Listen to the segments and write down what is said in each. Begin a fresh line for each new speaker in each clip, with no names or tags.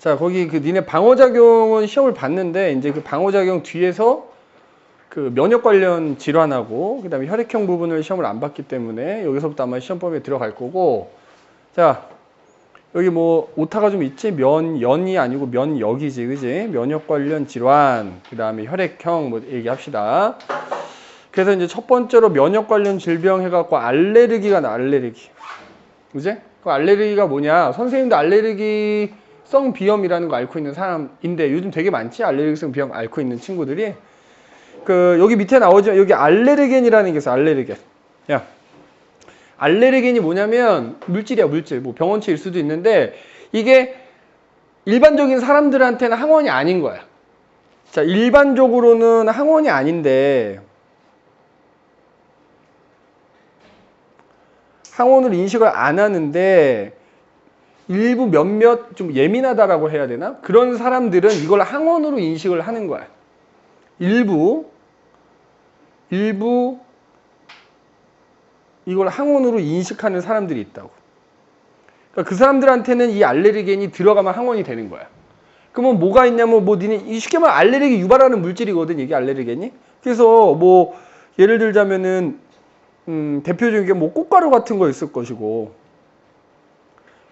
자, 거기 그 니네 방어작용은 시험을 봤는데 이제 그 방어작용 뒤에서 그 면역 관련 질환하고 그다음에 혈액형 부분을 시험을 안 봤기 때문에 여기서부터 아마 시험범위에 들어갈 거고. 자, 여기 뭐 오타가 좀 있지? 면연이 아니고 면역이지, 그지? 면역 관련 질환, 그다음에 혈액형 뭐 얘기합시다. 그래서 이제 첫 번째로 면역 관련 질병 해갖고 알레르기가 나, 알레르기. 그지? 그 알레르기가 뭐냐? 선생님도 알레르기성 비염이라는 거 앓고 있는 사람인데 요즘 되게 많지? 알레르기성 비염 앓고 있는 친구들이. 그 여기 밑에 나오죠? 여기 알레르겐이라는 게 있어. 알레르겐. 야, 알레르겐이 뭐냐면 물질이야, 물질. 뭐 병원체일 수도 있는데 이게 일반적인 사람들한테는 항원이 아닌 거야. 자, 일반적으로는 항원이 아닌데 항원을 인식을 안 하는데 일부 몇몇 좀 예민하다라고 해야 되나? 그런 사람들은 이걸 항원으로 인식을 하는 거야. 일부 이걸 항원으로 인식하는 사람들이 있다고. 그러니까 그 사람들한테는 이 알레르겐이 들어가면 항원이 되는 거야. 그러면 뭐가 있냐면 뭐 니네 쉽게 말하면 알레르기 유발하는 물질이거든, 이게 알레르겐이. 그래서 뭐 예를 들자면은 대표적인 게 뭐 꽃가루 같은 거 있을 것이고,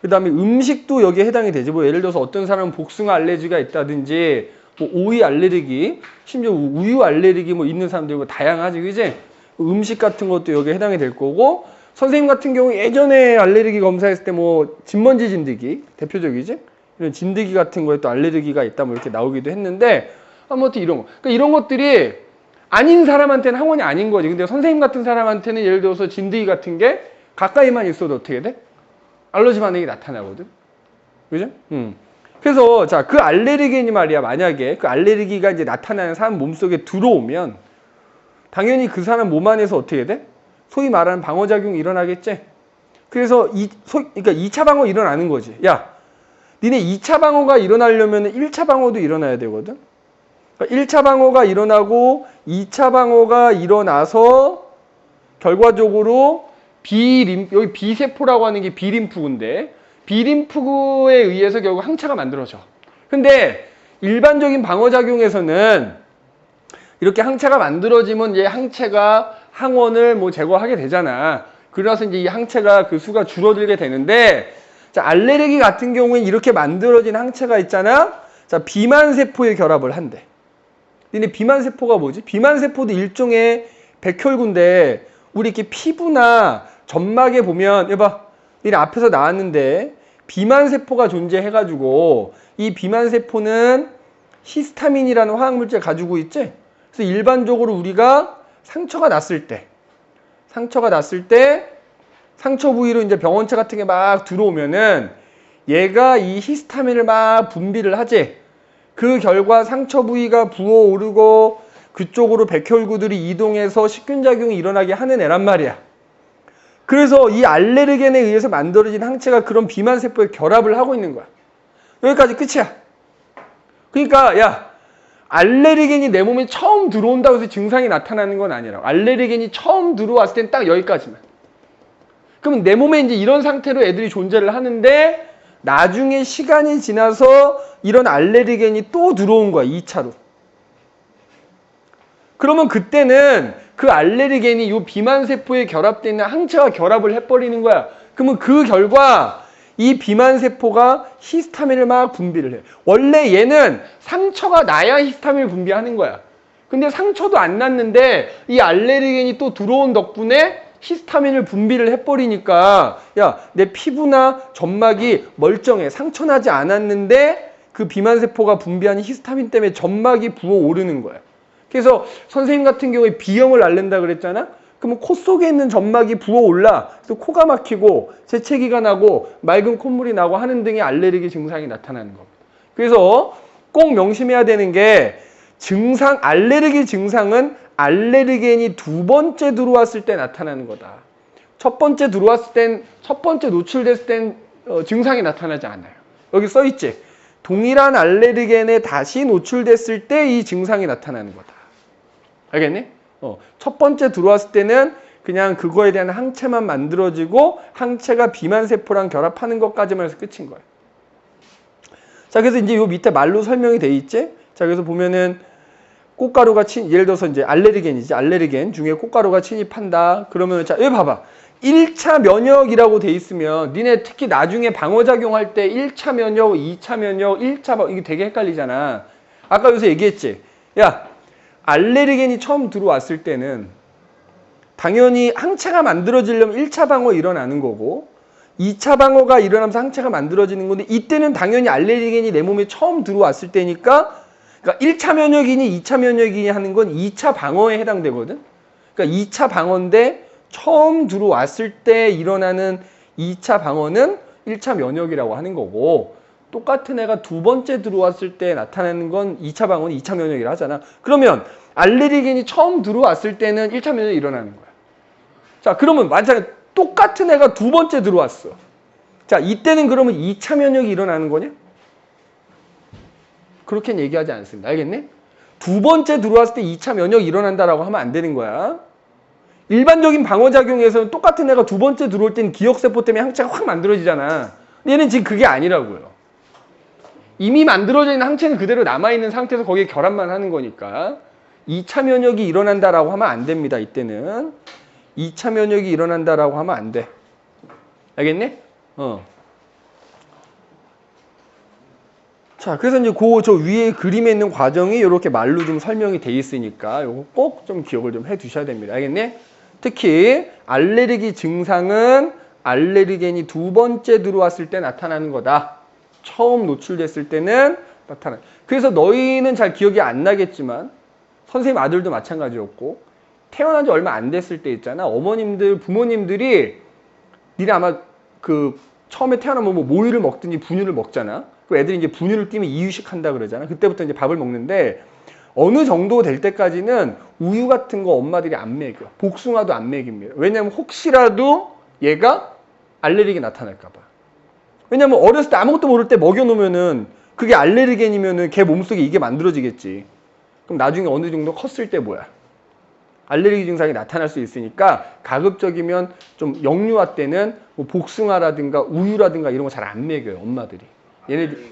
그 다음에 음식도 여기에 해당이 되지. 뭐 예를 들어서 어떤 사람은 복숭아 알레르기가 있다든지, 뭐 오이 알레르기, 심지어 우유 알레르기 뭐 있는 사람들 뭐 다양하지, 그지? 음식 같은 것도 여기에 해당이 될 거고, 선생님 같은 경우 예전에 알레르기 검사했을 때 뭐 진먼지 진드기 대표적이지? 이런 진드기 같은 거에 또 알레르기가 있다 뭐 이렇게 나오기도 했는데, 아무튼 이런 거. 그러니까 이런 것들이 아닌 사람한테는 항원이 아닌 거지. 근데 선생님 같은 사람한테는 예를 들어서 진드기 같은 게 가까이만 있어도 어떻게 돼? 알러지 반응이 나타나거든. 그죠? 그래서 자, 그 알레르겐이 말이야, 만약에 그 알레르기가 이제 나타나는 사람 몸속에 들어오면 당연히 그 사람 몸 안에서 어떻게 돼? 소위 말하는 방어작용이 일어나겠지? 그래서 그러니까 2차 방어 일어나는 거지. 야, 니네 2차 방어가 일어나려면 1차 방어도 일어나야 되거든? 그러니까 1차 방어가 일어나고 2차 방어가 일어나서 결과적으로 여기 B세포라고 하는 게 B림프구인데 B림프구에 의해서 결국 항체가 만들어져. 근데 일반적인 방어작용에서는 이렇게 항체가 만들어지면 얘 항체가 항원을 뭐 제거하게 되잖아. 그래서 이제 이 항체가 그 수가 줄어들게 되는데, 자, 알레르기 같은 경우엔 이렇게 만들어진 항체가 있잖아. 자, 비만세포에 결합을 한대. 근데 비만세포가 뭐지? 비만세포도 일종의 백혈구인데 우리 이렇게 피부나 점막에 보면 여봐, 이래 앞에서 나왔는데 비만세포가 존재해가지고 이 비만세포는 히스타민이라는 화학물질 가지고 있지? 그래서 일반적으로 우리가 상처가 났을 때 상처 부위로 이제 병원체 같은 게 막 들어오면은 얘가 이 히스타민을 막 분비를 하지. 그 결과 상처 부위가 부어오르고 그쪽으로 백혈구들이 이동해서 식균작용이 일어나게 하는 애란 말이야. 그래서 이 알레르겐에 의해서 만들어진 항체가 그런 비만세포에 결합을 하고 있는 거야. 여기까지 끝이야. 그러니까 야, 알레르겐이 내 몸에 처음 들어온다고 해서 증상이 나타나는 건 아니라, 알레르겐이 처음 들어왔을 땐 딱 여기까지만. 그럼 내 몸에 이제 이런 상태로 애들이 존재를 하는데 나중에 시간이 지나서 이런 알레르겐이 또 들어온 거야, 2차로. 그러면 그때는 그 알레르겐이 이 비만세포에 결합되어 있는 항체와 결합을 해버리는 거야. 그러면 그 결과 이 비만세포가 히스타민을 막 분비를 해. 원래 얘는 상처가 나야 히스타민을 분비하는 거야. 근데 상처도 안 났는데 이 알레르겐이 또 들어온 덕분에 히스타민을 분비를 해버리니까 야, 내 피부나 점막이 멀쩡해. 상처 나지 않았는데 그 비만세포가 분비하는 히스타민 때문에 점막이 부어오르는 거야. 그래서 선생님 같은 경우에 비염을 앓는다 그랬잖아? 그러면 코 속에 있는 점막이 부어올라. 그래서 코가 막히고 재채기가 나고 맑은 콧물이 나고 하는 등의 알레르기 증상이 나타나는 겁니다. 그래서 꼭 명심해야 되는 게 알레르기 증상은 알레르겐이 두 번째 들어왔을 때 나타나는 거다. 첫 번째 들어왔을 땐, 첫 번째 노출됐을 땐 증상이 나타나지 않아요. 여기 써있지? 동일한 알레르겐에 다시 노출됐을 때 이 증상이 나타나는 거다. 알겠니? 첫 번째 들어왔을 때는 그냥 그거에 대한 항체만 만들어지고 항체가 비만세포랑 결합하는 것까지만 해서 끝인 거예요. 자, 그래서 이제 요 밑에 말로 설명이 돼 있지? 자, 그래서 보면은 꽃가루가 예를 들어서 이제 알레르겐이지. 알레르겐 중에 꽃가루가 침입한다. 그러면 자, 여기 봐봐. 1차 면역이라고 돼 있으면 니네 특히 나중에 방어작용할 때 1차 면역, 2차 면역, 1차 방어 이게 되게 헷갈리잖아. 아까 여기서 얘기했지. 야, 알레르겐이 처음 들어왔을 때는 당연히 항체가 만들어지려면 1차 방어 일어나는 거고 2차 방어가 일어나면서 항체가 만들어지는 건데 이때는 당연히 알레르겐이 내 몸에 처음 들어왔을 때니까 그러니까 1차 면역이니 2차 면역이니 하는 건 2차 방어에 해당되거든. 그러니까 2차 방어인데 처음 들어왔을 때 일어나는 2차 방어는 1차 면역이라고 하는 거고 똑같은 애가 두 번째 들어왔을 때 나타나는 건 2차 방어는 2차 면역이라 하잖아. 그러면 알레르겐이 처음 들어왔을 때는 1차 면역이 일어나는 거야. 자, 그러면 만약에 똑같은 애가 두 번째 들어왔어. 자, 이때는 그러면 2차 면역이 일어나는 거냐? 그렇게는 얘기하지 않습니다. 알겠네? 두 번째 들어왔을 때 2차 면역이 일어난다라고 하면 안 되는 거야. 일반적인 방어작용에서는 똑같은 애가 두 번째 들어올 때는 기억세포 때문에 항체가 확 만들어지잖아. 얘는 지금 그게 아니라고요. 이미 만들어져 있는 항체는 그대로 남아있는 상태에서 거기에 결합만 하는 거니까 2차 면역이 일어난다라고 하면 안 됩니다. 이때는 2차 면역이 일어난다라고 하면 안 돼. 알겠네? 자, 그래서 이제 저 위에 그림에 있는 과정이 이렇게 말로 좀 설명이 돼 있으니까 요거 꼭 좀 기억을 좀 해 두셔야 됩니다. 알겠네? 특히 알레르기 증상은 알레르겐이 두 번째 들어왔을 때 나타나는 거다. 처음 노출됐을 때는 나타나. 그래서 너희는 잘 기억이 안 나겠지만 선생님 아들도 마찬가지였고 태어난 지 얼마 안 됐을 때 있잖아. 어머님들, 부모님들이 니네 아마 그 처음에 태어나면 뭐 모유를 먹든지 분유를 먹잖아. 그 애들이 이제 분유를 띄면 이유식 한다 그러잖아. 그때부터 이제 밥을 먹는데 어느 정도 될 때까지는 우유 같은 거 엄마들이 안 먹여. 복숭아도 안 먹입니다. 왜냐면 혹시라도 얘가 알레르기 나타날까 봐. 왜냐면 어렸을 때 아무것도 모를 때 먹여놓으면은 그게 알레르겐이면은 걔 몸속에 이게 만들어지겠지. 그럼 나중에 어느 정도 컸을 때 뭐야? 알레르기 증상이 나타날 수 있으니까 가급적이면 좀 영유아 때는 뭐 복숭아라든가 우유라든가 이런 거 잘 안 먹여요. 엄마들이. 얘네들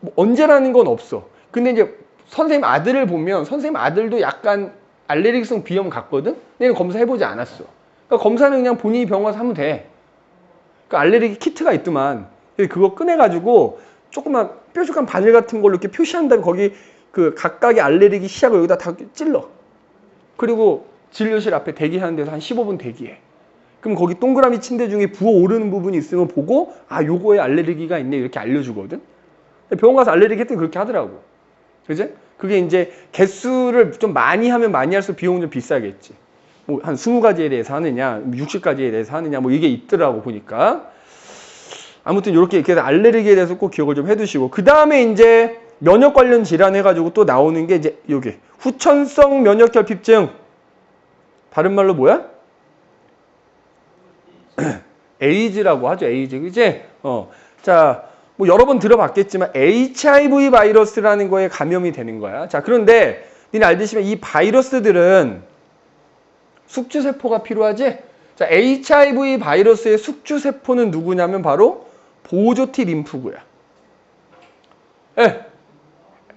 뭐 언제라는 건 없어. 근데 이제 선생님 아들을 보면 선생님 아들도 약간 알레르기성 비염 같거든? 근데 검사해보지 않았어. 그러니까 검사는 그냥 본인이 병원 가서 하면 돼. 그 알레르기 키트가 있더만 그거 꺼내가지고 조그만 뾰족한 바늘 같은 걸로 이렇게 표시한 다음에 거기 그 각각의 알레르기 시약을 여기다 다 찔러. 그리고 진료실 앞에 대기하는 데서 한 15분 대기해. 그럼 거기 동그라미 침대 중에 부어오르는 부분이 있으면 보고 아 요거에 알레르기가 있네 이렇게 알려주거든. 병원 가서 알레르기 했더니 그렇게 하더라고. 그지? 그게 이제 개수를 좀 많이 하면 많이 할수록 비용은 좀 비싸겠지. 뭐 한 20가지에 대해서 하느냐 60가지에 대해서 하느냐 뭐 이게 있더라고 보니까. 아무튼 이렇게 알레르기에 대해서 꼭 기억을 좀 해두시고 그 다음에 이제 면역 관련 질환 해가지고 또 나오는 게 이제 요게 후천성 면역결핍증. 다른 말로 뭐야? 에이즈라고 하죠. 에이즈. 그지? 자, 뭐 여러 번 들어봤겠지만 HIV 바이러스라는 거에 감염이 되는 거야. 자, 그런데 니네 알듯이 이 바이러스들은 숙주세포가 필요하지? 자, HIV 바이러스의 숙주세포는 누구냐면 바로 보조 T 림프구야.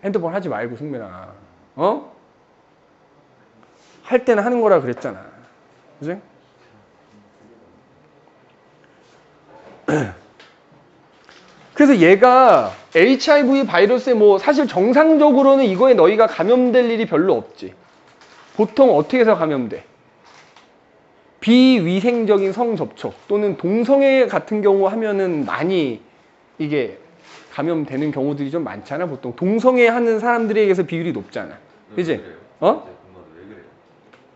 핸드폰 하지 말고 승민아. 할 때는 하는 거라 그랬잖아. 그지? 그래서 얘가 HIV 바이러스에 뭐 사실 정상적으로는 이거에 너희가 감염될 일이 별로 없지. 보통 어떻게 해서 감염돼? 비위생적인 성접촉 또는 동성애 같은 경우 하면은 많이 이게 감염되는 경우들이 좀 많잖아. 보통 동성애 하는 사람들에게서 비율이 높잖아. 그지?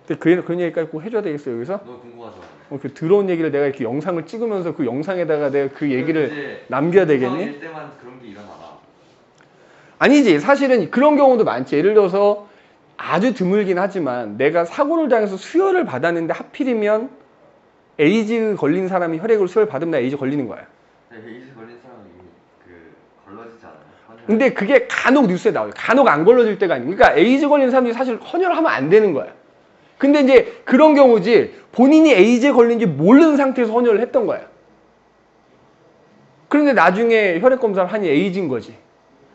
근데 그런 얘기까지 꼭 해줘야 되겠어 여기서?
너무 궁금하죠.
그 들어온 얘기를 내가 이렇게 영상을 찍으면서 그 영상에다가 내가 그 얘기를 남겨야 되겠니?
일 때만 그런 게 일어나나?
아니지. 사실은 그런 경우도 많지. 예를 들어서 아주 드물긴 하지만 내가 사고를 당해서 수혈을 받았는데 하필이면 에이즈 걸린 사람이 혈액으로 수혈 받으면 나 에이즈 걸리는 거야.
네, 에이즈 걸린 사람은 이미 걸러지지 않아요?
근데 그게 간혹 뉴스에 나와요. 간혹 안 걸러질 때가 아니고. 그러니까 에이즈 걸린 사람들이 사실 헌혈을 하면 안 되는 거야. 근데 이제 그런 경우지 본인이 에이즈에 걸린지 모르는 상태에서 헌혈을 했던 거야. 그런데 나중에 혈액 검사를 하니 A인 거지.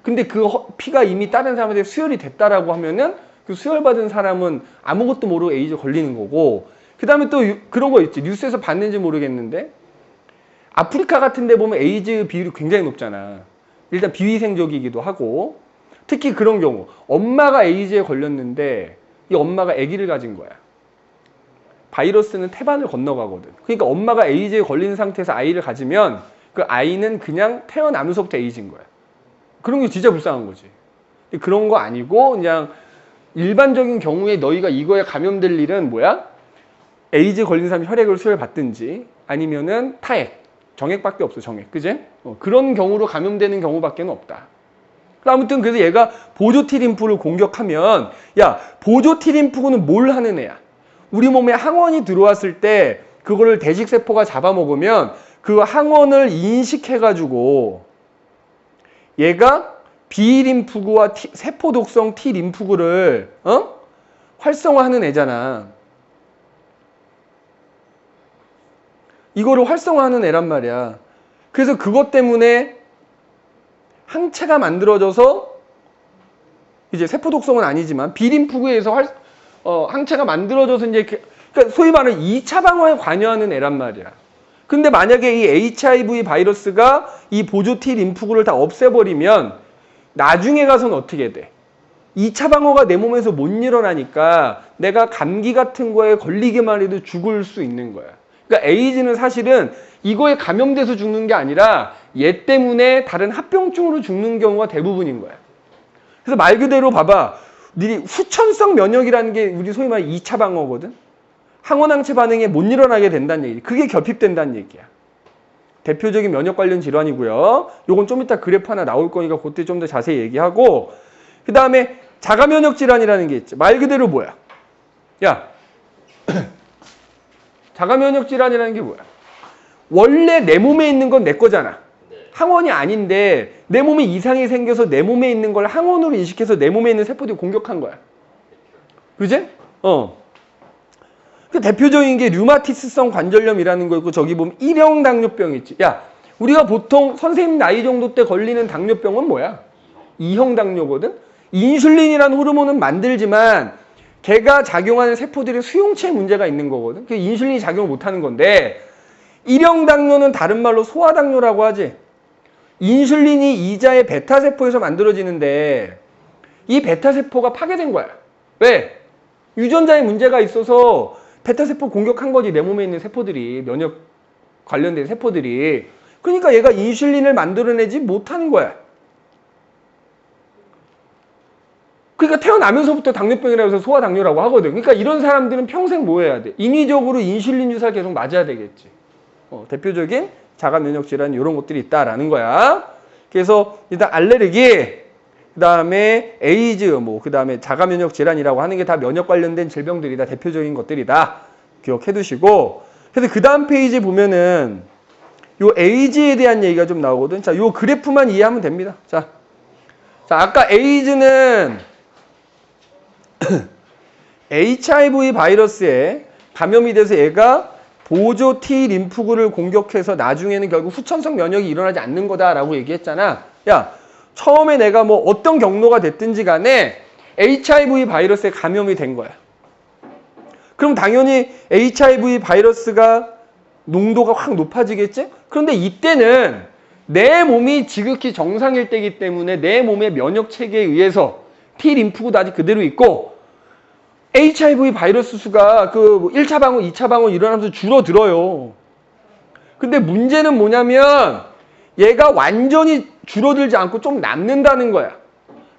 근데 그 피가 이미 다른 사람한테 수혈이 됐다라고 하면은 그 수혈받은 사람은 아무것도 모르고 에이즈 걸리는 거고, 그 다음에 또 그런 거 있지. 뉴스에서 봤는지 모르겠는데 아프리카 같은 데 보면 에이즈 비율이 굉장히 높잖아. 일단 비위생적이기도 하고, 특히 그런 경우 엄마가 에이즈에 걸렸는데 이 엄마가 아기를 가진 거야. 바이러스는 태반을 건너가거든. 그러니까 엄마가 에이즈에 걸린 상태에서 아이를 가지면 그 아이는 그냥 태어나면서부터 에이즈인 거야. 그런 게 진짜 불쌍한 거지. 근데 그런 거 아니고 그냥 일반적인 경우에 너희가 이거에 감염될 일은 뭐야? 에이즈 걸린 사람이 혈액을 수혈받든지 아니면은 타액, 정액밖에 없어. 정액, 그지? 그런 경우로 감염되는 경우밖에 없다. 아무튼 그래서 얘가 보조 T림프를 공격하면, 야, 보조 T림프는 뭘 하는 애야? 우리 몸에 항원이 들어왔을 때 그거를 대식세포가 잡아먹으면 그 항원을 인식해가지고 얘가 B림프구와 세포 독성 T림프구를 활성화하는 애잖아. 이거를 활성화하는 애란 말이야. 그래서 그것 때문에 항체가 만들어져서 이제 세포 독성은 아니지만 B림프구에서 항체가 만들어져서 이제 그러니까 소위 말하는 2차 방어에 관여하는 애란 말이야. 근데 만약에 이 HIV 바이러스가 이 보조 T 림프구를 다 없애버리면 나중에 가서는 어떻게 돼? 2차 방어가 내 몸에서 못 일어나니까 내가 감기 같은 거에 걸리기만 해도 죽을 수 있는 거야. 그러니까 에이즈는 사실은 이거에 감염돼서 죽는 게 아니라 얘 때문에 다른 합병증으로 죽는 경우가 대부분인 거야. 그래서 말 그대로 봐봐. 후천성 면역이라는 게 우리 소위 말하는 2차 방어거든. 항원항체 반응에 못 일어나게 된다는 얘기. 그게 결핍된다는 얘기야. 대표적인 면역 관련 질환이고요. 요건 좀 이따 그래프 하나 나올 거니까 그때 좀 더 자세히 얘기하고, 그 다음에 자가면역 질환이라는 게 있지. 말 그대로 뭐야? 야, 자가면역 질환이라는 게 뭐야? 원래 내 몸에 있는 건 내 거잖아. 항원이 아닌데 내 몸에 이상이 생겨서 내 몸에 있는 걸 항원으로 인식해서 내 몸에 있는 세포들이 공격한 거야. 그지? 그 대표적인 게 류마티스성 관절염이라는 거 있고, 저기 보면 1형 당뇨병 있지. 야, 우리가 보통 선생님 나이 정도 때 걸리는 당뇨병은 뭐야? 2형 당뇨거든? 인슐린이라는 호르몬은 만들지만 걔가 작용하는 세포들의 수용체에 문제가 있는 거거든. 그 인슐린이 작용을 못하는 건데, 1형 당뇨는 다른 말로 소아당뇨라고 하지. 인슐린이 이자의 베타세포에서 만들어지는데 이 베타세포가 파괴된 거야. 왜? 유전자에 문제가 있어서 베타세포 공격한 거지. 내 몸에 있는 세포들이, 면역 관련된 세포들이. 그러니까 얘가 인슐린을 만들어내지 못하는 거야. 그러니까 태어나면서부터 당뇨병이라고 해서 소아당뇨라고 하거든. 그러니까 이런 사람들은 평생 뭐 해야 돼? 인위적으로 인슐린 주사 계속 맞아야 되겠지. 대표적인 자가면역 질환 이런 것들이 있다라는 거야. 그래서 일단 알레르기, 그 다음에 에이즈, 그 다음에 자가면역 질환이라고 하는 게 다 면역 관련된 질병들이다. 대표적인 것들이다. 기억해 두시고. 그래서 그 다음 페이지 보면은 요 에이즈에 대한 얘기가 좀 나오거든. 자, 요 그래프만 이해하면 됩니다. 자, 아까 에이즈는 HIV 바이러스에 감염이 돼서 얘가 보조 T 림프구를 공격해서 나중에는 결국 후천성 면역이 일어나지 않는 거다라고 얘기했잖아. 야, 처음에 내가 뭐 어떤 경로가 됐든지 간에 HIV 바이러스에 감염이 된 거야. 그럼 당연히 HIV 바이러스가 농도가 확 높아지겠지? 그런데 이때는 내 몸이 지극히 정상일 때이기 때문에 내 몸의 면역 체계에 의해서 T 림프구도 아직 그대로 있고 HIV 바이러스 수가 그 1차 방어, 2차 방어 일어나면서 줄어들어요. 근데 문제는 뭐냐면 얘가 완전히 줄어들지 않고 좀 남는다는 거야.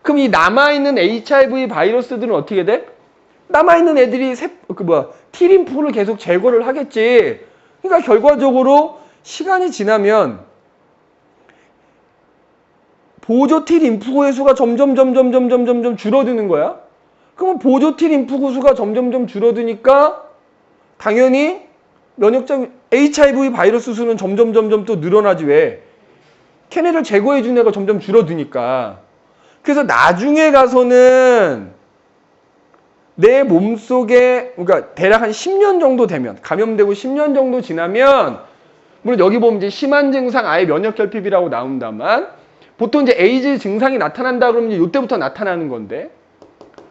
그럼 이 남아있는 HIV 바이러스들은 어떻게 돼? 남아있는 애들이 T림프를 계속 제거를 하겠지. 그러니까 결과적으로 시간이 지나면 보조 T림프구의 수가 점점 줄어드는 거야. 그럼 보조 T림프구 수가 점점 줄어드니까 당연히 면역적 HIV 바이러스 수는 점점 또 늘어나지. 왜? 걔네를 제거해 준 애가 점점 줄어드니까. 그래서 나중에 가서는 내 몸속에, 그러니까 대략 한 10년 정도 되면, 감염되고 10년 정도 지나면 물론 여기 보면 이제 심한 증상 아예 면역 결핍이라고 나온다만 보통 이제 에이즈 증상이 나타난다 그러면 이제 이때부터 나타나는 건데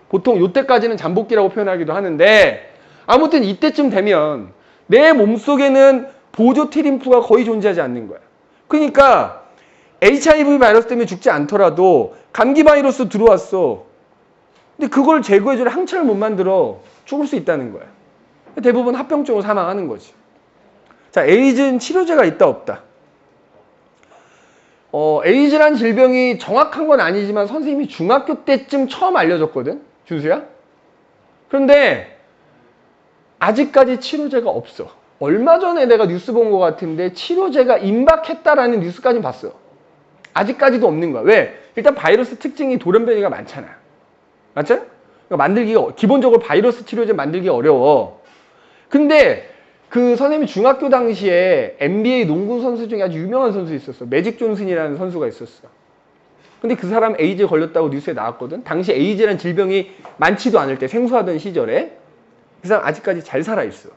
보통 이때까지는 잠복기라고 표현하기도 하는데 아무튼 이때쯤 되면 내 몸속에는 보조 T림프가 거의 존재하지 않는 거야. 그러니까 HIV 바이러스 때문에 죽지 않더라도 감기 바이러스 들어왔어. 근데 그걸 제거해줄 항체를 못 만들어 죽을 수 있다는 거야. 대부분 합병증으로 사망하는 거지. 자, 에이즈는 치료제가 있다 없다. 에이즈란 질병이 정확한 건 아니지만 선생님이 중학교 때쯤 처음 알려줬거든, 준수야. 그런데 아직까지 치료제가 없어. 얼마 전에 내가 뉴스 본 것 같은데 치료제가 임박했다라는 뉴스까지 봤어. 아직까지도 없는 거야. 왜? 일단 바이러스 특징이 돌연변이가 많잖아. 맞죠? 그러니까 만들기가 기본적으로 바이러스 치료제 만들기 어려워. 근데 그 선생님이 중학교 당시에 NBA 농구 선수 중에 아주 유명한 선수 있었어. 매직 존슨이라는 선수가 있었어. 근데 그 사람 에이즈에 걸렸다고 뉴스에 나왔거든. 당시 에이즈라는 질병이 많지도 않을 때 생소하던 시절에 그 사람 아직까지 잘 살아있어.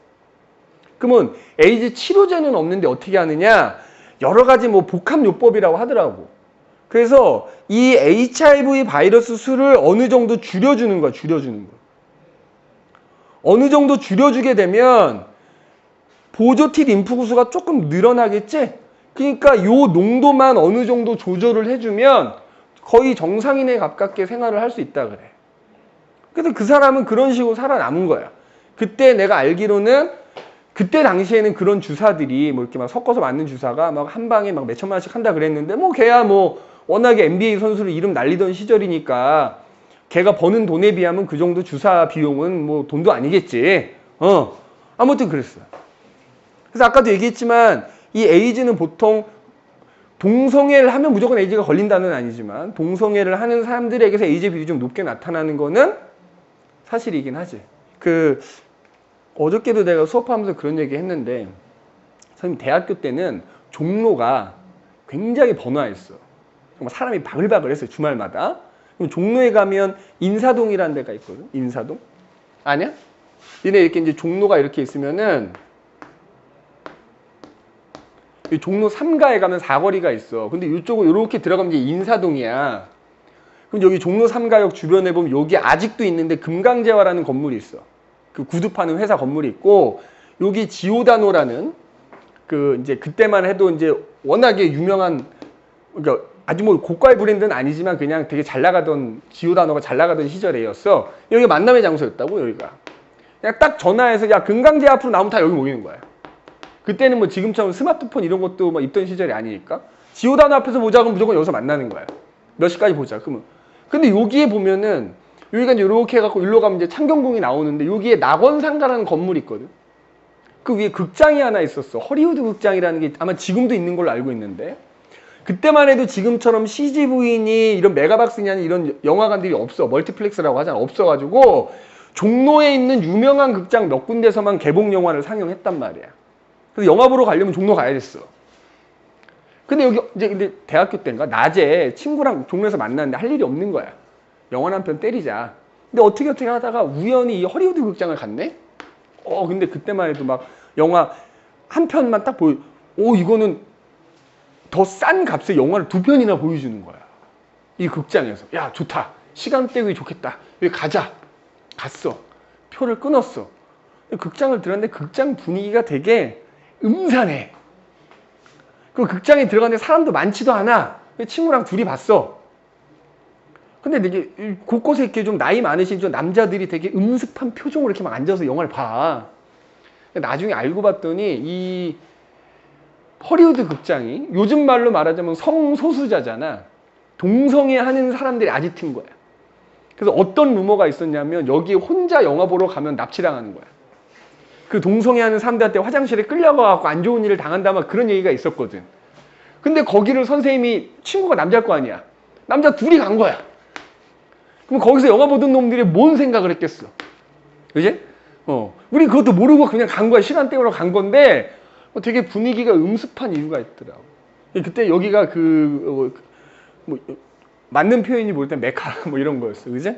그러면 에이즈 치료제는 없는데 어떻게 하느냐? 여러 가지 뭐 복합요법이라고 하더라고. 그래서 이 HIV 바이러스 수를 어느 정도 줄여주는 거야, 줄여주는 거. 어느 정도 줄여주게 되면 보조 T 림프 구수가 조금 늘어나겠지? 그러니까 요 농도만 어느 정도 조절을 해주면 거의 정상인에 가깝게 생활을 할 수 있다 그래. 그래서 그 사람은 그런 식으로 살아남은 거야. 그때 내가 알기로는 그때 당시에는 그런 주사들이 뭐 이렇게 막 섞어서 맞는 주사가 막 한 방에 막 몇천만 원씩 한다 그랬는데 뭐 걔야 뭐 워낙에 NBA 선수로 이름 날리던 시절이니까 걔가 버는 돈에 비하면 그 정도 주사 비용은 뭐 돈도 아니겠지. 아무튼 그랬어. 그래서 아까도 얘기했지만 이 에이즈는 보통 동성애를 하면 무조건 에이즈가 걸린다는 아니지만 동성애를 하는 사람들에게서 에이즈 비율이 좀 높게 나타나는 거는 사실이긴 하지. 어저께도 내가 수업하면서 그런 얘기 했는데 선생님 대학교 때는 종로가 굉장히 번화했어. 정말 사람이 바글바글했어요. 주말마다. 그럼 종로에 가면 인사동이라는 데가 있거든. 인사동. 아니야? 니네 이렇게 이제 종로가 이렇게 있으면은 이 종로 3가에 가면 사거리가 있어. 근데 이쪽으로 이렇게 들어가면 이제 인사동이야. 그럼 여기 종로 3가역 주변에 보면 여기 아직도 있는데 금강제화라는 건물이 있어. 그 구두 파는 회사 건물이 있고 여기 지오다노라는 그 이제 그때만 해도 이제 워낙에 유명한 그러니까 아주 뭐 고가의 브랜드는 아니지만 그냥 되게 잘 나가던 지오다노가 잘 나가던 시절이었어. 여기가 만남의 장소였다고 여기가. 그냥 딱 전화해서 야 금강제 앞으로 나오면 다 여기 모이는 거야. 그때는 뭐 지금처럼 스마트폰 이런 것도 막 있던 시절이 아니니까 지오다노 앞에서 보자 그러면 무조건 여기서 만나는 거야. 몇 시까지 보자 그러면. 근데 여기에 보면은 여기가 이제 이렇게 해갖고 일로 가면 이제 창경궁이 나오는데 여기에 낙원상가라는 건물이 있거든. 그 위에 극장이 하나 있었어. 허리우드 극장이라는 게 아마 지금도 있는 걸로 알고 있는데 그때만 해도 지금처럼 CGV니 이런 메가박스니 하는 이런 영화관들이 없어. 멀티플렉스라고 하잖아. 없어가지고 종로에 있는 유명한 극장 몇 군데서만 개봉 영화를 상영했단 말이야. 그래서 영화 보러 가려면 종로 가야 됐어. 근데 여기 이제 근데 대학교 때인가 낮에 친구랑 종로에서 만났는데 할 일이 없는 거야. 영화 한 편 때리자. 근데 어떻게 하다가 우연히 이 허리우드 극장을 갔네? 근데 그때만 해도 막 영화 한 편만 딱 이거는 더 싼 값에 영화를 2편이나 보여주는 거야. 이 극장에서. 야, 좋다. 시간 때우기 좋겠다. 여기 가자. 갔어. 표를 끊었어. 극장을 들어갔는데 극장 분위기가 되게 음산해. 그 극장에 들어갔는데 사람도 많지도 않아. 친구랑 둘이 봤어. 근데 되게 곳곳에 이렇게 좀 나이 많으신 좀 남자들이 되게 음습한 표정으로 이렇게 막 앉아서 영화를 봐. 나중에 알고 봤더니 이 허리우드 극장이 요즘 말로 말하자면 성소수자잖아. 동성애 하는 사람들이 아지트인 거야. 그래서 어떤 루머가 있었냐면 여기 혼자 영화 보러 가면 납치당하는 거야. 그 동성애 하는 사람들한테 화장실에 끌려가갖고 안 좋은 일을 당한다면 그런 얘기가 있었거든. 근데 거기를 선생님이 친구가 남자일 거 아니야. 남자 둘이 간 거야. 그럼 거기서 영화 보던 놈들이 뭔 생각을 했겠어. 그지? 우리 그것도 모르고 그냥 간 거야. 시간 때우러 간 건데 되게 분위기가 음습한 이유가 있더라고. 그때 여기가 맞는 표현이 뭘 때 메카 뭐 이런 거였어. 그지?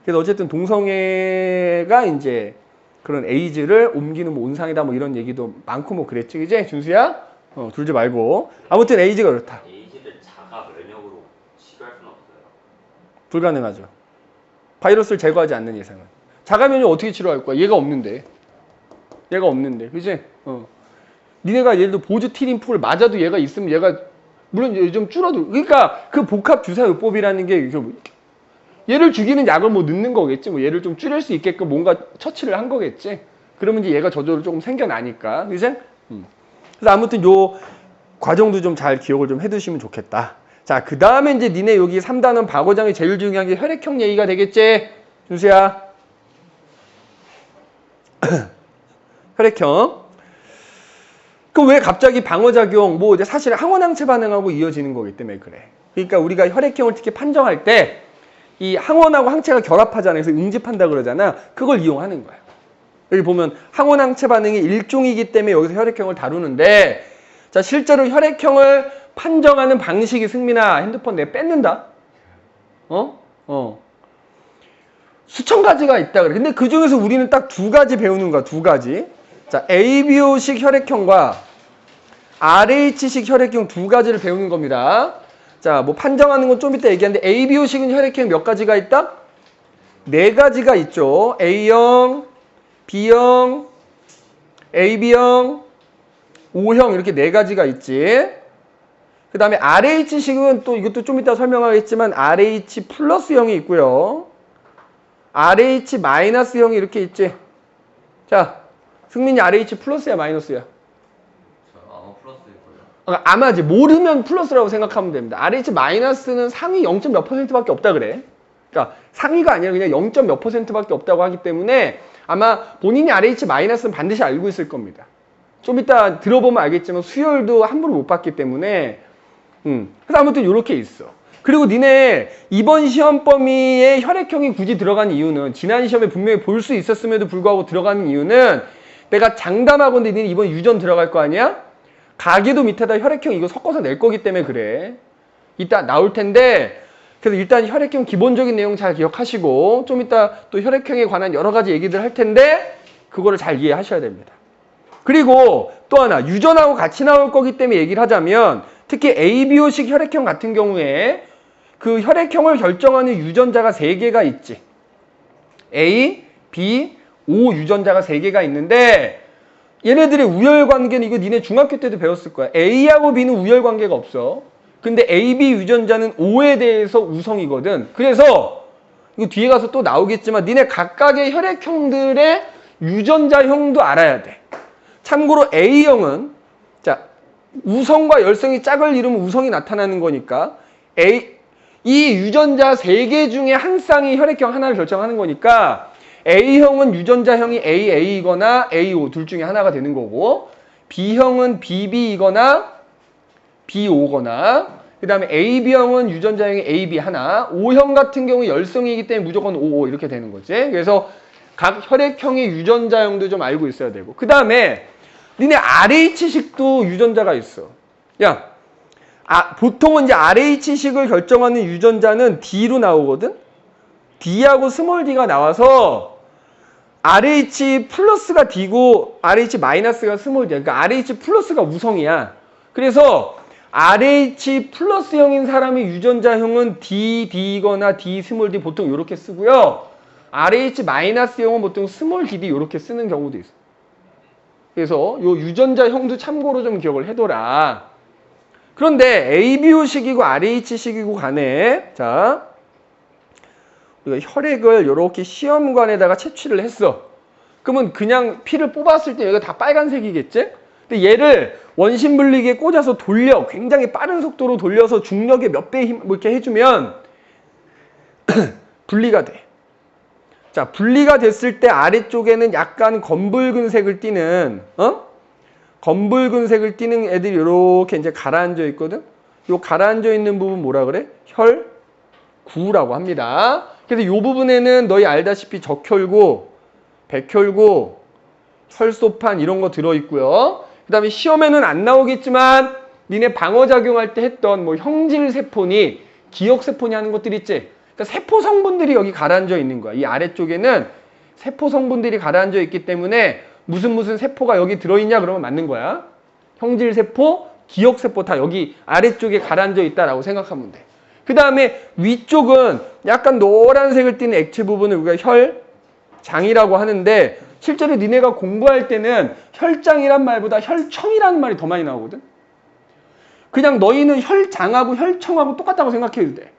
그래서 어쨌든 동성애가 이제 그런 에이즈를 옮기는 뭐 온상이다 뭐 이런 얘기도 많고 뭐 그랬지, 그지? 준수야? 둘지 말고. 아무튼 에이즈가 그렇다.
에이즈를 자가 면역으로 치료할 수는 없어요.
불가능하죠. 바이러스를 제거하지 않는 이상은. 자가 면역 어떻게 치료할 거야? 얘가 없는데. 그지? 니네가 예를 들어 보주티린풀 맞아도 얘가 있으면 얘가 물론 요즘 줄어들. 그러니까 그 복합 주사요법이라는 게 얘를 죽이는 약을 뭐 넣는 거겠지. 뭐 얘를 좀 줄일 수 있게끔 뭔가 처치를 한 거겠지. 그러면 이제 얘가 저절로 조금 생겨나니까. 그지? 그래서 아무튼 요 과정도 좀 잘 기억을 좀 해두시면 좋겠다. 자, 그 다음에 이제 니네 여기 3단원 박어장이 제일 중요한 게 혈액형 얘기가 되겠지? 준수야. 혈액형. 그럼 왜 갑자기 방어작용, 뭐 이제 사실 항원항체 반응하고 이어지는 거기 때문에 그래. 그러니까 우리가 혈액형을 특히 판정할 때 이 항원하고 항체가 결합하잖아. 그래서 응집한다 그러잖아. 그걸 이용하는 거야. 여기 보면 항원항체 반응이 일종이기 때문에 여기서 혈액형을 다루는데, 자, 실제로 혈액형을 판정하는 방식이 승민아 핸드폰 내 뺏는다. 수천 가지가 있다 그래. 근데 그 중에서 우리는 딱 두 가지 배우는 거야. 두 가지. 자, ABO식 혈액형과 RH식 혈액형 두 가지를 배우는 겁니다. 자, 뭐 판정하는 건 좀 이따 얘기하는데 ABO식은 혈액형 몇 가지가 있다? 네 가지가 있죠. A형, B형, AB형, O형 이렇게 네 가지가 있지. 그 다음에 RH식은 또 이것도 좀 이따 설명하겠지만 RH 플러스형이 있고요. RH 마이너스형이 이렇게 있지. 자, 승민이 RH 플러스야 마이너스야?
아마 플러스일 거예요.
아마지. 모르면 플러스라고 생각하면 됩니다. RH 마이너스는 상위 0. 몇 %밖에 없다 그래. 그러니까 상위가 아니라 그냥 0. 몇 %밖에 없다고 하기 때문에 아마 본인이 RH 마이너스는 반드시 알고 있을 겁니다. 좀 이따 들어보면 알겠지만 수혈도 함부로 못 받기 때문에 그래서 아무튼 이렇게 있어. 그리고 니네 이번 시험 범위에 혈액형이 굳이 들어간 이유는 지난 시험에 분명히 볼 수 있었음에도 불구하고 들어가는 이유는 내가 장담하건대 니네 이번 유전 들어갈 거 아니야? 가계도 밑에다 혈액형 이거 섞어서 낼 거기 때문에 그래. 이따 나올 텐데 그래서 일단 혈액형 기본적인 내용 잘 기억하시고 좀 이따 또 혈액형에 관한 여러 가지 얘기들 할 텐데 그거를 잘 이해하셔야 됩니다. 그리고 또 하나 유전하고 같이 나올 거기 때문에 얘기를 하자면 특히 ABO식 혈액형 같은 경우에 그 혈액형을 결정하는 유전자가 3개가 있지. A, B, O 유전자가 3개가 있는데 얘네들의 우열관계는 이거 니네 중학교 때도 배웠을 거야. A하고 B는 우열관계가 없어. 근데 AB 유전자는 O에 대해서 우성이거든. 그래서 이거 뒤에 가서 또 나오겠지만 니네 각각의 혈액형들의 유전자형도 알아야 돼. 참고로 A형은 자 우성과 열성이 짝을 이루면 우성이 나타나는 거니까 이 유전자 3개 중에 한 쌍이 혈액형 하나를 결정하는 거니까 A형은 유전자형이 AA이거나 AO 둘 중에 하나가 되는 거고 B형은 BB이거나 BO거나 그 다음에 AB형은 유전자형이 AB 하나 O형 같은 경우 열성이기 때문에 무조건 OO 이렇게 되는 거지. 그래서 각 혈액형의 유전자형도 좀 알고 있어야 되고 그 다음에 니네 RH식도 유전자가 있어. 야, 보통은 이제 RH식을 결정하는 유전자는 D로 나오거든? D하고 스몰 d가 나와서 RH 플러스가 D고 RH 마이너스가 스몰 D야. 그러니까 RH 플러스가 우성이야. 그래서 RH 플러스형인 사람의 유전자형은 DD이거나 D 스몰 D 보통 이렇게 쓰고요. RH 마이너스형은 보통 스몰 DD 이렇게 쓰는 경우도 있어. 그래서 요 유전자형도 참고로 좀 기억을 해둬라. 그런데 ABO식이고 RH식이고 간에 자 우리가 혈액을 이렇게 시험관에다가 채취를 했어. 그러면 그냥 피를 뽑았을 때 여기가 다 빨간색이겠지? 근데 얘를 원심분리기에 꽂아서 돌려 굉장히 빠른 속도로 돌려서 중력의 몇 배의 힘 뭐 이렇게 해주면 분리가 돼. 자, 분리가 됐을 때 아래쪽에는 약간 검붉은색을 띠는 검붉은색을 띠는 애들이 이렇게 이제 가라앉아 있거든. 요 가라앉아 있는 부분 뭐라 그래? 혈구라고 합니다. 그래서 요 부분에는 너희 알다시피 적혈구, 백혈구, 혈소판 이런 거 들어 있고요. 그다음에 시험에는 안 나오겠지만 니네 방어작용할 때 했던 뭐 형질세포니, 기억세포니 하는 것들 있지? 그러니까 세포 성분들이 여기 가라앉아 있는 거야. 이 아래쪽에는 세포 성분들이 가라앉아 있기 때문에 무슨 세포가 여기 들어있냐 그러면 맞는 거야. 형질세포, 기억세포 다 여기 아래쪽에 가라앉아 있다라고 생각하면 돼. 그 다음에 위쪽은 약간 노란색을 띠는 액체 부분을 우리가 혈장이라고 하는데 실제로 니네가 공부할 때는 혈장이란 말보다 혈청이라는 말이 더 많이 나오거든. 그냥 너희는 혈장하고 혈청하고 똑같다고 생각해도 돼.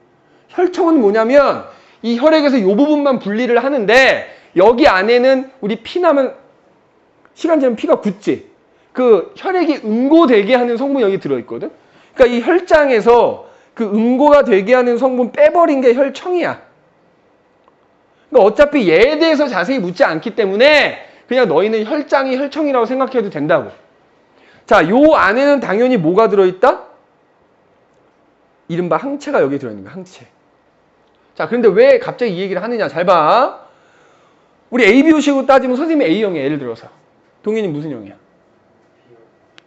혈청은 뭐냐면 이 혈액에서 이 부분만 분리를 하는데 여기 안에는 우리 피 나면 시간 지나면 피가 굳지. 그 혈액이 응고되게 하는 성분이 여기 들어있거든. 그러니까 이 혈장에서 그 응고가 되게 하는 성분 빼버린 게 혈청이야. 그러니까 어차피 얘에 대해서 자세히 묻지 않기 때문에 그냥 너희는 혈장이 혈청이라고 생각해도 된다고. 자, 요 안에는 당연히 뭐가 들어있다? 이른바 항체가 여기 들어있는 거야, 항체. 자, 그런데 왜 갑자기 이 얘기를 하느냐? 잘 봐. 우리 ABO식으로 따지면 선생님이 A형이야, 예를 들어서. 동현이 무슨 형이야?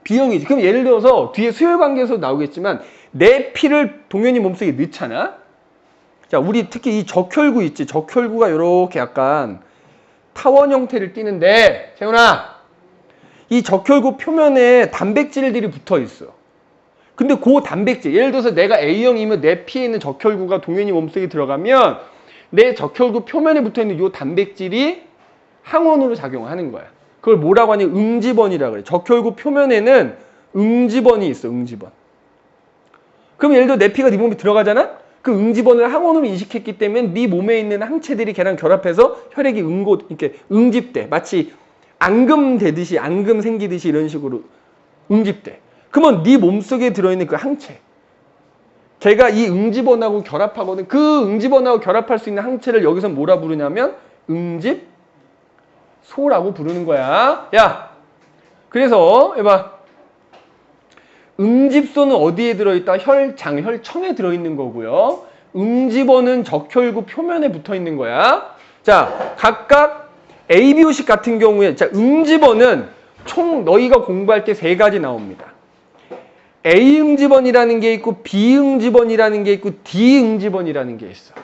B형이지. 그럼 예를 들어서 뒤에 수혈관계에서 나오겠지만 내 피를 동현이 몸속에 넣잖아. 자, 우리 특히 이 적혈구 있지. 적혈구가 이렇게 약간 타원 형태를 띠는데 세훈아, 이 적혈구 표면에 단백질들이 붙어 있어. 근데 그 단백질, 예를 들어서 내가 A형이면 내 피에 있는 적혈구가 동현이 몸속에 들어가면 내 적혈구 표면에 붙어 있는 이 단백질이 항원으로 작용하는 거야. 그걸 뭐라고 하니? 응집원이라고 그래. 적혈구 표면에는 응집원이 있어, 응집원. 그럼 예를 들어 내 피가 네 몸에 들어가잖아? 그 응집원을 항원으로 인식했기 때문에 네 몸에 있는 항체들이 걔랑 결합해서 혈액이 이렇게 응집돼. 마치 앙금 되듯이, 앙금 생기듯이 이런 식으로 응집돼. 그러면 네 몸속에 들어있는 그 항체, 걔가 이 응집원하고 결합하거든. 그 응집원하고 결합할 수 있는 항체를 여기서 뭐라 부르냐면 응집소라고 부르는 거야. 야, 그래서 해봐. 응집소는 어디에 들어있다? 혈장, 혈청에 들어있는 거고요. 응집원은 적혈구 표면에 붙어 있는 거야. 자, 각각 ABO식 같은 경우에, 자, 응집원은 총 너희가 공부할 때 세 가지 나옵니다. A응집원이라는 게 있고, B응집원이라는 게 있고, D응집원이라는 게 있어.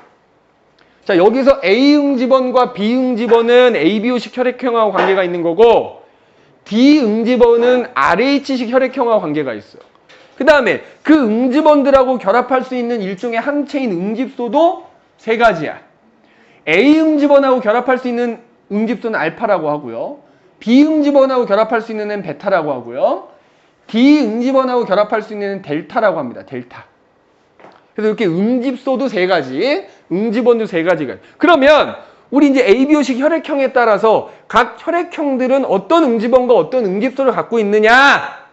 자, 여기서 A응집원과 B응집원은 ABO식 혈액형하고 관계가 있는 거고, D응집원은 RH식 혈액형하고 관계가 있어. 그 다음에 그 응집원들하고 결합할 수 있는 일종의 항체인 응집소도 세 가지야. A응집원하고 결합할 수 있는 응집소는 알파라고 하고요. B응집원하고 결합할 수 있는 애는 베타라고 하고요. D응집원하고 결합할 수 있는 애는 델타라고 합니다. 델타. 그래서 이렇게 응집소도 세 가지, 응집원도 세 가지가. 그러면 우리 이제 ABO식 혈액형에 따라서 각 혈액형들은 어떤 응집원과 어떤 응집소를 갖고 있느냐?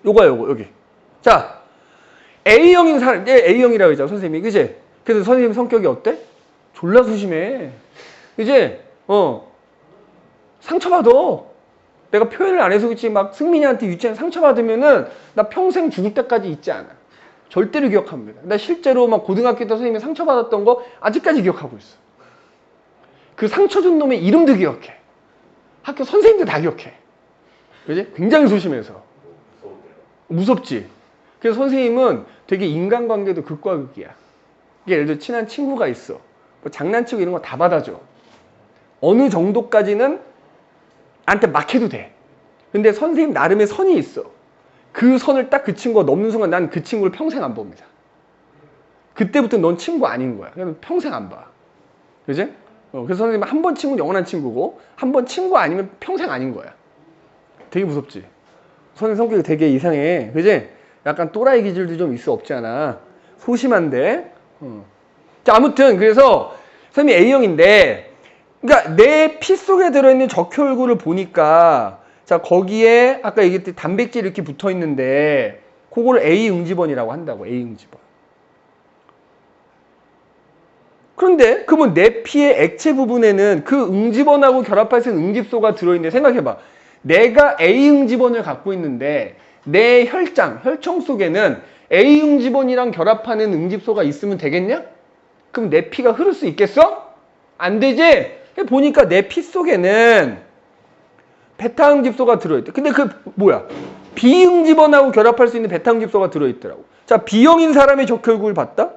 요거야, 여기. 자, A형인 사람, A형이라고 했잖아, 선생님이. 그지? 그래서 선생님 성격이 어때? 졸라 소심해. 그지? 상처받아. 내가 표현을 안 해서 그렇지, 막 승민이한테 유치한 상처받으면은 나 평생 죽을 때까지 잊지 않아. 절대로 기억합니다. 나 실제로 막 고등학교 때 선생님이 상처받았던 거 아직까지 기억하고 있어. 그 상처 준 놈의 이름도 기억해. 학교 선생님도 다 기억해. 그지? 굉장히 소심해서. 무섭지? 그래서 선생님은 되게 인간관계도 극과 극이야. 예를 들어 친한 친구가 있어. 뭐 장난치고 이런 거 다 받아줘. 어느 정도까지는 나한테 막 해도 돼. 근데 선생님 나름의 선이 있어. 그 선을 딱 그 친구가 넘는 순간 난 그 친구를 평생 안 봅니다. 그때부터 넌 친구 아닌 거야. 그냥 평생 안 봐. 그지? 그래서 선생님은 한 번 친구는 영원한 친구고 한 번 친구 아니면 평생 아닌 거야. 되게 무섭지? 선생님 성격이 되게 이상해. 그지? 약간 또라이 기질도 좀 있어 없지 않아. 소심한데. 자, 아무튼 그래서 선생님이 A형인데 그러니까 내 피 속에 들어있는 적혈구를 보니까 자, 거기에 아까 얘기했듯이 단백질이 이렇게 붙어 있는데 그거를 A응집원이라고 한다고. A응집원. 그런데 그러면 내 피의 액체 부분에는 그 응집원하고 결합할 수 있는 응집소가 들어있는데 생각해봐. 내가 A응집원을 갖고 있는데 내 혈장, 혈청 속에는 A응집원이랑 결합하는 응집소가 있으면 되겠냐? 그럼 내 피가 흐를 수 있겠어? 안 되지? 보니까 내 피 속에는 베타응집소가 들어있대. 근데 그 뭐야? B응집원하고 결합할 수 있는 베타응집소가 들어있더라고. 자, B형인 사람의 적혈구를 봤다?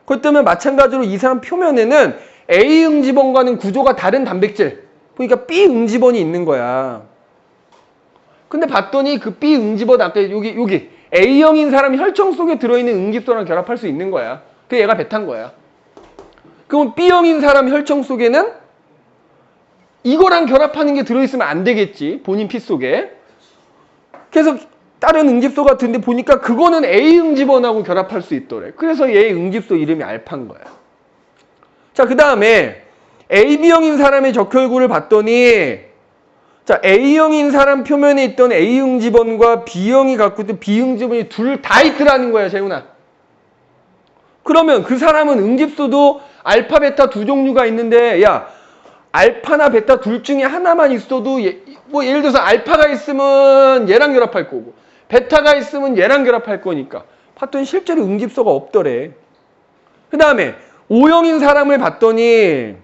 그렇다면 마찬가지로 이 사람 표면에는 A 응집원과는 구조가 다른 단백질. 그러니까 B 응집원이 있는 거야. 근데 봤더니 그 B 응집원 아까 여기 A형인 사람 혈청 속에 들어있는 응집소랑 결합할 수 있는 거야. 그래서 얘가 베타인 거야. 그럼 B형인 사람 혈청 속에는 이거랑 결합하는 게 들어있으면 안 되겠지. 본인 피 속에. 그래서 다른 응집소 같은데 보니까 그거는 A 응집원하고 결합할 수 있더래. 그래서 얘 응집소 이름이 알파인 거야. 자, 그 다음에 AB형인 사람의 적혈구를 봤더니 자, A형인 사람 표면에 있던 A 응집원과 B형이 갖고 있던 B 응집원이 둘 다 있더라는 거야, 재훈아. 그러면 그 사람은 응집소도 알파, 베타 두 종류가 있는데 야, 알파나 베타 둘 중에 하나만 있어도 뭐 예를 들어서 알파가 있으면 얘랑 결합할 거고 베타가 있으면 얘랑 결합할 거니까 봤더니 실제로 응집소가 없더래. 그 다음에 O형인 사람을 봤더니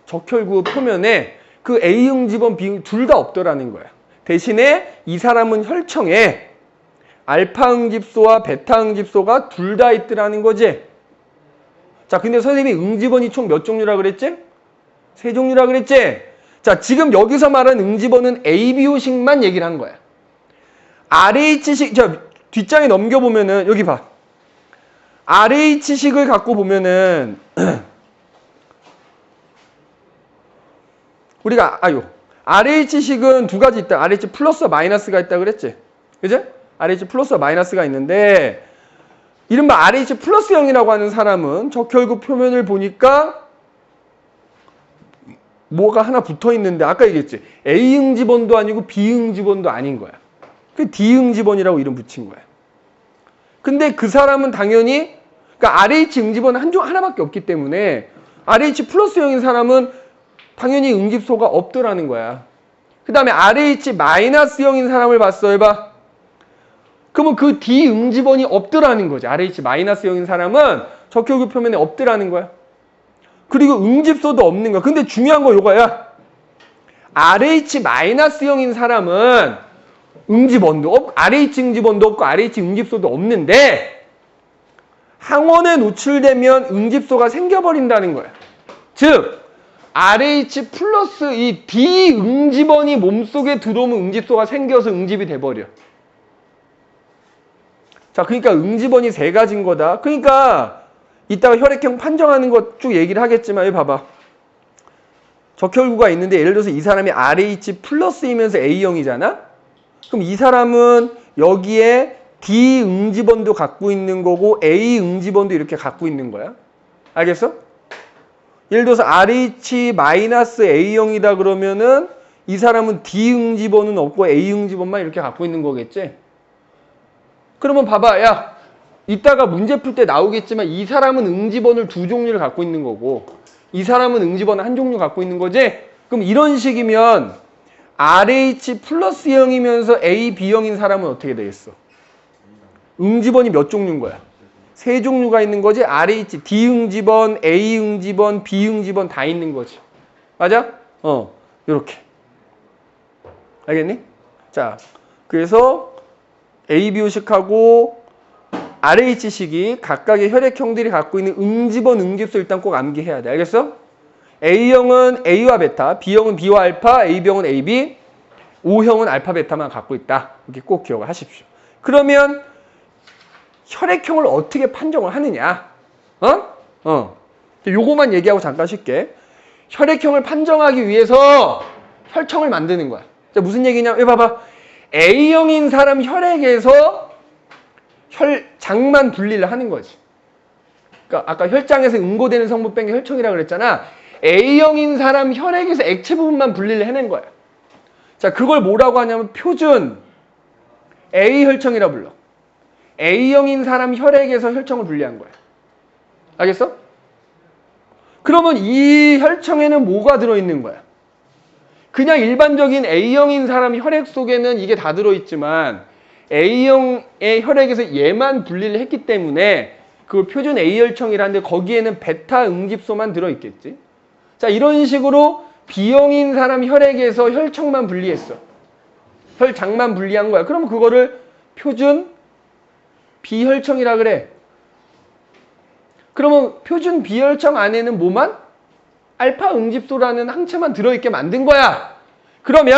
적혈구 표면에 그 A 응집원, B 둘 다 없더라는 거야. 대신에 이 사람은 혈청에 알파 응집소와 베타 응집소가 둘 다 있더라는 거지. 자, 근데 선생님이 응집원이 총 몇 종류라 그랬지? 3종류라 그랬지? 자, 지금 여기서 말한 응집원은 ABO식만 얘기를 한 거야. RH식, 자, 뒷장에 넘겨보면은, 여기 봐. RH식을 갖고 보면은, 우리가, RH식은 두 가지 있다. RH 플러스와 마이너스가 있다 그랬지? 그죠? RH 플러스와 마이너스가 있는데, 이른바 RH 플러스형이라고 하는 사람은 적혈구 표면을 보니까 뭐가 하나 붙어 있는데 아까 얘기했지. A 응집원도 아니고 B 응집원도 아닌 거야. 그 D 응집원이라고 이름 붙인 거야. 근데 그 사람은 당연히 그러니까 RH 응집원은 하나밖에 없기 때문에 RH 플러스형인 사람은 당연히 응집소가 없더라는 거야. 그 다음에 RH 마이너스형인 사람을 봤어. 해봐. 그러면 그 D 응집원이 없더라는 거지. RH 마이너스형인 사람은 적혈구 표면에 없더라는 거야. 그리고 응집소도 없는 거야. 근데 중요한 거 요거야. RH 마이너스형인 사람은 응집원도 없고 RH 응집원도 없고 RH 응집소도 없는데 항원에 노출되면 응집소가 생겨버린다는 거야. 즉 RH 플러스 이 D 응집원이 몸속에 들어오면 응집소가 생겨서 응집이 돼버려. 자, 그러니까 응집원이 3가지인 거다. 그러니까 이따가 혈액형 판정하는 것 쭉 얘기를 하겠지만 여기 봐봐. 적혈구가 있는데 예를 들어서 이 사람이 RH 플러스이면서 A형이잖아? 그럼 이 사람은 여기에 D 응집원도 갖고 있는 거고 A 응집원도 이렇게 갖고 있는 거야. 알겠어? 예를 들어서 RH-A형이다 그러면은 이 사람은 D 응집원은 없고 A 응집원만 이렇게 갖고 있는 거겠지? 그러면 봐봐. 야, 이따가 문제 풀 때 나오겠지만 이 사람은 응집원을 2종류를 갖고 있는 거고 이 사람은 응집원을 1종류 갖고 있는 거지? 그럼 이런 식이면 RH 플러스형이면서 A, B형인 사람은 어떻게 되겠어? 응집원이 몇 종류인 거야? 3종류가 있는 거지? RH, D 응집원, A 응집원, B 응집원 다 있는 거지. 맞아? 요렇게. 알겠니? 자, 그래서 ABO식하고 RH식이 각각의 혈액형들이 갖고 있는 응집원, 응집소 일단 꼭 암기해야 돼. 알겠어? A형은 A와 베타, B형은 B와 알파, AB형은 AB, O형은 알파, 베타만 갖고 있다. 이렇게 꼭 기억을 하십시오. 그러면 혈액형을 어떻게 판정을 하느냐? 요거만 얘기하고 잠깐 쉴게. 혈액형을 판정하기 위해서 혈청을 만드는 거야. 자, 무슨 얘기냐? 여기 봐봐. A형인 사람 혈액에서 혈장만 분리를 하는 거지. 그러니까 아까 혈장에서 응고되는 성분 뺀 게 혈청이라고 그랬잖아. A형인 사람 혈액에서 액체 부분만 분리를 해낸 거야. 자, 그걸 뭐라고 하냐면 표준 A혈청이라 불러. A형인 사람 혈액에서 혈청을 분리한 거야. 알겠어? 그러면 이 혈청에는 뭐가 들어있는 거야? 그냥 일반적인 A형인 사람 혈액 속에는 이게 다 들어있지만 A형의 혈액에서 얘만 분리를 했기 때문에 그걸 표준 A혈청이라는데 거기에는 베타 응집소만 들어있겠지. 자, 이런 식으로 B형인 사람 혈액에서 혈청만 분리했어. 혈장만 분리한 거야. 그럼 그거를 표준 B혈청이라 그래. 그러면 표준 비혈청 안에는 뭐만? 알파 응집소라는 항체만 들어있게 만든 거야. 그러면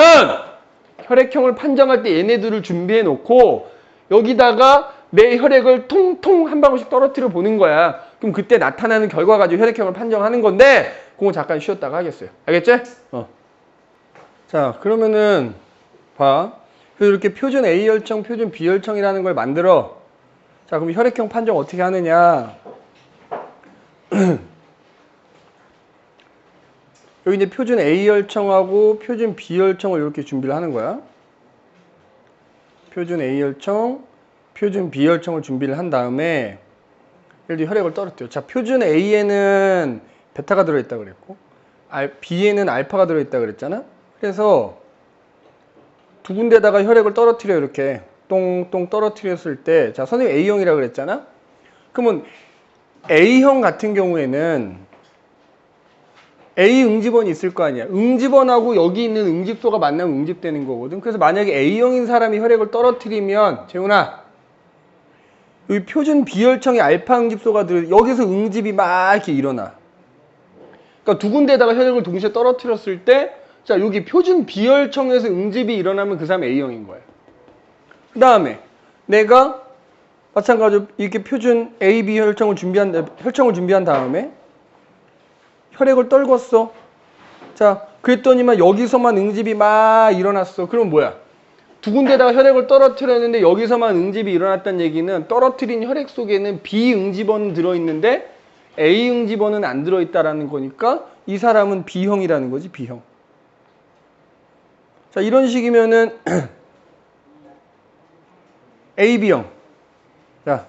혈액형을 판정할 때 얘네들을 준비해 놓고 여기다가 내 혈액을 통통 한 방울씩 떨어뜨려 보는 거야. 그럼 그때 나타나는 결과 가지고 혈액형을 판정하는 건데 그거 잠깐 쉬었다가 하겠어요. 알겠지? 자, 그러면은 봐. 이렇게 표준 A혈청, 표준 B혈청이라는 걸 만들어. 자, 그럼 혈액형 판정 어떻게 하느냐? 여기 이제 표준 A혈청하고 표준 B혈청을 이렇게 준비를 하는 거야. 표준 A혈청, 표준 B혈청을 준비를 한 다음에 예를 들어 혈액을 떨어뜨려. 자, 표준 A에는 베타가 들어있다 그랬고 B에는 알파가 들어있다 그랬잖아. 그래서 두 군데다가 혈액을 떨어뜨려. 이렇게 똥똥 떨어뜨렸을 때, 자, 선생님 A형이라 그랬잖아. 그러면 A형 같은 경우에는 A 응집원이 있을 거 아니야. 응집원하고 여기 있는 응집소가 만나면 응집되는 거거든. 그래서 만약에 A형인 사람이 혈액을 떨어뜨리면, 재훈아, 여기 표준 B혈청에 알파 응집소가 여기서 응집이 막 이렇게 일어나. 그러니까 두 군데다가 혈액을 동시에 떨어뜨렸을 때, 자, 여기 표준 B혈청에서 응집이 일어나면 그 사람 A형인 거야. 그 다음에 내가 마찬가지로 이렇게 표준 AB 혈청을 준비한 다음에 혈액을 떨궜어. 자, 그랬더니만 여기서만 응집이 막 일어났어. 그럼 뭐야? 두 군데다가 혈액을 떨어뜨렸는데 여기서만 응집이 일어났다는 얘기는 떨어뜨린 혈액 속에는 B 응집원은 들어있는데 A 응집원은 안 들어있다라는 거니까 이 사람은 B형이라는 거지, B형. 자, 이런 식이면은 AB형. 자,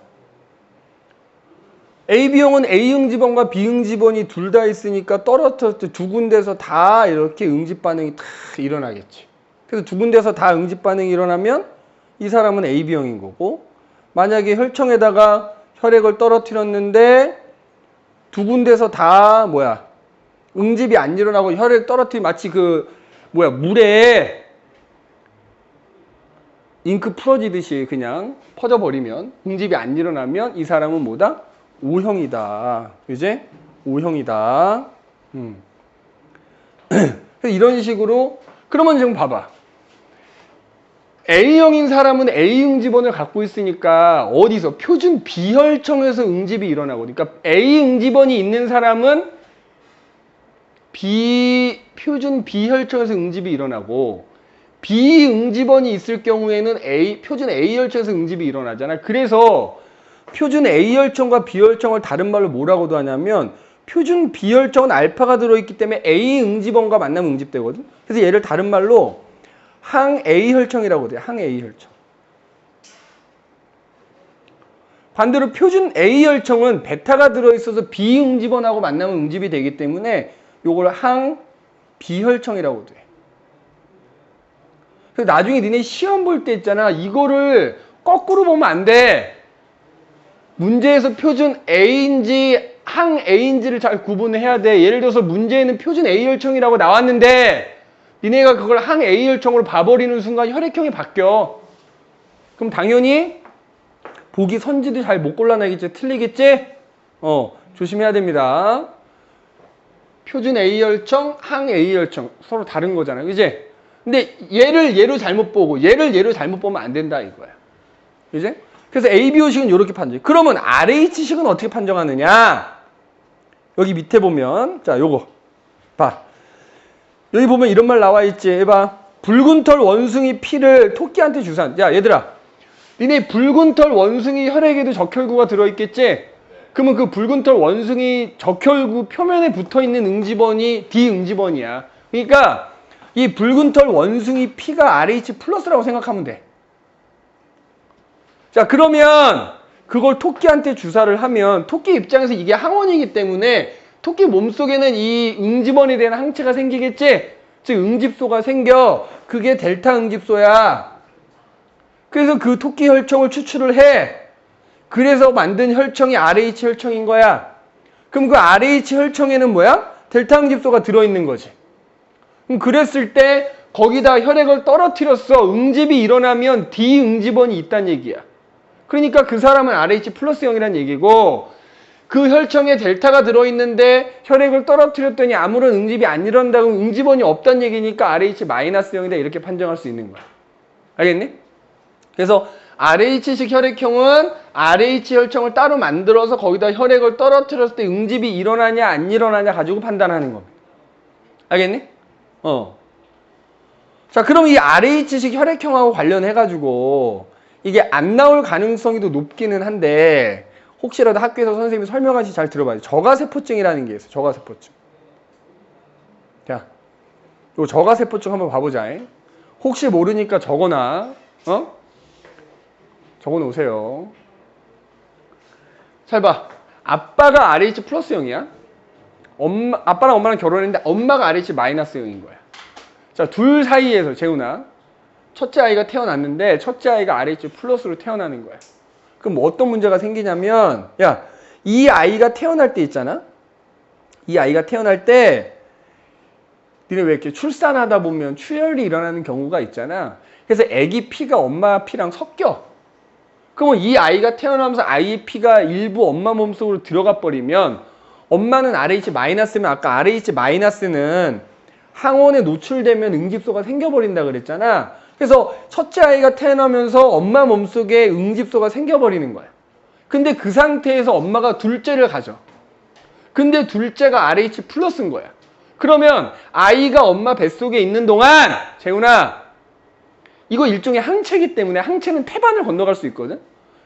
AB형은 A 응집원과 B 응집원이 둘 다 있으니까 떨어뜨렸을 때 두 군데서 다 이렇게 응집 반응이 다 일어나겠지. 그래서 두 군데서 다 응집 반응이 일어나면 이 사람은 AB형인 거고, 만약에 혈청에다가 혈액을 떨어뜨렸는데 두 군데서 다 응집이 안 일어나고 혈액 떨어뜨리면 마치 물에 잉크 풀어지듯이 그냥 퍼져버리면 응집이 안 일어나면 이 사람은 뭐다? O형이다. 그지? O형이다. 이런 식으로. 그러면 지금 봐봐. A형인 사람은 A 응집원을 갖고 있으니까 어디서? 표준 B혈청에서 응집이 일어나고. 그러니까 A 응집원이 있는 사람은 표준 B혈청에서 응집이 일어나고, B 응집원이 있을 경우에는 표준 A혈청에서 응집이 일어나잖아. 그래서 표준 A혈청과 B혈청을 다른 말로 뭐라고도 하냐면, 표준 B혈청은 알파가 들어있기 때문에 A 응집원과 만나면 응집되거든. 그래서 얘를 다른 말로 항 A혈청이라고 돼. 항 A혈청. 반대로 표준 A혈청은 베타가 들어있어서 B 응집원하고 만나면 응집이 되기 때문에 요걸 항 B혈청이라고 돼. 그래서 나중에 니네 시험 볼 때 있잖아. 이거를 거꾸로 보면 안 돼. 문제에서 표준 A인지 항 A인지를 잘 구분해야 돼. 예를 들어서 문제에는 표준 A혈청이라고 나왔는데 니네가 그걸 항 A혈청으로 봐버리는 순간 혈액형이 바뀌어. 그럼 당연히 보기 선지도 잘 못 골라내겠지. 틀리겠지? 조심해야 됩니다. 표준 A혈청, 항 A혈청 서로 다른 거잖아요. 그지? 근데 얘를 얘로 잘못 보고 얘를 얘로 잘못 보면 안 된다 이거야. 그지? 그래서 ABO식은 이렇게 판정해. 그러면 RH식은 어떻게 판정하느냐? 여기 밑에 보면, 자, 요거 봐. 여기 보면 이런 말 나와 있지. 해봐. 붉은 털 원숭이 피를 토끼한테 주산. 야, 얘들아, 니네 붉은 털 원숭이 혈액에도 적혈구가 들어있겠지? 그러면 그 붉은 털 원숭이 적혈구 표면에 붙어있는 응집원이 D 응집원이야. 그러니까 이 붉은 털 원숭이 피가 RH 플러스라고 생각하면 돼. 자, 그러면 그걸 토끼한테 주사를 하면 토끼 입장에서 이게 항원이기 때문에 토끼 몸속에는 이 응집원에 대한 항체가 생기겠지? 즉 응집소가 생겨. 그게 델타 응집소야. 그래서 그 토끼 혈청을 추출을 해. 그래서 만든 혈청이 RH 혈청인 거야. 그럼 그 RH 혈청에는 뭐야? 델타 응집소가 들어있는 거지. 그럼 그랬을 때 거기다 혈액을 떨어뜨렸어. 응집이 일어나면 D 응집원이 있다는 얘기야. 그러니까 그 사람은 RH 플러스 0이라는 얘기고, 그 혈청에 델타가 들어있는데 혈액을 떨어뜨렸더니 아무런 응집이 안 일어난다고 응집원이 없다는 얘기니까 RH-0이다 이렇게 판정할 수 있는 거야. 알겠니? 그래서 RH식 혈액형은 RH 혈청을 따로 만들어서 거기다 혈액을 떨어뜨렸을 때 응집이 일어나냐 안 일어나냐 가지고 판단하는 겁니다. 알겠니? 자, 그럼 이 RH식 혈액형하고 관련해가지고 이게 안 나올 가능성이 더 높기는 한데 혹시라도 학교에서 선생님이 설명하시 잘 들어봐요. 저가세포증이라는 게 있어요. 저가세포증. 자, 요 저가세포증 한번 봐보자. 혹시 모르니까 적어놔. 적어놓으세요. 잘 봐. 아빠가 RH 플러스형이야. 아빠랑 엄마랑 결혼했는데 엄마가 RH 마이너스형인 거야. 자, 둘 사이에서 재훈아. 첫째 아이가 태어났는데 첫째 아이가 RH 플러스로 태어나는 거야. 그럼 뭐 어떤 문제가 생기냐면 야, 이 아이가 태어날 때 있잖아. 이 아이가 태어날 때 니네 왜 이렇게 출산하다 보면 출혈이 일어나는 경우가 있잖아. 그래서 아기 피가 엄마 피랑 섞여. 그러면 이 아이가 태어나면서 아이 피가 일부 엄마 몸속으로 들어가 버리면 엄마는 RH-면 아까 RH-는 항원에 노출되면 응집소가 생겨버린다 그랬잖아. 그래서 첫째 아이가 태어나면서 엄마 몸속에 응집소가 생겨버리는 거야. 근데 그 상태에서 엄마가 둘째를 가져. 근데 둘째가 RH 플러스인 거야. 그러면 아이가 엄마 뱃속에 있는 동안 재훈아 이거 일종의 항체이기 때문에 항체는 태반을 건너갈 수 있거든.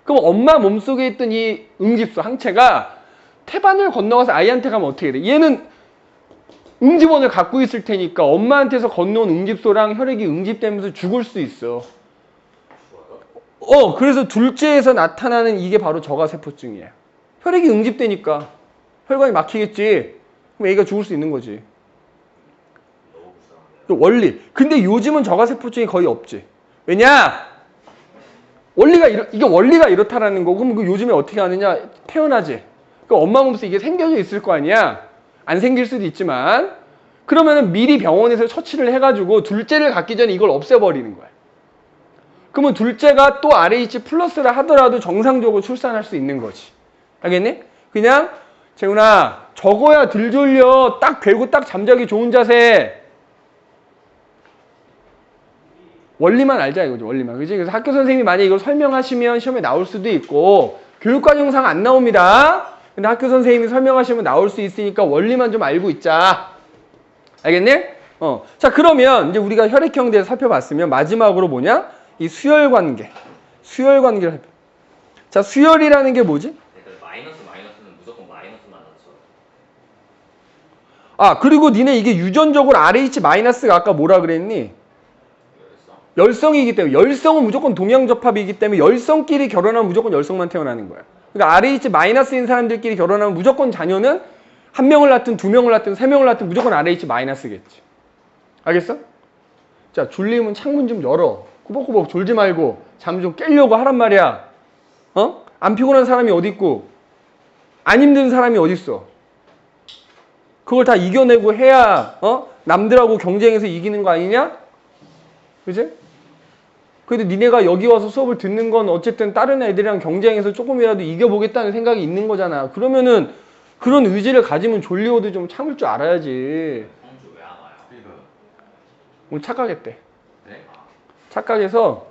그럼 엄마 몸속에 있던 이 응집소 항체가 태반을 건너가서 아이한테 가면 어떻게 돼? 얘는 응집원을 갖고 있을 테니까 엄마한테서 건너온 응집소랑 혈액이 응집되면서 죽을 수 있어. 그래서 둘째에서 나타나는 이게 바로 저가세포증이에요. 혈액이 응집되니까 혈관이 막히겠지. 그럼 애가 죽을 수 있는 거지. 원리. 근데 요즘은 저가세포증이 거의 없지. 왜냐? 이게 원리가 이렇다라는 거고, 그럼 요즘에 어떻게 하느냐? 태어나지. 그 엄마 몸속에 이게 생겨져 있을 거 아니야? 안 생길 수도 있지만, 그러면은 미리 병원에서 처치를 해가지고 둘째를 갖기 전에 이걸 없애버리는 거야. 그러면 둘째가 또 RH 플러스를 하더라도 정상적으로 출산할 수 있는 거지. 알겠니? 그냥, 재훈아, 적어야 들 졸려. 딱 괴고 딱 잠자기 좋은 자세. 원리만 알자 이거죠. 원리만. 그지? 그래서 학교 선생님이 만약에 이걸 설명하시면 시험에 나올 수도 있고 교육과정상 안 나옵니다. 근데 학교 선생님이 설명하시면 나올 수 있으니까 원리만 좀 알고 있자. 알겠니? 자, 그러면 이제 우리가 혈액형 대해서 살펴봤으면 마지막으로 뭐냐? 이 수혈관계. 수혈관계를 살펴. 자, 수혈이라는 게 뭐지?
그러니까 마이너스는 무조건 마이너스만 하죠.
아, 그리고 니네 이게 유전적으로 RH-가 아까 뭐라 그랬니? 열성이기 때문에 열성은 무조건 동양접합이기 때문에 열성끼리 결혼하면 무조건 열성만 태어나는 거야. 그러니까 RH-인 사람들끼리 결혼하면 무조건 자녀는 한 명을 낳든 두 명을 낳든 세 명을 낳든 무조건 RH-겠지. 알겠어? 자, 졸리면 창문 좀 열어. 꾸벅꾸벅 졸지 말고 잠 좀 깨려고 하란 말이야. 안 피곤한 사람이 어디 있고 안 힘든 사람이 어디 있어. 그걸 다 이겨내고 해야 남들하고 경쟁해서 이기는 거 아니냐? 그지? 그래도 니네가 여기 와서 수업을 듣는 건 어쨌든 다른 애들이랑 경쟁해서 조금이라도 이겨보겠다는 생각이 있는 거잖아. 그러면은 그런 의지를 가지면 졸리워도 좀 참을 줄 알아야지.
성주 왜 안 와요?
그러니까
오늘 착각했대.
네?
착각해서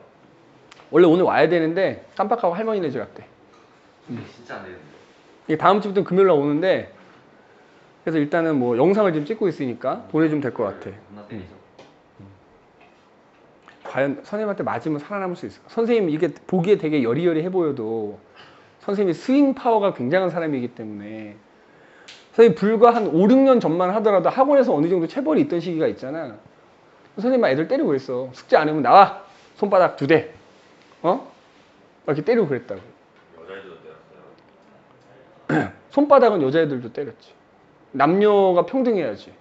원래 오늘 와야 되는데 깜빡하고 할머니네 집 갔대.
진짜 안 되는데.
이게 다음 주부터 금요일 날 오는데 그래서 일단은 뭐 영상을 지금 찍고 있으니까 보내주면 될 것 같아.
겁나 때리죠.
과연 선생님한테 맞으면 살아남을 수 있을까? 선생님 이게 보기에 되게 여리여리해 보여도 선생님이 스윙 파워가 굉장한 사람이기 때문에 선생님 불과 한 5, 6년 전만 하더라도 학원에서 어느 정도 체벌이 있던 시기가 있잖아. 선생님 막 애들 때리고 그랬어. 숙제 안 하면 나와. 손바닥 2대. 이렇게 때리고 그랬다고.
여자애들도 때렸어요.
손바닥은 여자애들도 때렸지. 남녀가 평등해야지.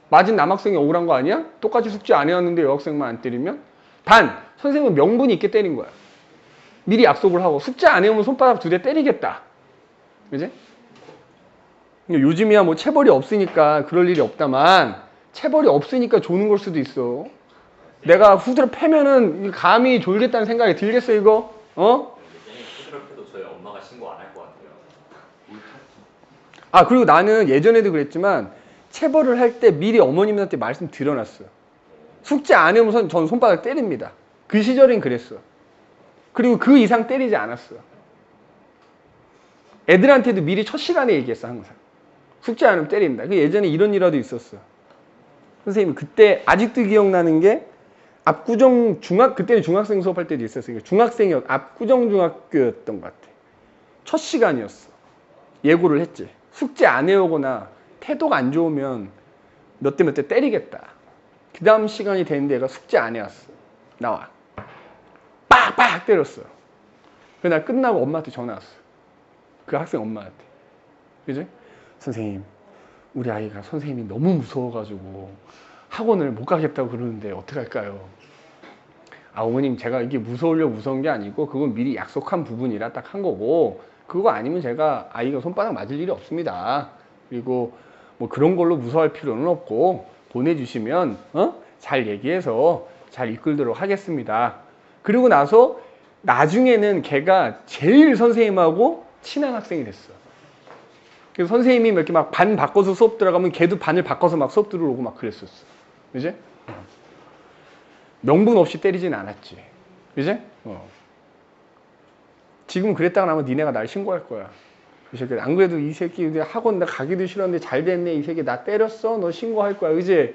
맞은 남학생이 억울한 거 아니야? 똑같이 숙제 안 해왔는데 여학생만 안 때리면? 단, 선생님은 명분이 있게 때린 거야. 미리 약속을 하고 숙제 안 해오면 손바닥 2대 때리겠다. 그지? 요즘이야 뭐 체벌이 없으니까 그럴 일이 없다만 체벌이 없으니까 조는 걸 수도 있어. 내가 후드를 패면은 감히 졸겠다는 생각이 들겠어 이거?
근데 게임 스트랩해도 저희 엄마가 신고 안 할 것 같아요.
아, 그리고 나는 예전에도 그랬지만 체벌을 할 때 미리 어머님한테 말씀 드려놨어요. 숙제 안 해오면 전 손바닥 때립니다. 그 시절엔 그랬어. 그리고 그 이상 때리지 않았어. 애들한테도 미리 첫 시간에 얘기했어, 항상. 숙제 안 하면 때린다. 그 예전에 이런 일화도 있었어. 선생님, 그때 아직도 기억나는 게 압구정 그때는 중학생 수업할 때도 있었어요. 압구정 중학교였던 것 같아. 첫 시간이었어. 예고를 했지. 숙제 안 해오거나 태도가 안 좋으면 몇 대 몇 대 때리겠다. 그 다음 시간이 되는데 얘가 숙제 안 해왔어. 나와. 빡빡 때렸어. 그날 끝나고 엄마한테 전화 왔어. 그 학생 엄마한테. 그지? 선생님, 우리 아이가 선생님이 너무 무서워가지고 학원을 못 가겠다고 그러는데 어떡할까요? 아, 어머님, 제가 이게 무서우려고 무서운 게 아니고 그건 미리 약속한 부분이라 딱 한 거고, 그거 아니면 제가 아이가 손바닥 맞을 일이 없습니다. 그리고 뭐 그런 걸로 무서워할 필요는 없고 보내주시면 잘 얘기해서 잘 이끌도록 하겠습니다. 그리고 나서 나중에는 걔가 제일 선생님하고 친한 학생이 됐어. 그래서 선생님이 이렇게 막 반 바꿔서 수업 들어가면 걔도 반을 바꿔서 막 수업 들어오고 막 그랬었어. 그지? 명분 없이 때리진 않았지. 그지? 지금 그랬다가 나면 니네가 날 신고할 거야. 이 새끼, 안 그래도 이 새끼 학원 나 가기도 싫었는데 잘 됐네. 이 새끼 나 때렸어. 너 신고할 거야. 그지?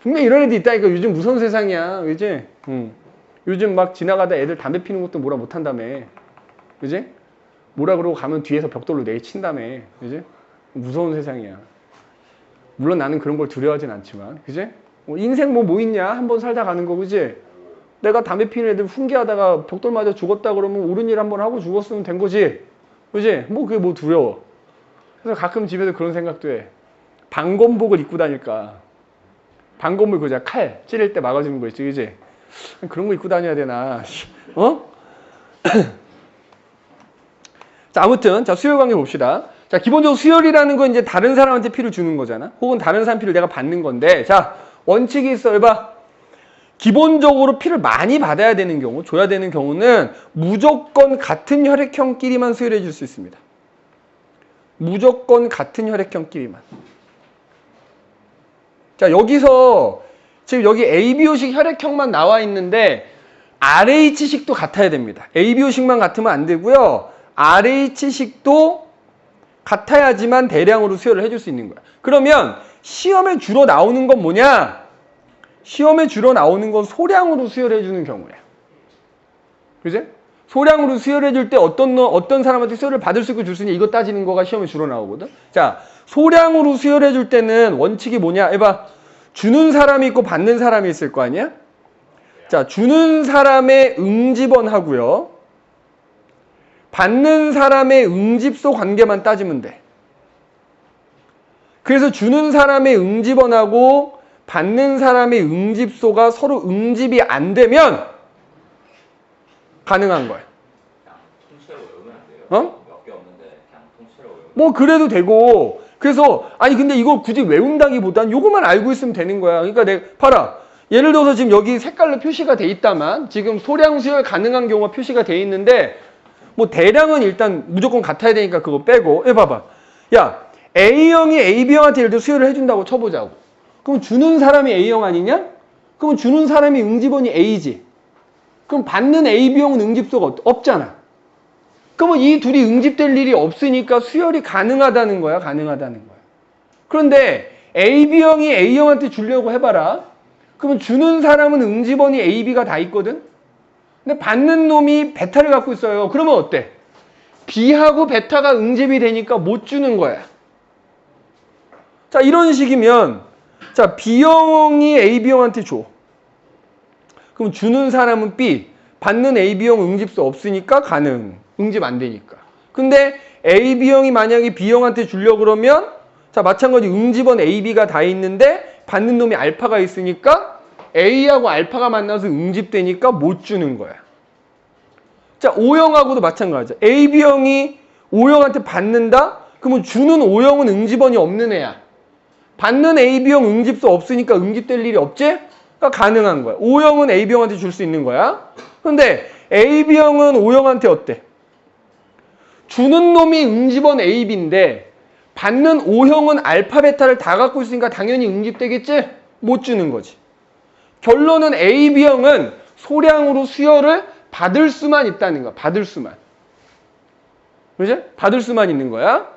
분명히 이런 애들 있다니까. 요즘 무서운 세상이야. 그지? 요즘 막 지나가다 애들 담배 피는 것도 뭐라 못한다며. 그지? 뭐라 그러고 가면 뒤에서 벽돌로 내친다며. 그지? 무서운 세상이야. 물론 나는 그런 걸 두려워하진 않지만. 그지? 인생 뭐 있냐? 한번 살다 가는 거. 그지? 내가 담배 피는 애들 훈계하다가 벽돌 맞아 죽었다 그러면 옳은 일 한번 하고 죽었으면 된 거지. 그지? 뭐 그게 뭐 두려워. 그래서 가끔 집에서 그런 생각도 해. 방검복을 입고 다닐까. 방검복 그자 칼 찌를 때 막아주는 거 있지. 그지? 그런 거 입고 다녀야 되나. 자, 아무튼 자, 수혈 관계 봅시다. 자, 기본적으로 수혈이라는 건 이제 다른 사람한테 피를 주는 거잖아. 혹은 다른 사람 피를 내가 받는 건데, 자, 원칙이 있어. 해봐. 기본적으로 피를 많이 받아야 되는 경우, 줘야 되는 경우는 무조건 같은 혈액형끼리만 수혈해 줄 수 있습니다. 무조건 같은 혈액형끼리만. 자, 여기서 지금 여기 ABO식 혈액형만 나와 있는데 RH식도 같아야 됩니다. ABO식만 같으면 안 되고요. RH식도 같아야지만 대량으로 수혈을 해줄 수 있는 거야. 그러면 시험에 주로 나오는 건 뭐냐? 시험에 주로 나오는 건 소량으로 수혈해주는 경우야. 그지? 소량으로 수혈해줄 때 어떤 사람한테 수혈을 받을 수 있고 줄 수 있냐 이거 따지는 거가 시험에 주로 나오거든. 자, 소량으로 수혈해줄 때는 원칙이 뭐냐? 해봐. 주는 사람이 있고 받는 사람이 있을 거 아니야? 자, 주는 사람의 응집원하고요. 받는 사람의 응집소 관계만 따지면 돼. 그래서 주는 사람의 응집원하고 받는 사람의 응집소가 서로 응집이 안 되면 가능한 거야.
그냥 통째로 외우면 안 돼요? 몇 개 없는데 그냥 통째로 외우면
뭐 그래도 되고. 그래서 아니 근데 이거 굳이 외운다기보단 요거만 알고 있으면 되는 거야. 그러니까 내가 봐라. 예를 들어서 지금 여기 색깔로 표시가 돼 있다만 지금 소량 수혈 가능한 경우가 표시가 돼 있는데 뭐 대량은 일단 무조건 같아야 되니까 그거 빼고. 해봐봐. 야, A형이 AB형한테 예를 들어 수혈을 해준다고 쳐보자고. 그럼 주는 사람이 A형 아니냐? 그럼 주는 사람이 응집원이 A지. 그럼 받는 AB형은 응집소가 없잖아. 그러면 이 둘이 응집될 일이 없으니까 수혈이 가능하다는 거야. 가능하다는 거야. 그런데 AB형이 A형한테 주려고 해봐라. 그러면 주는 사람은 응집원이 AB가 다 있거든? 근데 받는 놈이 베타를 갖고 있어요. 그러면 어때? B하고 베타가 응집이 되니까 못 주는 거야. 자, 이런 식이면 자, B형이 AB형한테 줘. 그럼 주는 사람은 B, 받는 AB형 응집소 없으니까 가능. 응집 안 되니까. 근데 AB형이 만약에 B형한테 주려고 그러면 자, 마찬가지 응집원 AB가 다 있는데 받는 놈이 알파가 있으니까 A하고 알파가 만나서 응집되니까 못 주는 거야. 자, O형하고도 마찬가지야. AB형이 O형한테 받는다? 그러면 주는 O형은 응집원이 없는 애야. 받는 AB형 응집소 없으니까 응집될 일이 없지? 그러니까 가능한 거야. O형은 AB형한테 줄 수 있는 거야. 근데 AB형은 O형한테 어때? 주는 놈이 응집원 A, B인데 받는 O형은 알파, 베타를 다 갖고 있으니까 당연히 응집되겠지? 못 주는 거지. 결론은 A, B형은 소량으로 수혈을 받을 수만 있다는 거야. 받을 수만. 그지? 받을 수만 있는 거야.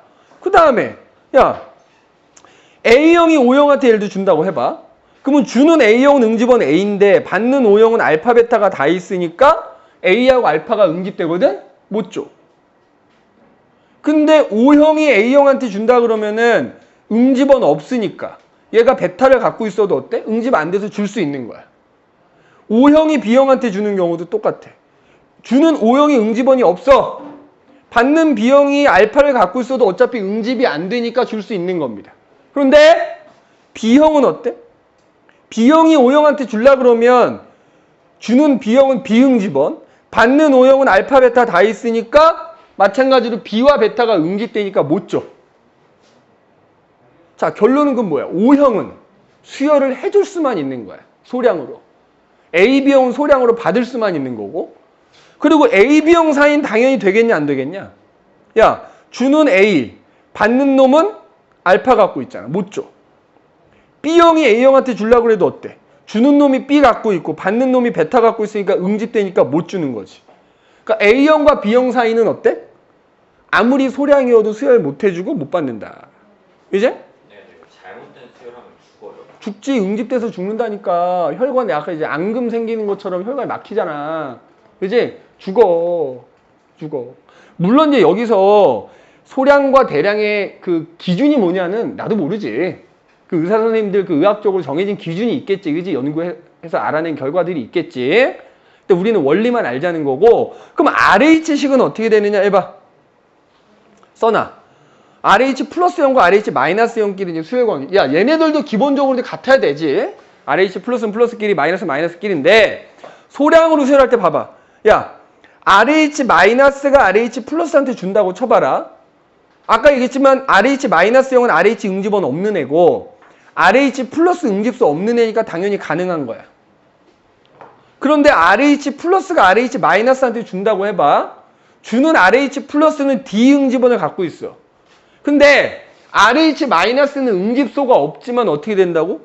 그 다음에 야 A형이 O형한테 예를 들어 준다고 해봐. 그러면 주는 A형은 응집원 A인데 받는 O형은 알파, 베타가 다 있으니까 A하고 알파가 응집되거든? 못 줘. 근데 O형이 A형한테 준다 그러면은 응집원 없으니까 얘가 베타를 갖고 있어도 어때? 응집 안 돼서 줄 수 있는 거야. O형이 B형한테 주는 경우도 똑같아. 주는 O형이 응집원이 없어. 받는 B형이 알파를 갖고 있어도 어차피 응집이 안 되니까 줄 수 있는 겁니다. 그런데 B형은 어때? B형이 O형한테 줄라 그러면 주는 B형은 비응집원, 받는 O형은 알파, 베타 다 있으니까 마찬가지로 B와 베타가 응집되니까 못 줘. 자, 결론은 그건 뭐야? O형은 수혈을 해줄 수만 있는 거야. 소량으로. A, B형은 소량으로 받을 수만 있는 거고. 그리고 A, B형 사이는 당연히 되겠냐 안 되겠냐? 야, 주는 A, 받는 놈은 알파 갖고 있잖아. 못 줘. B형이 A형한테 주려고 해도 어때? 주는 놈이 B 갖고 있고 받는 놈이 베타 갖고 있으니까 응집되니까 못 주는 거지. 그러니까 A형과 B형 사이는 어때? 아무리 소량이어도 수혈 못 해주고 못 받는다. 이제?
네, 잘못된 수혈하면 죽어요.
죽지. 응집돼서 죽는다니까. 혈관에 아까 이제 앙금 생기는 것처럼 혈관이 막히잖아. 그지? 죽어. 물론 이제 여기서 소량과 대량의 그 기준이 뭐냐는 나도 모르지. 그 의사 선생님들 그 의학적으로 정해진 기준이 있겠지. 그지? 연구해서 알아낸 결과들이 있겠지. 근데 우리는 원리만 알자는 거고. 그럼 RH식은 어떻게 되느냐 해봐. 써놔. RH 플러스형과 RH 마이너스형끼리 이제 수혈관계. 야, 얘네들도 기본적으로 같아야 되지. RH 플러스는 플러스끼리 마이너스는 마이너스끼리인데 소량으로 수혈할 때 봐봐. 야, RH 마이너스가 RH 플러스한테 준다고 쳐봐라. 아까 얘기했지만 RH 마이너스형은 RH 응집원 없는 애고 RH 플러스 응집수 없는 애니까 당연히 가능한 거야. 그런데 RH 플러스가 RH 마이너스한테 준다고 해봐. 주는 RH 플러스는 D 응집원을 갖고 있어. 근데 RH 마이너스는 응집소가 없지만 어떻게 된다고?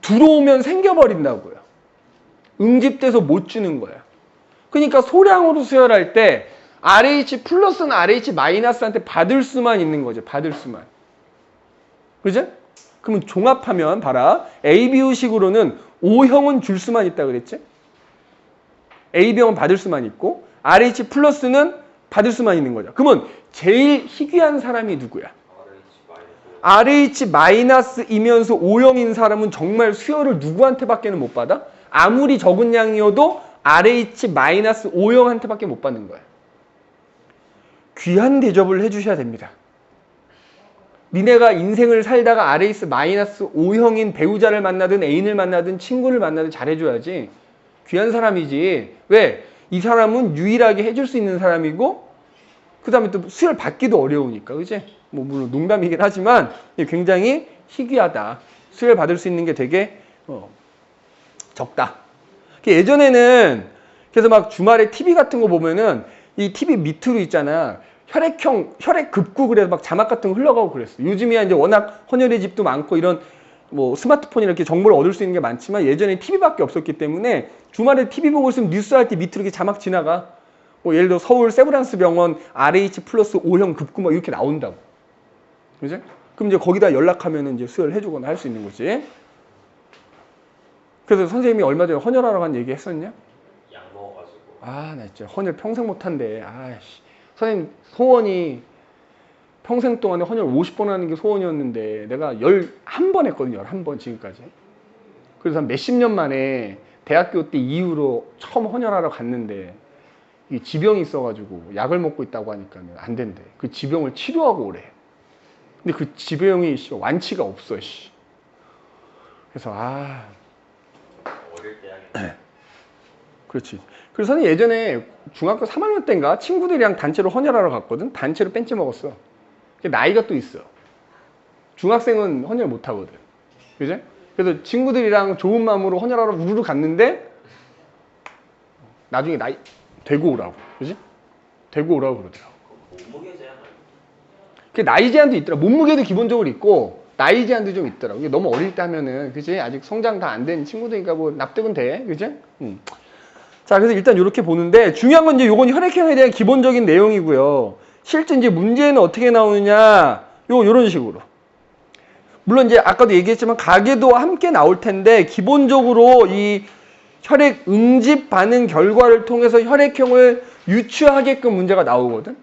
들어오면 생겨버린다고요. 응집돼서 못 주는 거야. 그러니까 소량으로 수혈할 때 RH 플러스는 RH 마이너스한테 받을 수만 있는 거죠. 받을 수만. 그죠? 그러면 종합하면 봐라. ABU식으로는 O형은 줄 수만 있다 그랬지? AB형은 받을 수만 있고 RH 플러스는 받을 수만 있는 거죠. 그러면 제일 희귀한 사람이 누구야? RH 마이너스이면서 O형인 사람은 정말 수혈을 누구한테밖에는 못 받아? 아무리 적은 양이어도 RH 마이너스 O형한테밖에 못 받는 거야. 귀한 대접을 해주셔야 됩니다. 니네가 인생을 살다가 RH 마이너스 O형인 배우자를 만나든 애인을 만나든 친구를 만나든 잘해줘야지. 귀한 사람이지. 왜? 이 사람은 유일하게 해줄 수 있는 사람이고 그 다음에 또 수혈 받기도 어려우니까. 그치? 뭐 물론 농담이긴 하지만 굉장히 희귀하다. 수혈 받을 수 있는 게 되게 적다. 예전에는 그래서 막 주말에 TV 같은 거 보면은 이 TV 밑으로 있잖아. 혈액 급구 그래서 막 자막 같은 거 흘러가고 그랬어. 요즘이야 이제 워낙 헌혈의 집도 많고 이런 뭐 스마트폰이나 이렇게 정보를 얻을 수 있는 게 많지만 예전에 TV밖에 없었기 때문에 주말에 TV 보고 있으면 뉴스 할 때 밑으로 이렇게 자막 지나가. 뭐 예를 들어 서울 세브란스 병원 RH 플러스 O형 급구 막 이렇게 나온다고. 그죠? 그럼 이제 거기다 연락하면은 이제 수혈 해주거나 할 수 있는 거지. 그래서 선생님이 얼마 전에 헌혈하러 간 얘기 했었냐?
약 먹어가지고.
아, 나 진짜 헌혈 평생 못한대. 아이씨. 선생님 소원이 평생 동안에 헌혈 50번 하는 게 소원이었는데 내가 11번 했거든요. 11번 지금까지. 그래서 한 몇십 년 만에 대학교 때 이후로 처음 헌혈하러 갔는데 이 지병이 있어가지고 약을 먹고 있다고 하니까 안 된대. 그 지병을 치료하고 오래. 근데 그 지병이 완치가 없어. 그래서
어릴 때 하겠다.
그렇지. 그래서 선생님 예전에 중학교 3학년 때인가 친구들이랑 단체로 헌혈하러 갔거든. 단체로 뺀째 먹었어. 나이가 또 있어. 중학생은 헌혈 못 하거든. 그죠? 그래서 친구들이랑 좋은 마음으로 헌혈하러 우르르 갔는데 나중에 나이 되고 오라고. 그지? 되고 오라고 그러더라고.
몸무게 제한
그 나이 제한도 있더라. 몸무게도 기본적으로 있고 나이 제한도 좀 있더라고. 이게 너무 어릴 때 하면은 그지? 아직 성장 다 안 된 친구들이니까 뭐 납득은 돼. 그지? 자, 그래서 일단 이렇게 보는데 중요한 건 이제 요건 혈액형에 대한 기본적인 내용이고요. 실제 이제 문제는 어떻게 나오느냐? 요런 식으로. 물론 이제 아까도 얘기했지만 가계도와 함께 나올 텐데 기본적으로 이 혈액 응집 반응 결과를 통해서 혈액형을 유추하게끔 문제가 나오거든.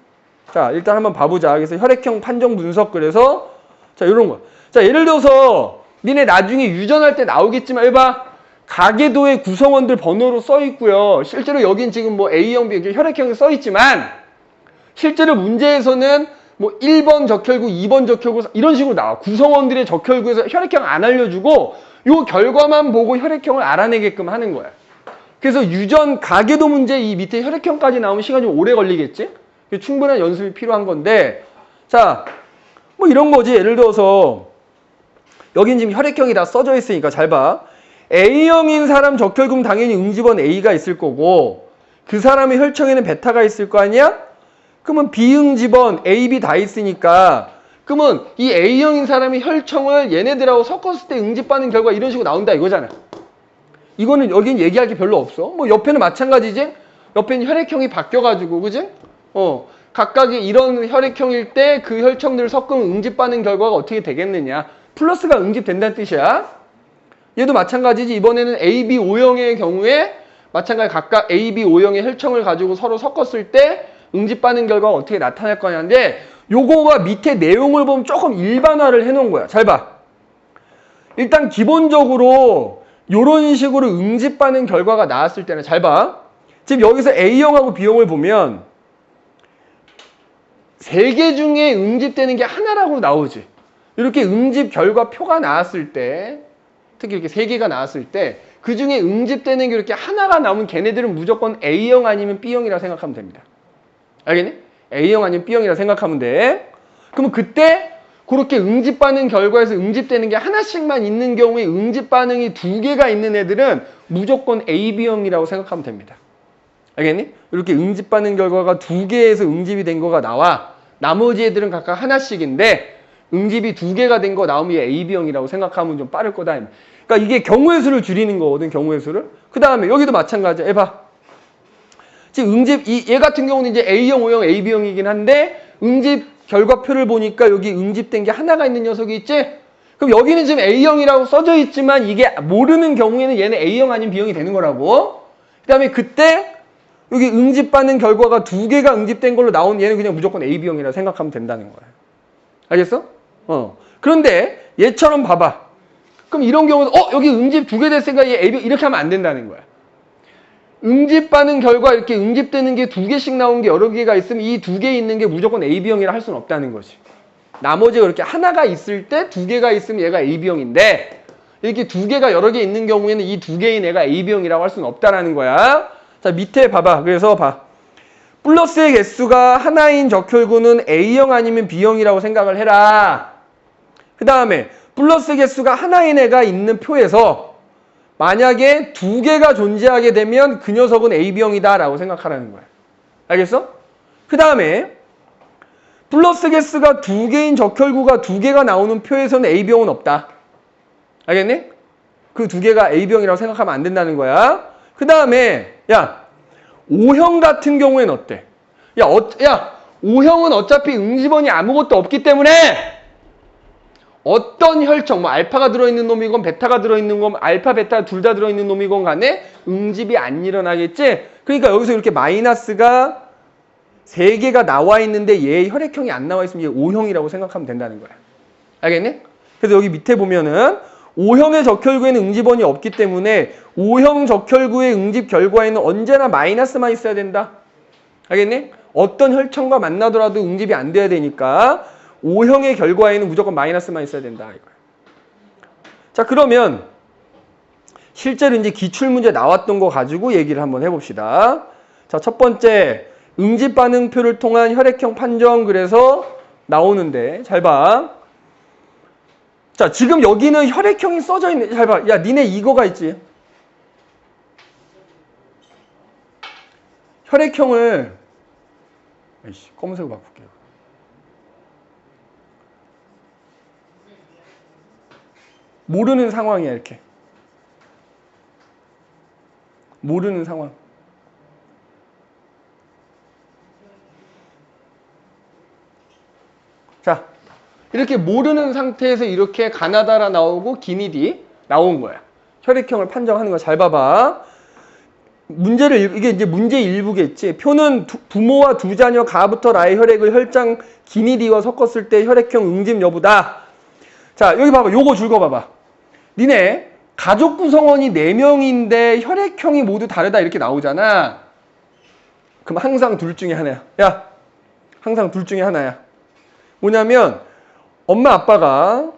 자, 일단 한번 봐보자. 그래서 혈액형 판정 분석 그래서 자, 이런 거. 자, 예를 들어서 니네 나중에 유전할 때 나오겠지만 해봐. 가계도의 구성원들 번호로 써 있고요. 실제로 여긴 지금 뭐 A형, B형, 혈액형이 써 있지만 실제로 문제에서는 뭐 1번 적혈구, 2번 적혈구 이런 식으로 나와. 구성원들의 적혈구에서 혈액형 안 알려주고 요 결과만 보고 혈액형을 알아내게끔 하는 거야. 그래서 유전 가계도 문제 이 밑에 혈액형까지 나오면 시간이 좀 오래 걸리겠지? 충분한 연습이 필요한 건데 자, 뭐 이런 거지. 예를 들어서 여긴 지금 혈액형이 다 써져 있으니까 잘 봐. A형인 사람 적혈구는 당연히 응집원 A가 있을 거고 그 사람의 혈청에는 베타가 있을 거 아니야? 그러면 B응집원 A, B 다 있으니까 그러면 이 A형인 사람이 혈청을 얘네들하고 섞었을 때 응집받는 결과 이런 식으로 나온다 이거잖아. 이거는 여긴 얘기할 게 별로 없어. 뭐 옆에는 마찬가지지? 옆에는 혈액형이 바뀌어가지고 그지? 각각의 이런 혈액형일 때 그 혈청들을 섞으면 응집받는 결과가 어떻게 되겠느냐. 플러스가 응집된다는 뜻이야. 얘도 마찬가지지. 이번에는 AB O형의 경우에 마찬가지 각각 AB O형의 혈청을 가지고 서로 섞었을 때 응집받는 결과가 어떻게 나타날 거냐인데 요거가 밑에 내용을 보면 조금 일반화를 해놓은 거야. 잘 봐. 일단 기본적으로 요런 식으로 응집받는 결과가 나왔을 때는 잘 봐. 지금 여기서 A형하고 B형을 보면 3개 중에 응집되는 게 하나라고 나오지. 이렇게 응집 결과표가 나왔을 때 특히 이렇게 3개가 나왔을 때 그 중에 응집되는 게 이렇게 하나가 나오면 걔네들은 무조건 A형 아니면 B형이라 생각하면 됩니다. 알겠니? A형 아니면 B형이라 생각하면 돼. 그러면 그때 그렇게 응집 반응 결과에서 응집되는 게 하나씩만 있는 경우에 응집 반응이 2개가 있는 애들은 무조건 A, B형이라고 생각하면 됩니다. 알겠니? 이렇게 응집 반응 결과가 2개에서 응집이 된 거가 나와. 나머지 애들은 각각 하나씩인데 응집이 2개가 된 거 나오면 A, B형이라고 생각하면 좀 빠를 거다. 그러니까 이게 경우의 수를 줄이는 거거든. 경우의 수를. 그 다음에 여기도 마찬가지야. 해봐. 지금 응집 얘 같은 경우는 이제 A형, O형, AB형이긴 한데 응집 결과표를 보니까 여기 응집된 게 하나가 있는 녀석이 있지? 그럼 여기는 지금 A형이라고 써져 있지만 이게 모르는 경우에는 얘는 A형 아닌 B형이 되는 거라고. 그 다음에 그때 여기 응집받는 결과가 2개가 응집된 걸로 나온 얘는 그냥 무조건 A, B형이라 생각하면 된다는 거야. 알겠어? 그런데 얘처럼 봐봐. 그럼 이런 경우는 여기 응집 2개 됐으니까 얘 A, B 이렇게 하면 안 된다는 거야. 응집받는 결과 이렇게 응집되는 게 2개씩 나온 게 여러 개가 있으면 이 2개 있는 게 무조건 AB형이라 할 수는 없다는 거지. 나머지가 이렇게 하나가 있을 때 2개가 있으면 얘가 AB형인데 이렇게 2개가 여러 개 있는 경우에는 이 2개인 애가 AB형이라고 할 수는 없다라는 거야. 자, 밑에 봐봐. 그래서 봐. 플러스의 개수가 하나인 적혈구는 A형 아니면 B형이라고 생각을 해라. 그 다음에 플러스 개수가 하나인 애가 있는 표에서 만약에 2개가 존재하게 되면 그 녀석은 AB형이다 라고 생각하라는 거야. 알겠어? 그 다음에 플러스 개수가 2개인 적혈구가 2개가 나오는 표에서는 AB형은 없다. 알겠니? 그 2개가 AB형이라고 생각하면 안 된다는 거야. 그 다음에 야 O형 같은 경우에는 어때? 야 O형은 어차피 응집원이 아무것도 없기 때문에 어떤 혈청, 뭐 알파가 들어있는 놈이건 베타가 들어있는 건 알파, 베타 둘 다 들어있는 놈이건 간에 응집이 안 일어나겠지? 그러니까 여기서 이렇게 마이너스가 3개가 나와 있는데 얘 혈액형이 안 나와 있으면 얘 O형이라고 생각하면 된다는 거야. 알겠니? 그래서 여기 밑에 보면은 O형의 적혈구에는 응집원이 없기 때문에 O형 적혈구의 응집 결과에는 언제나 마이너스만 있어야 된다. 알겠니? 어떤 혈청과 만나더라도 응집이 안 돼야 되니까 O형의 결과에는 무조건 마이너스만 있어야 된다. 이거야. 자, 그러면 실제로 이제 기출문제 나왔던 거 가지고 얘기를 한번 해봅시다. 자, 첫 번째 응집 반응표를 통한 혈액형 판정 그래서 나오는데 잘 봐. 자, 지금 여기는 혈액형이 써져 있네. 잘 봐. 야, 니네 이거가 있지. 혈액형을 검은색으로 바꿀게요. 모르는 상황이야, 이렇게. 모르는 상황. 자, 이렇게 모르는 상태에서 이렇게 가나다라 나오고 기니디 나온 거야. 혈액형을 판정하는 거 잘 봐봐. 이게 이제 문제 일부겠지. 표는 부모와 두 자녀 가부터 라의 혈액을 혈장 기니디와 섞었을 때 혈액형 응집 여부다. 자, 여기 봐봐. 요거 줄거 봐봐. 니네 가족 구성원이 4명인데 혈액형이 모두 다르다 이렇게 나오잖아. 그럼 항상 둘 중에 하나야. 야, 항상 둘 중에 하나야. 뭐냐면 엄마 아빠가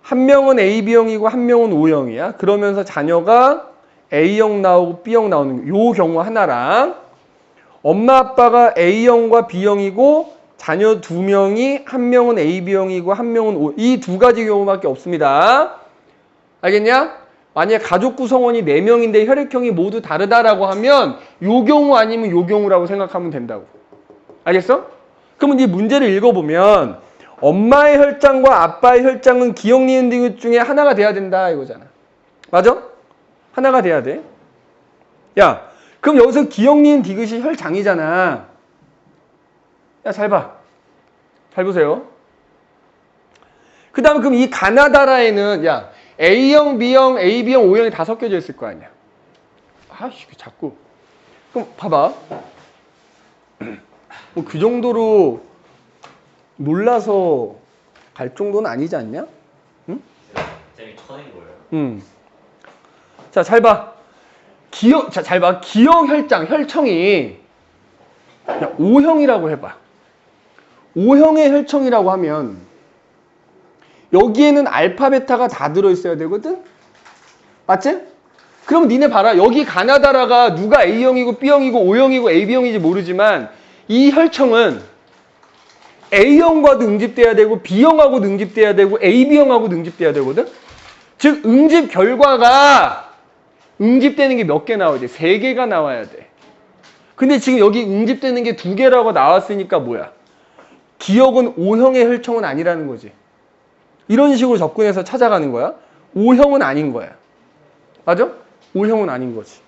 한 명은 AB형이고 한 명은 O형이야. 그러면서 자녀가 A형 나오고 B형 나오는 요 경우 하나랑 엄마 아빠가 A형과 B형이고 자녀 2명이 한 명은 AB형이고 한 명은 O, 이 2가지 경우밖에 없습니다. 알겠냐? 만약에 가족 구성원이 4명인데 혈액형이 모두 다르다라고 하면 요 경우 아니면 요 경우라고 생각하면 된다고. 알겠어? 그러면 이 문제를 읽어보면 엄마의 혈장과 아빠의 혈장은 기억, 니은, 디귿 중에 하나가 돼야 된다 이거잖아. 맞아? 하나가 돼야 돼. 야, 그럼 여기서 기억, 니은, 디귿이 혈장이잖아. 야, 잘 봐. 잘 보세요. 그 다음 그럼 이 가나다라에는 야 A형, B형, AB형, O형이 다 섞여져 있을 거 아니야. 아씨, 자꾸. 그럼 봐봐. 뭐 그 정도로 놀라서 갈 정도는 아니지 않냐? 응?
쌤이 쳐낸 거예요.
자, 잘 봐. 잘 봐. 기억 혈장, 혈청이 그냥 O형이라고 해봐. O형의 혈청이라고 하면 여기에는 알파, 베타가 다 들어있어야 되거든? 맞지? 그럼 니네 봐라. 여기 가나다라가 누가 A형이고 B형이고 O형이고 AB형인지 모르지만 이 혈청은 A형과도 응집돼야 되고 B형하고도 응집돼야 되고 AB형하고도 응집돼야 되거든? 즉 응집 결과가 응집되는 게 몇 개 나와야 돼? 3개가 나와야 돼. 근데 지금 여기 응집되는 게 2개라고 나왔으니까 뭐야? 기억은 O형의 혈청은 아니라는 거지. 이런 식으로 접근해서 찾아가는 거야. O형은 아닌 거야. 맞아? O형은 아닌 거지.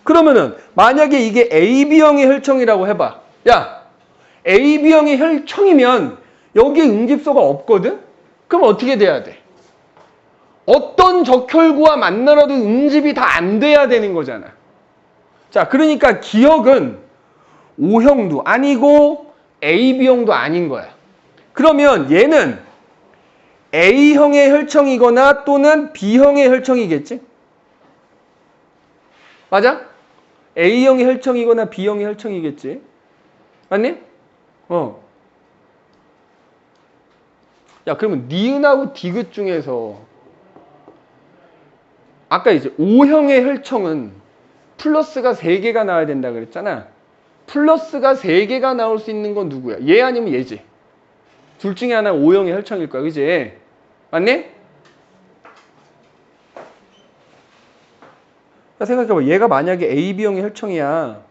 그러면은 만약에 이게 AB형의 혈청이라고 해봐. 야, AB형의 혈청이면 여기에 응집소가 없거든? 그럼 어떻게 돼야 돼? 어떤 적혈구와 만나라도 응집이 다 안 돼야 되는 거잖아. 자, 그러니까 기억은 O형도 아니고 AB형도 아닌 거야. 그러면 얘는 A형의 혈청이거나 또는 B형의 혈청이겠지? 맞아? A형의 혈청이거나 B형의 혈청이겠지? 맞니? 야, 그러면 니은하고 디귿 중에서 아까 이제 O형의 혈청은 플러스가 3개가 나와야 된다 그랬잖아. 플러스가 3개가 나올 수 있는 건 누구야? 얘 아니면 얘지. 둘 중에 하나 O형의 혈청일 거야. 그지? 맞니? 생각해봐. 얘가 만약에 AB형의 혈청이야.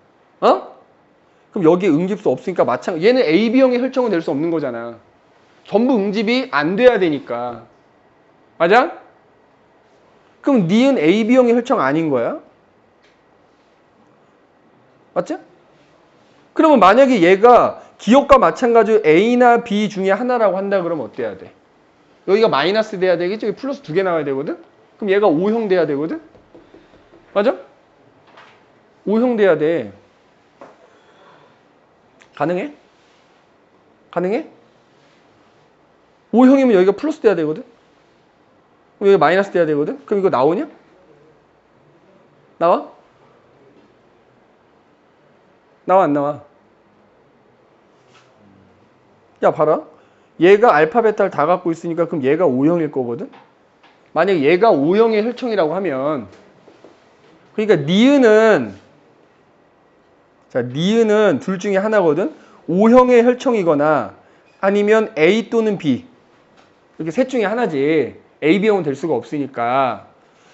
어? 그럼 여기에 응집수 없으니까 마찬가지. 얘는 AB형의 혈청은 될 수 없는 거잖아. 전부 응집이 안 돼야 되니까. 맞아? 그럼 니은 AB형의 혈청 아닌 거야? 맞지? 그러면 만약에 얘가 기억과 마찬가지로 A나 B 중에 하나라고 한다 그러면 어때야 돼? 여기가 마이너스 돼야 되겠지? 여기 플러스 2개 나와야 되거든? 그럼 얘가 O형 돼야 되거든? 맞아? O형 돼야 돼. 가능해? 가능해? O형이면 여기가 플러스 돼야 되거든? 그럼 여기 마이너스 돼야 되거든? 그럼 이거 나오냐? 나와? 나와 안 나와? 야, 봐라. 얘가 알파, 베타를 다 갖고 있으니까 그럼 얘가 O형일 거거든? 만약에 얘가 O형의 혈청이라고 하면 그러니까 니은은 둘 중에 하나거든? O형의 혈청이거나 아니면 A 또는 B 이렇게 셋 중에 하나지. A, B형은 될 수가 없으니까.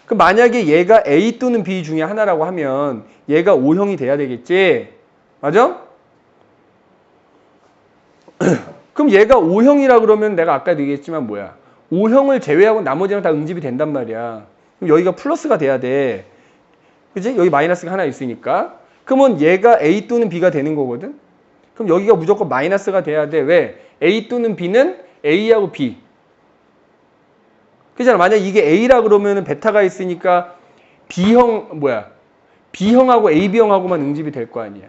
그럼 만약에 얘가 A 또는 B 중에 하나라고 하면 얘가 O형이 돼야 되겠지? 맞아? 그럼 얘가 O형이라 그러면 내가 아까 얘기했지만 뭐야? O형을 제외하고 나머지는 다 응집이 된단 말이야. 그럼 여기가 플러스가 돼야 돼. 그지? 여기 마이너스가 하나 있으니까. 그러면 얘가 A 또는 B가 되는 거거든. 그럼 여기가 무조건 마이너스가 돼야 돼. 왜? A 또는 B는 A하고 B. 그잖아. 만약 이게 A라 그러면은 베타가 있으니까 B형하고 AB형하고만 응집이 될 거 아니야.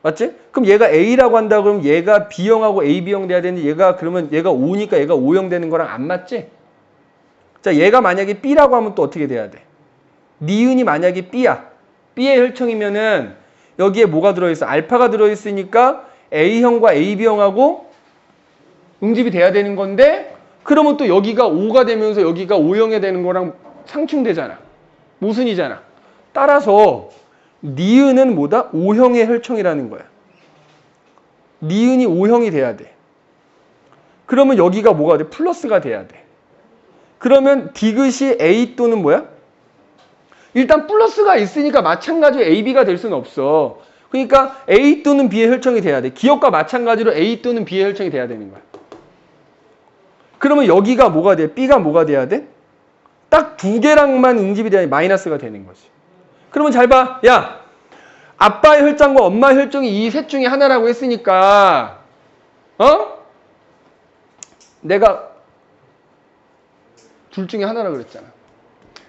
맞지? 그럼 얘가 A라고 한다 그러면 얘가 B형하고 AB형 돼야 되는데 그러면 얘가 O니까 얘가 O형 되는 거랑 안 맞지? 자, 얘가 만약에 B라고 하면 또 어떻게 돼야 돼? 니은이 만약에 B야. B의 혈청이면은 여기에 뭐가 들어있어? 알파가 들어있으니까 A형과 AB형하고 응집이 돼야 되는 건데 그러면 또 여기가 O가 되면서 여기가 O형이 되는 거랑 상충되잖아. 모순이잖아. 따라서 니은은 뭐다? O형의 혈청이라는 거야. 니은이 O형이 돼야 돼. 그러면 여기가 뭐가 돼? 플러스가 돼야 돼. 그러면 디귿이 A 또는 뭐야? 일단 플러스가 있으니까 마찬가지로 AB가 될 수는 없어. 그러니까 A 또는 B의 혈청이 돼야 돼. 기억과 마찬가지로 A 또는 B의 혈청이 돼야 되는 거야. 그러면 여기가 뭐가 돼? B가 뭐가 돼야 돼? 딱 두 개랑만 응집이 돼야 마이너스가 되는 거지. 그러면 잘 봐. 야, 아빠의 혈장과 엄마의 혈정이 이 셋 중에 하나라고 했으니까 내가 둘 중에 하나라고 그랬잖아.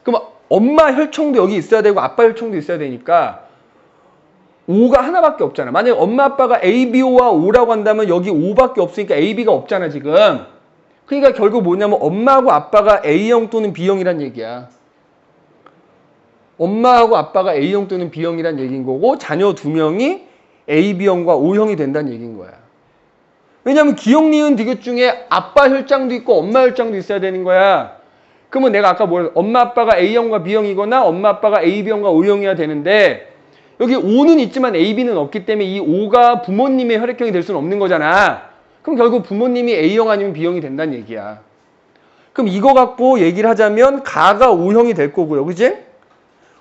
그럼 엄마 혈청도 여기 있어야 되고 아빠 혈청도 있어야 되니까 O가 하나밖에 없잖아. 만약에 엄마 아빠가 ABO와 O라고 한다면 여기 O밖에 없으니까 AB가 없잖아 지금. 그러니까 결국 뭐냐면 엄마하고 아빠가 A형 또는 B형이란 얘기야. 엄마하고 아빠가 A형 또는 B형이란 얘기인 거고 자녀 두 명이 AB형과 O형이 된다는 얘기인 거야. 왜냐면 기억, 니은, 디귿 중에 아빠 혈장도 있고 엄마 혈장도 있어야 되는 거야. 그러면 내가 아까 뭐랬어? 엄마 아빠가 A형과 B형이거나 엄마 아빠가 AB형과 O형이어야 되는데 여기 O는 있지만 AB는 없기 때문에 이 O가 부모님의 혈액형이 될 수는 없는 거잖아. 그럼 결국 부모님이 A형 아니면 B형이 된다는 얘기야. 그럼 이거 갖고 얘기를 하자면 가가 O형이 될 거고요. 그지?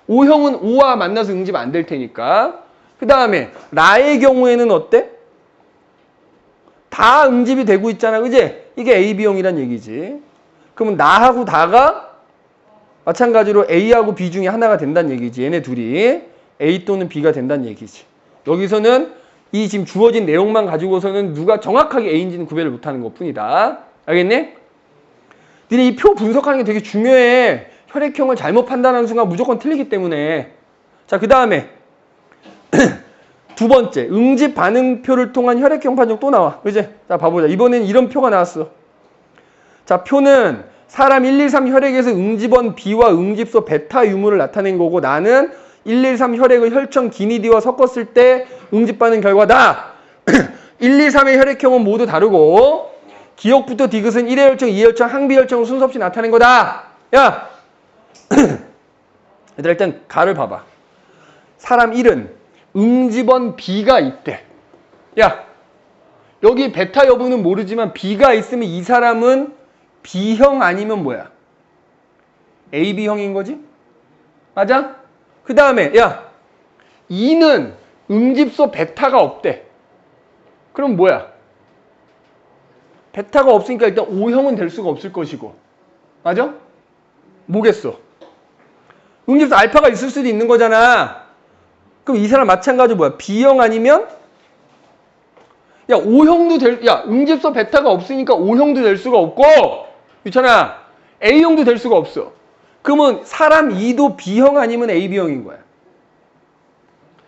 O형은 O와 만나서 응집 안 될 테니까. 그 다음에 라의 경우에는 어때? 다 응집이 되고 있잖아. 그지? 이게 AB형이란 얘기지. 그러면 나하고 다가 마찬가지로 A하고 B 중에 하나가 된다는 얘기지. 얘네 둘이 A 또는 B가 된다는 얘기지. 여기서는 이 지금 주어진 내용만 가지고서는 누가 정확하게 A인지는 구별을 못하는 것뿐이다. 알겠니? 니네 이 표 분석하는 게 되게 중요해. 혈액형을 잘못 판단하는 순간 무조건 틀리기 때문에. 자, 그 다음에 두 번째, 응집 반응표를 통한 혈액형 판정 또 나와. 그지? 자, 봐보자. 이번엔 이런 표가 나왔어. 자, 표는 사람 1, 2, 3 혈액에서 응집원 B와 응집소 베타 유무를 나타낸 거고 나는 1, 2, 3 혈액의 혈청 기니디와 섞었을 때 응집 반응 결과다. 1, 2, 3의 혈액형은 모두 다르고 기억부터 디귿은 1의 혈청, 2의 혈청, 항비 혈청을 순서 없이 나타낸 거다. 야! 얘들아 일단 가를 봐봐. 사람 1은 응집원 B가 있대. 야! 여기 베타 여부는 모르지만 B가 있으면 이 사람은 B형 아니면 뭐야? AB형인 거지? 맞아? 그 다음에 야 2는 응집소 베타가 없대. 그럼 뭐야? 베타가 없으니까 일단 O형은 될 수가 없을 것이고. 맞아? 뭐겠어? 응집소 알파가 있을 수도 있는 거잖아. 그럼 이 사람 마찬가지로 뭐야? B형 아니면 야 O형도 야 응집소 베타가 없으니까 O형도 될 수가 없고 그렇잖아. A형도 될 수가 없어. 그러면 사람 2도 B형 아니면 AB형인 거야.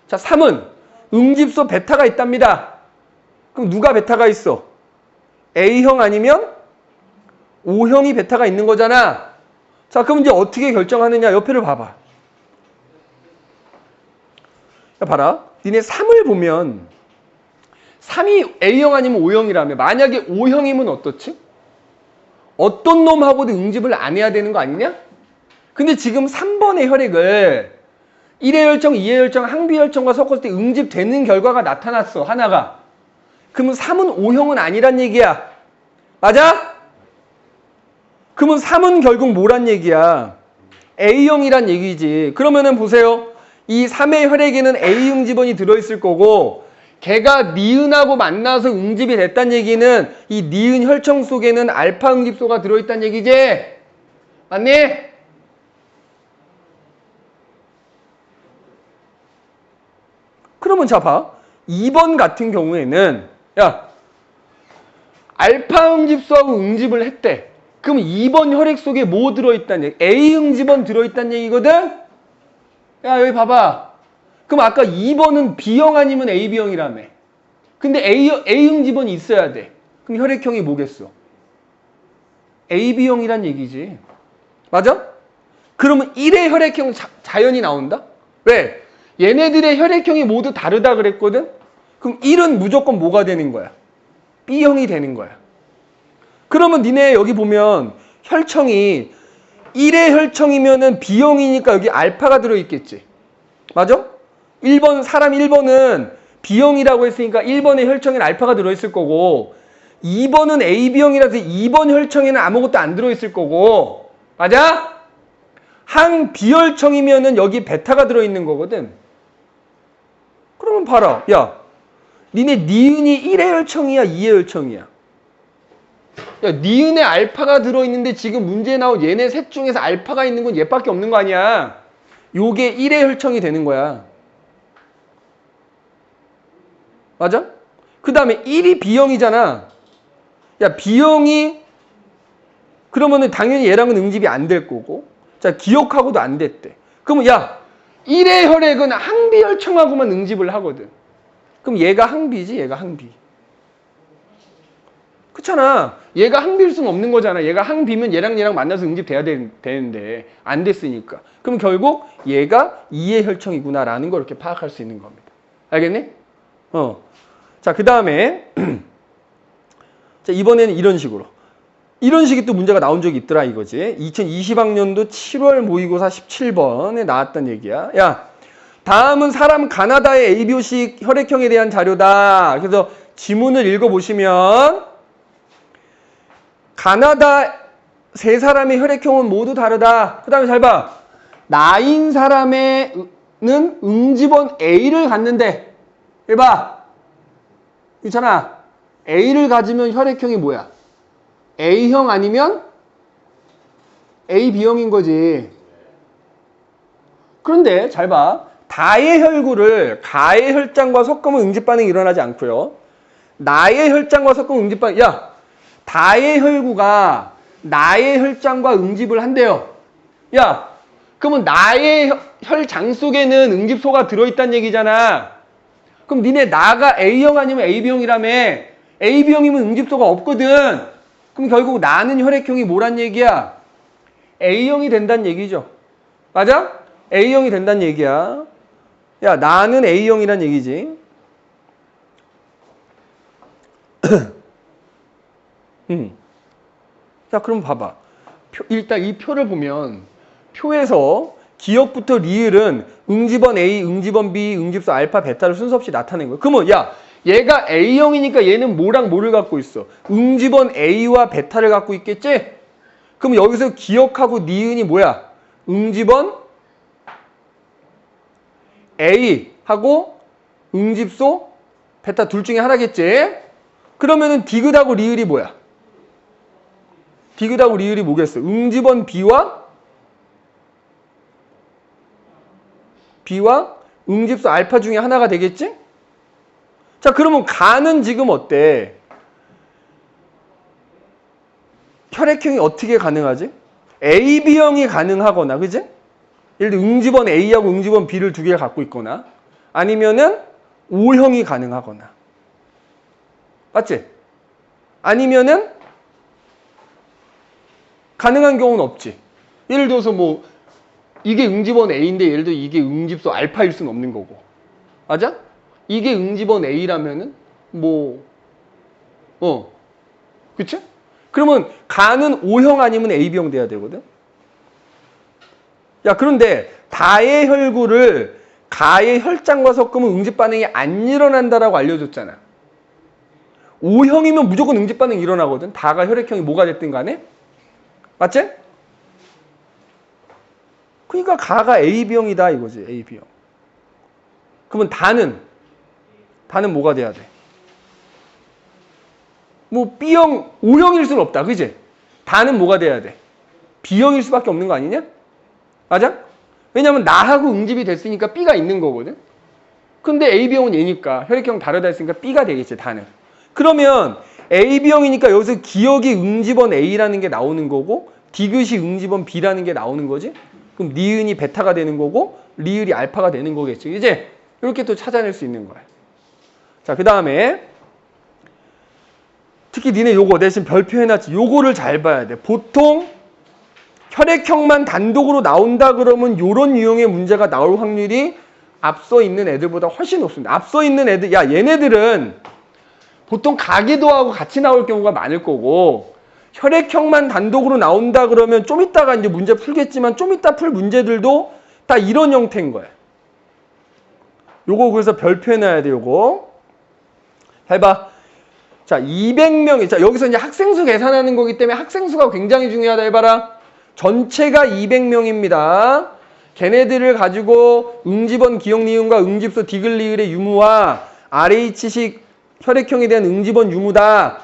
자, 3은 응집소 베타가 있답니다. 그럼 누가 베타가 있어? A형 아니면 O형이 베타가 있는 거잖아. 자, 그럼 이제 어떻게 결정하느냐? 옆에를 봐봐. 야, 봐라. 니네 3을 보면 3이 A형 아니면 O형이라며. 만약에 O형이면 어떻지? 어떤 놈하고도 응집을 안 해야 되는 거 아니냐? 근데 지금 3번의 혈액을 1의 혈청, 2의 혈청, 항비 혈청과 섞었을 때 응집되는 결과가 나타났어. 하나가. 그러면 3은 O형은 아니란 얘기야. 맞아? 그러면 3은 결국 뭐란 얘기야? A형이란 얘기지. 그러면은 보세요. 이 3의 혈액에는 A 응집원이 들어있을 거고 걔가 니은하고 만나서 응집이 됐다는 얘기는 이 니은 혈청 속에는 알파 응집소가 들어있다는 얘기지? 맞니? 그러면 자 봐. 2번 같은 경우에는 야 알파 응집소하고 응집을 했대. 그럼 2번 혈액 속에 뭐 들어있다는 얘기? A 응집원 들어있다는 얘기거든? 야 여기 봐봐. 그럼 아까 2번은 B형 아니면 AB형이라며. 근데 A 응집원이 있어야 돼. 그럼 혈액형이 뭐겠어? AB형이란 얘기지. 맞아? 그러면 1의 혈액형 자연히 나온다? 왜? 얘네들의 혈액형이 모두 다르다 그랬거든? 그럼 1은 무조건 뭐가 되는 거야? B형이 되는 거야. 그러면 니네 여기 보면 혈청이 1의 혈청이면은 B형이니까 여기 알파가 들어있겠지. 맞아? 1번, 사람 1번은 B형이라고 했으니까 1번의 혈청에는 알파가 들어있을 거고 2번은 AB형이라서 2번 혈청에는 아무것도 안 들어있을 거고 맞아? 항 B혈청이면은 여기 베타가 들어있는 거거든. 그러면 봐라. 야, 니네 니은이 1의 혈청이야 2의 혈청이야? 야, 니은에 알파가 들어있는데 지금 문제에 나온 얘네 셋 중에서 알파가 있는 건 얘밖에 없는 거 아니야. 요게 1의 혈청이 되는 거야. 맞아? 그 다음에 1이 B형이잖아. 야, B형이 그러면은 당연히 얘랑은 응집이 안 될 거고 자, 기억하고도 안 됐대. 그러면 야, 1의 혈액은 항비 혈청하고만 응집을 하거든. 그럼 얘가 항비지, 얘가 항비. 그렇잖아. 얘가 항비일 수는 없는 거잖아. 얘가 항비면 얘랑 만나서 응집돼야 되는데 안 됐으니까. 그럼 결국 얘가 2의 혈청이구나라는 걸 이렇게 파악할 수 있는 겁니다. 알겠니? 자, 그 다음에 자, 이번에는 이런 식으로. 이런 식이 또 문제가 나온 적이 있더라 이거지. 2020학년도 7월 모의고사 17번에 나왔던 얘기야. 야, 다음은 사람 가나다의 ABO식 혈액형에 대한 자료다. 그래서 지문을 읽어보시면 가나다 세 사람의 혈액형은 모두 다르다. 그 다음에 잘 봐. 나인 사람은 응집원 A를 갖는데 해봐. 있잖아. A를 가지면 혈액형이 뭐야? A형 아니면 AB형인 거지. 그런데 잘 봐. 다의 혈구를 가의 혈장과 섞으면 응집 반응이 일어나지 않고요. 나의 혈장과 섞으면 응집 반응. 야, 다의 혈구가 나의 혈장과 응집을 한대요. 야, 그러면 나의 혈장 속에는 응집소가 들어있다는 얘기잖아. 그럼 니네 나가 A형 아니면 AB형이라며. AB형이면 응집소가 없거든. 그럼 결국 나는 혈액형이 뭐란 얘기야? A형이 된다는 얘기죠. 맞아? A형이 된다는 얘기야. 야, 나는 A형이란 얘기지. 자, 그럼 봐봐. 일단 이 표를 보면 표에서 기억부터 리을은 응집원 A, 응집원 B, 응집소 알파, 베타를 순서 없이 나타낸 거야. 그러면 야, 얘가 A형이니까 얘는 뭐랑 뭐를 갖고 있어? 응집원 A와 베타를 갖고 있겠지? 그럼 여기서 기억하고 니은이 뭐야? 응집원 A하고 응집소 베타 둘 중에 하나겠지? 그러면은 디귿하고 리을이 뭐야? 디귿하고 리을이 뭐겠어? 응집원 B와 응집소 알파 중에 하나가 되겠지? 자, 그러면 가는 지금 어때? 혈액형이 어떻게 가능하지? AB형이 가능하거나, 그지? 예를 들어 응집원 A하고 응집원 B를 두 개를 갖고 있거나 아니면은 O형이 가능하거나 맞지? 아니면은 가능한 경우는 없지. 예를 들어서 뭐 이게 응집원 A인데 예를 들어 이게 응집소 알파일 수는 없는 거고 맞아? 이게 응집원 A라면은 뭐 그치? 그러면 가는 O형 아니면 AB형 돼야 되거든. 야, 그런데 다의 혈구를 가의 혈장과 섞으면 응집 반응이 안 일어난다라고 알려줬잖아. O형이면 무조건 응집 반응이 일어나거든. 다가 혈액형이 뭐가 됐든 간에. 맞지? 그러니까 가가 AB형이다 이거지. AB형. 그러면 다는 뭐가 돼야 돼? 뭐 B형, O형일 수는 없다. 그지? 다는 뭐가 돼야 돼? B형일 수밖에 없는 거 아니냐? 맞아? 왜냐면 나하고 응집이 됐으니까 B가 있는 거거든. 근데 AB형은 얘니까 혈액형 다르다 했으니까 B가 되겠지, 다는. 그러면 AB형이니까 여기서 기억이 응집원 A라는 게 나오는 거고 디귿이 응집원 B라는 게 나오는 거지. 그럼 니은이 베타가 되는 거고 리을이 알파가 되는 거겠지. 이제 이렇게 또 찾아낼 수 있는 거야. 자, 그 다음에 특히 니네 요거 대신 별표 해놨지. 요거를 잘 봐야 돼. 보통 혈액형만 단독으로 나온다 그러면 요런 유형의 문제가 나올 확률이 앞서 있는 애들보다 훨씬 높습니다. 앞서 있는 애들, 야 얘네들은 보통 가계도하고 같이 나올 경우가 많을 거고 혈액형만 단독으로 나온다 그러면 좀 이따가 이제 문제 풀겠지만 좀 이따 풀 문제들도 다 이런 형태인 거야. 요거 그래서 별표 해놔야 돼. 요거 해봐. 자, 200명이 자 여기서 이제 학생수 계산하는 거기 때문에 학생수가 굉장히 중요하다. 해봐라. 전체가 200명입니다. 걔네들을 가지고 응집원 기억니은과 응집소 디귿리을의 유무와 RH식 혈액형에 대한 응집원 유무다.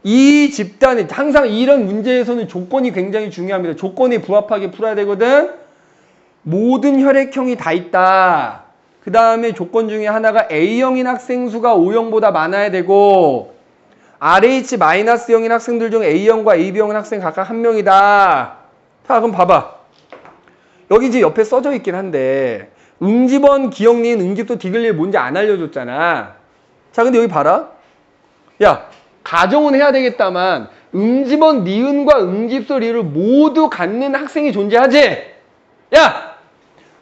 이 집단이 항상 이런 문제에서는 조건이 굉장히 중요합니다. 조건에 부합하게 풀어야 되거든. 모든 혈액형이 다 있다. 그 다음에 조건 중에 하나가 A형인 학생 수가 O형보다 많아야 되고 RH-형인 학생들 중 A형과 AB형인 학생 각각 한 명이다. 자, 그럼 봐봐. 여기 이제 옆에 써져 있긴 한데 응집원 기억니은 응집소 디귿리을 뭔지 안 알려줬잖아. 자, 근데 여기 봐라. 야, 가정은 해야 되겠다만 응집원 니은과 응집소 리을을 모두 갖는 학생이 존재하지? 야!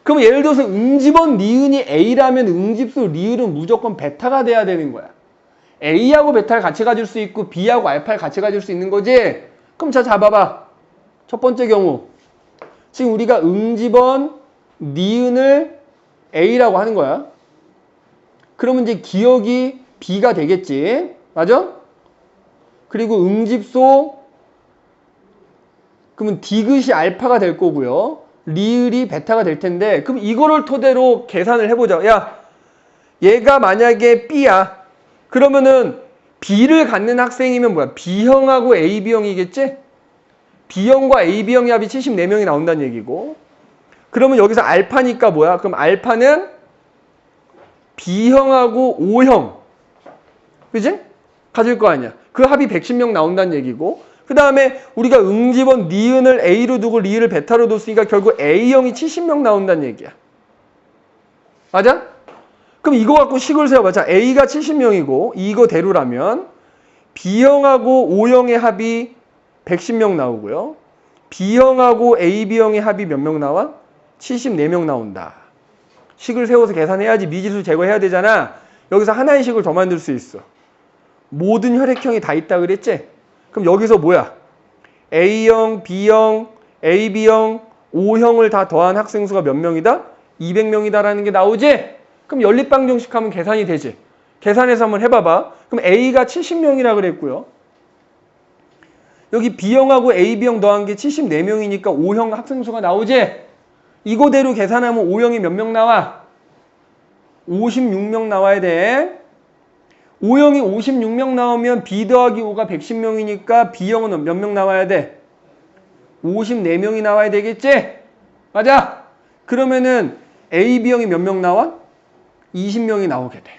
그럼 예를 들어서 응집원 니은이 A라면 응집소 리을은 무조건 베타가 돼야 되는 거야. A하고 베타를 같이 가질 수 있고 B하고 알파를 같이 가질 수 있는 거지? 그럼 자, 잡아봐. 첫 번째 경우. 지금 우리가 응집원 니은을 A라고 하는 거야. 그러면 이제 기억이 B가 되겠지. 맞아? 그리고 응집소 그러면 디귿이 알파가 될 거고요. 리을이 베타가 될 텐데 그럼 이거를 토대로 계산을 해보자. 야, 얘가 만약에 B야. 그러면은 B를 갖는 학생이면 뭐야? B형하고 AB형이겠지? B형과 AB형의 합이 74명이 나온다는 얘기고 그러면 여기서 알파니까 뭐야? 그럼 알파는 B형하고 O형 그지? 가질 거 아니야. 그 합이 110명 나온다는 얘기고 그 다음에 우리가 응집원 니은을 A로 두고 리을을 베타로 뒀으니까 결국 A형이 70명 나온다는 얘기야. 맞아? 그럼 이거 갖고 식을 세워봐. 자, A가 70명이고 이거대로라면 B형하고 O형의 합이 110명 나오고요. B형하고 AB형의 합이 몇 명 나와? 74명 나온다. 식을 세워서 계산해야지 미지수 제거해야 되잖아. 여기서 하나의 식을 더 만들 수 있어. 모든 혈액형이 다 있다 그랬지? 그럼 여기서 뭐야? A형, B형, AB형, O형을 다 더한 학생 수가 몇 명이다? 200명이다라는 게 나오지? 그럼 연립방정식 하면 계산이 되지? 계산해서 한번 해봐봐. 그럼 A가 70명이라 그랬고요. 여기 B형하고 AB형 더한 게 74명이니까 O형 학생 수가 나오지? 이거대로 계산하면 O형이 몇 명 나와? 56명 나와야 돼. O형이 56명 나오면 B 더하기 O가 110명이니까 B형은 몇 명 나와야 돼? 54명이 나와야 되겠지? 맞아? 그러면은 AB형이 몇 명 나와? 20명이 나오게 돼.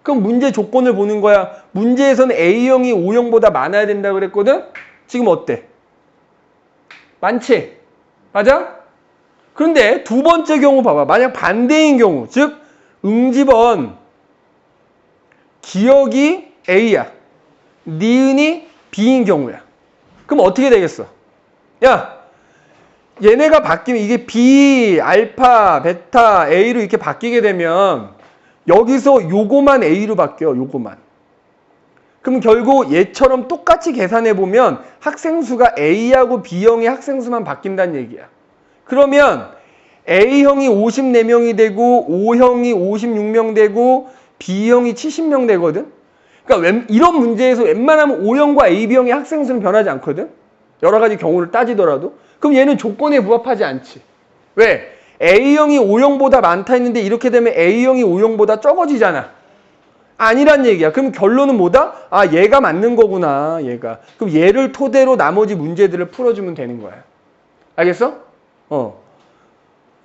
그럼 문제 조건을 보는 거야. 문제에서는 A형이 O형보다 많아야 된다 그랬거든? 지금 어때? 많지? 맞아? 그런데 두 번째 경우 봐봐. 만약 반대인 경우, 즉 응집원 기억이 A야. 니은이 B인 경우야. 그럼 어떻게 되겠어? 야, 얘네가 바뀌면 이게 B, 알파, 베타, A로 이렇게 바뀌게 되면 여기서 요거만 A로 바뀌어. 요거만. 그럼 결국 얘처럼 똑같이 계산해보면 학생수가 A하고 B형의 학생수만 바뀐다는 얘기야. 그러면 A형이 54명이 되고 O형이 56명 되고 B형이 70명 되거든. 그러니까 이런 문제에서 웬만하면 O형과 AB형의 학생수는 변하지 않거든. 여러 가지 경우를 따지더라도. 그럼 얘는 조건에 부합하지 않지. 왜? A형이 O형보다 많다 했는데 이렇게 되면 A형이 O형보다 적어지잖아. 아니란 얘기야. 그럼 결론은 뭐다? 아, 얘가 맞는 거구나, 얘가. 그럼 얘를 토대로 나머지 문제들을 풀어주면 되는 거야. 알겠어?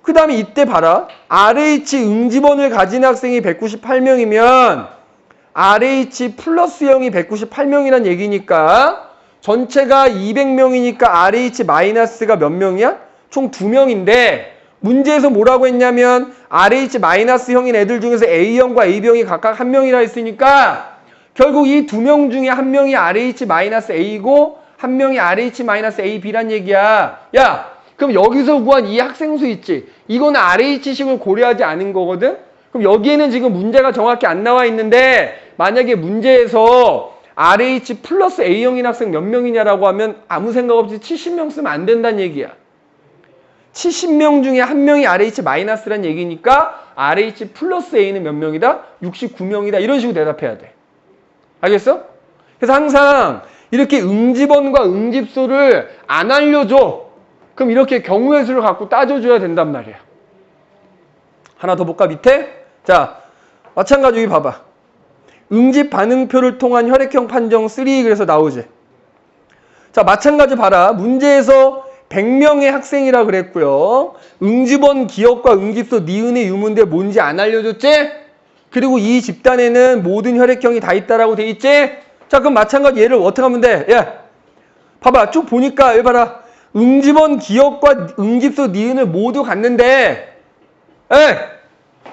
그 다음에 이때 봐라. RH 응집원을 가진 학생이 198명이면 RH 플러스 0이 198명이란 얘기니까 전체가 200명이니까 RH 마이너스가 몇 명이야? 총 2명인데 문제에서 뭐라고 했냐면 RH 마이너스 형인 애들 중에서 A형과 AB형이 각각 1명이라 했으니까 결국 이 2명 중에 1명이 RH 마이너스 A고 1명이 RH 마이너스 AB란 얘기야. 야, 그럼 여기서 구한 이 학생수 있지? 이거는 RH식을 고려하지 않은 거거든? 그럼 여기에는 지금 문제가 정확히 안 나와 있는데 만약에 문제에서 RH 플러스 A형인 학생 몇 명이냐라고 하면 아무 생각 없이 70명 쓰면 안 된다는 얘기야. 70명 중에 1명이 RH 마이너스란 얘기니까 RH 플러스 A는 몇 명이다? 69명이다. 이런 식으로 대답해야 돼. 알겠어? 그래서 항상 이렇게 응집원과 응집수를 안 알려줘. 그럼 이렇게 경우의 수를 갖고 따져줘야 된단 말이야. 하나 더 볼까 밑에? 자, 마찬가지로 봐봐. 응집 반응표를 통한 혈액형 판정 3 그래서 나오지. 자, 마찬가지 봐라. 문제에서 100명의 학생이라 그랬고요. 응집원 기억과 응집소 니은의 유무인데 뭔지 안 알려줬지? 그리고 이 집단에는 모든 혈액형이 다 있다라고 돼 있지? 자, 그럼 마찬가지 얘를 어떻게 하면 돼? 야, 봐봐. 쭉 보니까 여기 봐라. 응집원 기억과 응집소 니은을 모두 갖는데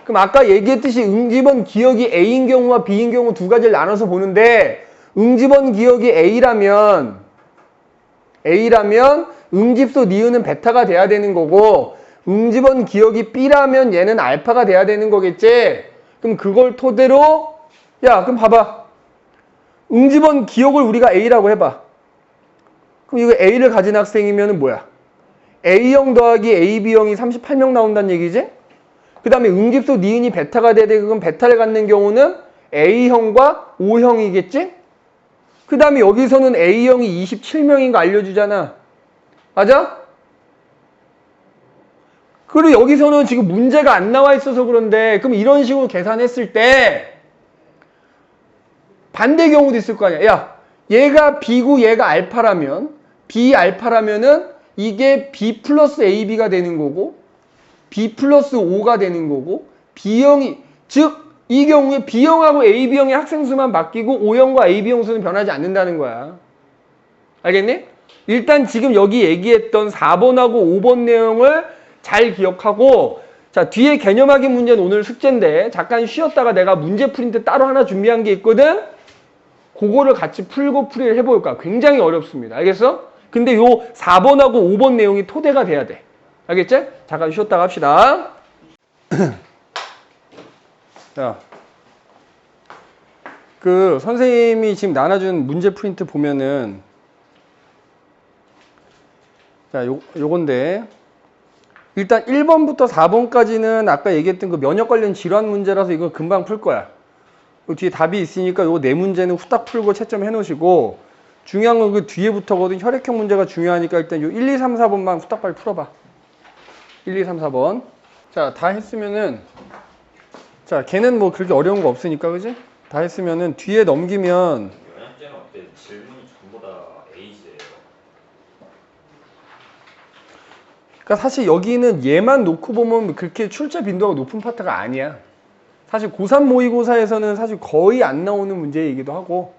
그럼 아까 얘기했듯이 응집원 기억이 A인 경우와 B인 경우 두 가지를 나눠서 보는데 응집원 기억이 A라면 응집소 니은은 베타가 돼야 되는 거고 응집원 기억이 B라면 얘는 알파가 돼야 되는 거겠지? 그럼 그걸 토대로 야, 그럼 봐봐. 응집원 기억을 우리가 A라고 해봐. 그럼 이거 A를 가진 학생이면 뭐야? A형 더하기 AB형이 38명 나온다는 얘기지? 그 다음에 응집소 니은이 베타가 돼야 돼. 그럼 베타를 갖는 경우는 A형과 O형이겠지? 그 다음에 여기서는 A형이 27명인 거 알려주잖아. 맞아? 그리고 여기서는 지금 문제가 안 나와 있어서 그런데 그럼 이런 식으로 계산했을 때 반대 경우도 있을 거 아니야. 야, 얘가 B고 얘가 알파라면 B 알파라면은 이게 B 플러스 AB가 되는 거고 B 플러스 O가 되는 거고 B형이 즉 이 경우에 B형하고 AB형의 학생수만 바뀌고 O형과 AB형 수는 변하지 않는다는 거야. 알겠니? 일단 지금 여기 얘기했던 4번하고 5번 내용을 잘 기억하고 자, 뒤에 개념학의 문제는 오늘 숙제인데 잠깐 쉬었다가 내가 문제 프린트 따로 하나 준비한 게 있거든? 그거를 같이 풀고 풀이를 해볼까? 굉장히 어렵습니다. 알겠어? 근데 요 4번하고 5번 내용이 토대가 돼야 돼. 알겠지? 잠깐 쉬었다가 합시다. 자, 그 선생님이 지금 나눠준 문제 프린트 보면은 자, 요건데 일단 1번부터 4번까지는 아까 얘기했던 그 면역 관련 질환 문제라서 이거 금방 풀 거야. 요 뒤에 답이 있으니까 요 네 문제는 후딱 풀고 채점 해 놓으시고 중요한 건 그 뒤에부터거든. 혈액형 문제가 중요하니까 일단 요 1, 2, 3, 4번만 후딱 빨리 풀어봐. 1, 2, 3, 4번. 자, 다 했으면은 자, 걔는 뭐 그렇게 어려운 거 없으니까, 그지? 다 했으면은 뒤에 넘기면
연합제는 어때? 질문이 전부 다 A제예요.
그러니까 사실 여기는 얘만 놓고 보면 그렇게 출제 빈도가 높은 파트가 아니야. 사실 고3 모의고사에서는 사실 거의 안 나오는 문제이기도 하고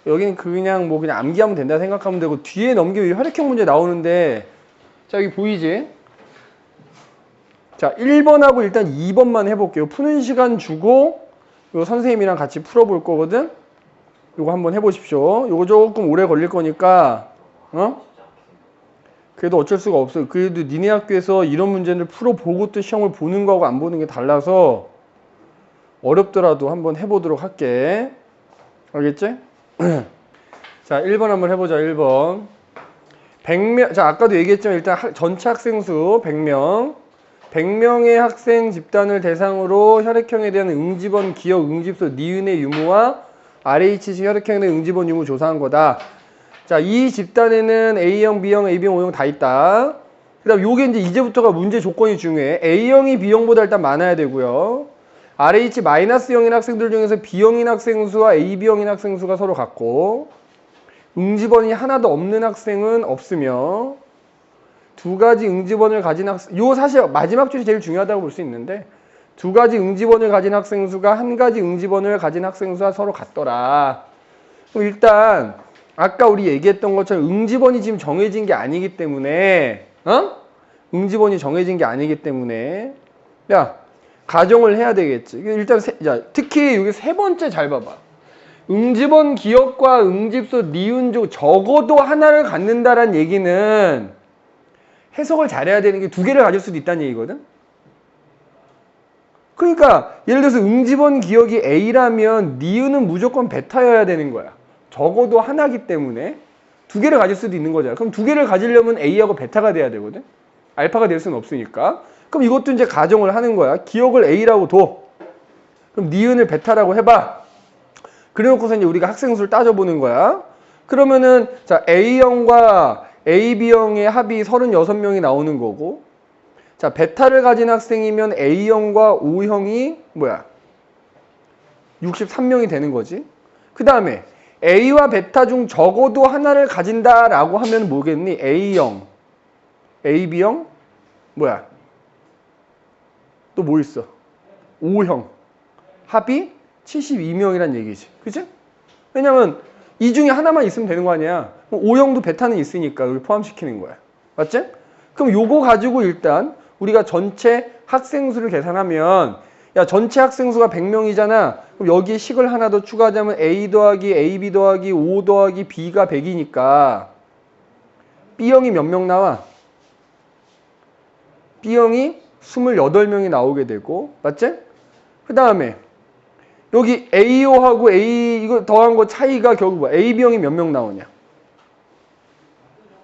여기는 그냥 뭐 그냥 암기하면 된다 생각하면 되고 뒤에 넘기면 혈액형 문제 나오는데 자, 여기 보이지? 자, 1번하고 일단 2번만 해볼게요. 푸는 시간 주고 요 선생님이랑 같이 풀어볼 거거든? 요거 한번 해보십시오. 요거 조금 오래 걸릴 거니까 그래도 어쩔 수가 없어요. 그래도 니네 학교에서 이런 문제를 풀어보고 또 시험을 보는 거하고 안 보는 게 달라서 어렵더라도 한번 해보도록 할게. 알겠지? 자, 1번 한번 해보자. 1번 100명, 자, 아까도 얘기했지만 일단 전체 학생 수 100명 100명의 학생 집단을 대상으로 혈액형에 대한 응집원 기억 응집소 니은의 유무와 RHC 혈액형에 대한 응집원 유무 조사한 거다. 자, 이 집단에는 A형, B형, AB형, O형 다 있다. 그 다음 요게 이제부터가 문제 조건이 중요해. A형이 B형보다 일단 많아야 되고요. RH-0인 학생들 중에서 B형인 학생 수와 AB형인 학생 수가 서로 같고 응집원이 하나도 없는 학생은 없으며 두 가지 응집원을 가진 학생, 요 사실 마지막 줄이 제일 중요하다고 볼 수 있는데 두 가지 응집원을 가진 학생 수가 한 가지 응집원을 가진 학생 수와 서로 같더라. 그럼 일단 아까 우리 얘기했던 것처럼 응집원이 지금 정해진 게 아니기 때문에 응집원이 정해진 게 아니기 때문에 야 가정을 해야 되겠지. 일단 특히 여기 세 번째 잘 봐봐. 응집원 기억과 응집소 니은조 적어도 하나를 갖는다란 얘기는 해석을 잘해야 되는 게 두 개를 가질 수도 있다는 얘기거든. 그러니까 예를 들어서 응집원 기억이 A라면 니은은 무조건 베타여야 되는 거야. 적어도 하나기 때문에 두 개를 가질 수도 있는 거잖아. 그럼 두 개를 가지려면 A하고 베타가 돼야 되거든. 알파가 될 수는 없으니까. 그럼 이것도 이제 가정을 하는 거야. 기억을 A라고 둬. 그럼 니은을 베타라고 해봐. 그래놓고서 이제 우리가 학생 수를 따져보는 거야. 그러면은 자 A형과 AB형의 합이 36명이 나오는 거고 자 베타를 가진 학생이면 A형과 O형이 뭐야? 63명이 되는 거지. 그 다음에 A와 베타 중 적어도 하나를 가진다라고 하면 뭐겠니? A형, AB형, 뭐야? 또 뭐 있어? O형. 합이 72명이란 얘기지. 그치? 왜냐면 이 중에 하나만 있으면 되는 거 아니야. O형도 베타는 있으니까 여기 포함시키는 거야. 맞지? 그럼 요거 가지고 일단 우리가 전체 학생 수를 계산하면 야 전체 학생 수가 100명이잖아. 그럼 여기에 식을 하나 더 추가하자면 A 더하기 AB 더하기 O 더하기 B가 100이니까 B형이 몇 명 나와? B형이 28명이 나오게 되고 맞지? 그 다음에 여기 AO하고 A 이거 더한 거 차이가 결국 뭐야? AB형이 몇 명 나오냐?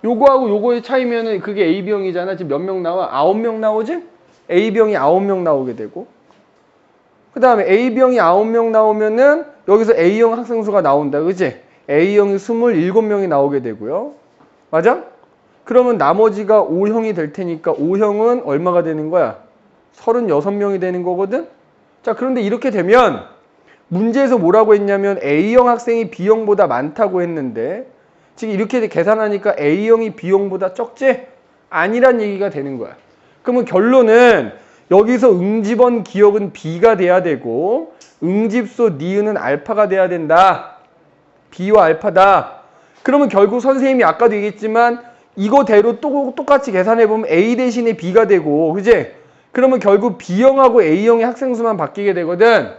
요거하고 요거의 차이면은 그게 AB형이잖아. 지금 몇 명 나와? 9명 나오지? AB형이 9명 나오게 되고 그 다음에 AB형이 9명 나오면은 여기서 A형 학생 수가 나온다. 그치? A형이 27명이 나오게 되고요. 맞아? 그러면 나머지가 O형이 될 테니까 O형은 얼마가 되는 거야? 36명이 되는 거거든? 자, 그런데 이렇게 되면 문제에서 뭐라고 했냐면 A형 학생이 B형보다 많다고 했는데 지금 이렇게 계산하니까 A형이 B형보다 적지? 아니란 얘기가 되는 거야. 그러면 결론은 여기서 응집원 기억은 B가 돼야 되고 응집소 니은은 알파가 돼야 된다. B와 알파다. 그러면 결국 선생님이 아까도 얘기했지만 이거대로 똑같이 계산해보면 A 대신에 B가 되고 그지? 그러면 결국 B형하고 A형의 학생 수만 바뀌게 되거든.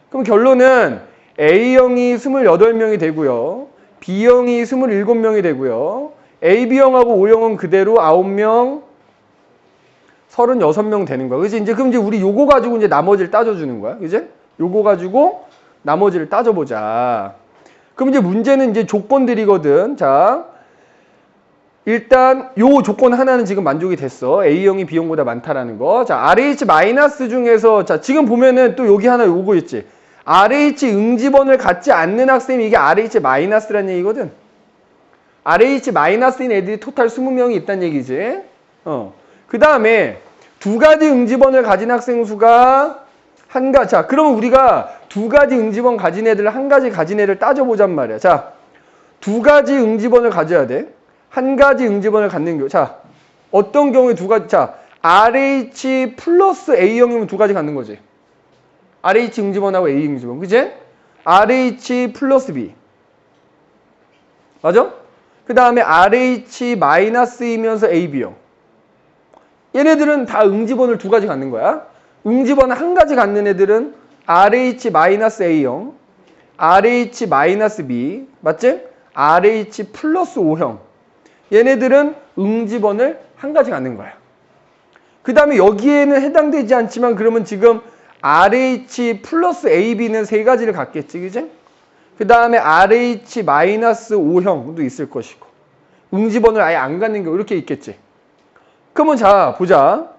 그럼 결론은 A형이 28명이 되고요. B형이 27명이 되고요. AB형하고 O형은 그대로 9명, 36명 되는 거야. 그치? 그럼 이제 우리 요거 가지고 이제 나머지를 따져주는 거야. 그치? 요거 가지고 나머지를 따져보자. 그럼 이제 문제는 이제 조건들이거든. 자, 일단 요 조건 하나는 지금 만족이 됐어. A형이 B형보다 많다라는 거. 자, RH 마이너스 중에서 자, 지금 보면은 또 여기 하나 요거 있지. RH 응집원을 갖지 않는 학생이 이게 RH 마이너스라는 얘기거든. RH 마이너스인 애들이 토탈 20명이 있다는 얘기지. 그 다음에 두 가지 응집원을 가진 학생 수가 자, 그러면 우리가 두 가지 응집원 가진 애들, 한 가지 가진 애를 따져보잔 말이야. 자, 두 가지 응집원을 가져야 돼. 한 가지 응집원을 갖는 경우. 자, 어떤 경우에 두 가지, 자, RH 플러스 A형이면 두 가지 갖는 거지. RH 응집원하고 A 응집원. 그치? RH 플러스 B. 맞아? 그 다음에 RH 마이너스이면서 AB형. 얘네들은 다 응집원을 두 가지 갖는 거야. 응집원을 한 가지 갖는 애들은 RH 마이너스 A형, RH 마이너스 B. 맞지? RH 플러스 O형. 얘네들은 응집원을 한 가지 갖는 거야. 그 다음에 여기에는 해당되지 않지만 그러면 지금 RH 플러스 AB는 세 가지를 갖겠지. 그지? 그 다음에 RH 마이너스 O형도 있을 것이고 응집원을 아예 안 갖는 경우 이렇게 있겠지. 그러면 자 보자.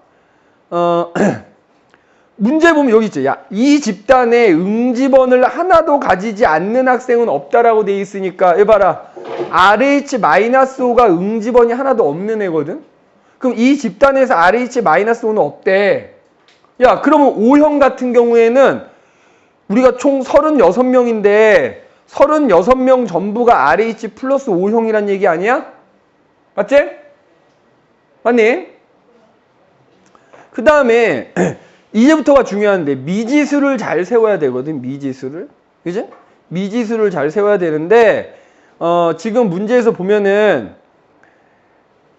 문제 보면 여기 있지. 야, 이 집단에 응집원을 하나도 가지지 않는 학생은 없다라고 돼 있으니까 해봐라. RH-5가 응집원이 하나도 없는 애거든. 그럼 이 집단에서 RH-5는 없대. 야, 그러면 O형 같은 경우에는 우리가 총 36명인데 36명 전부가 RH 플러스 O형이란 얘기 아니야? 맞지? 맞니? 그 다음에 이제부터가 중요한데 미지수를 잘 세워야 되거든. 미지수를. 그지? 미지수를 잘 세워야 되는데 지금 문제에서 보면은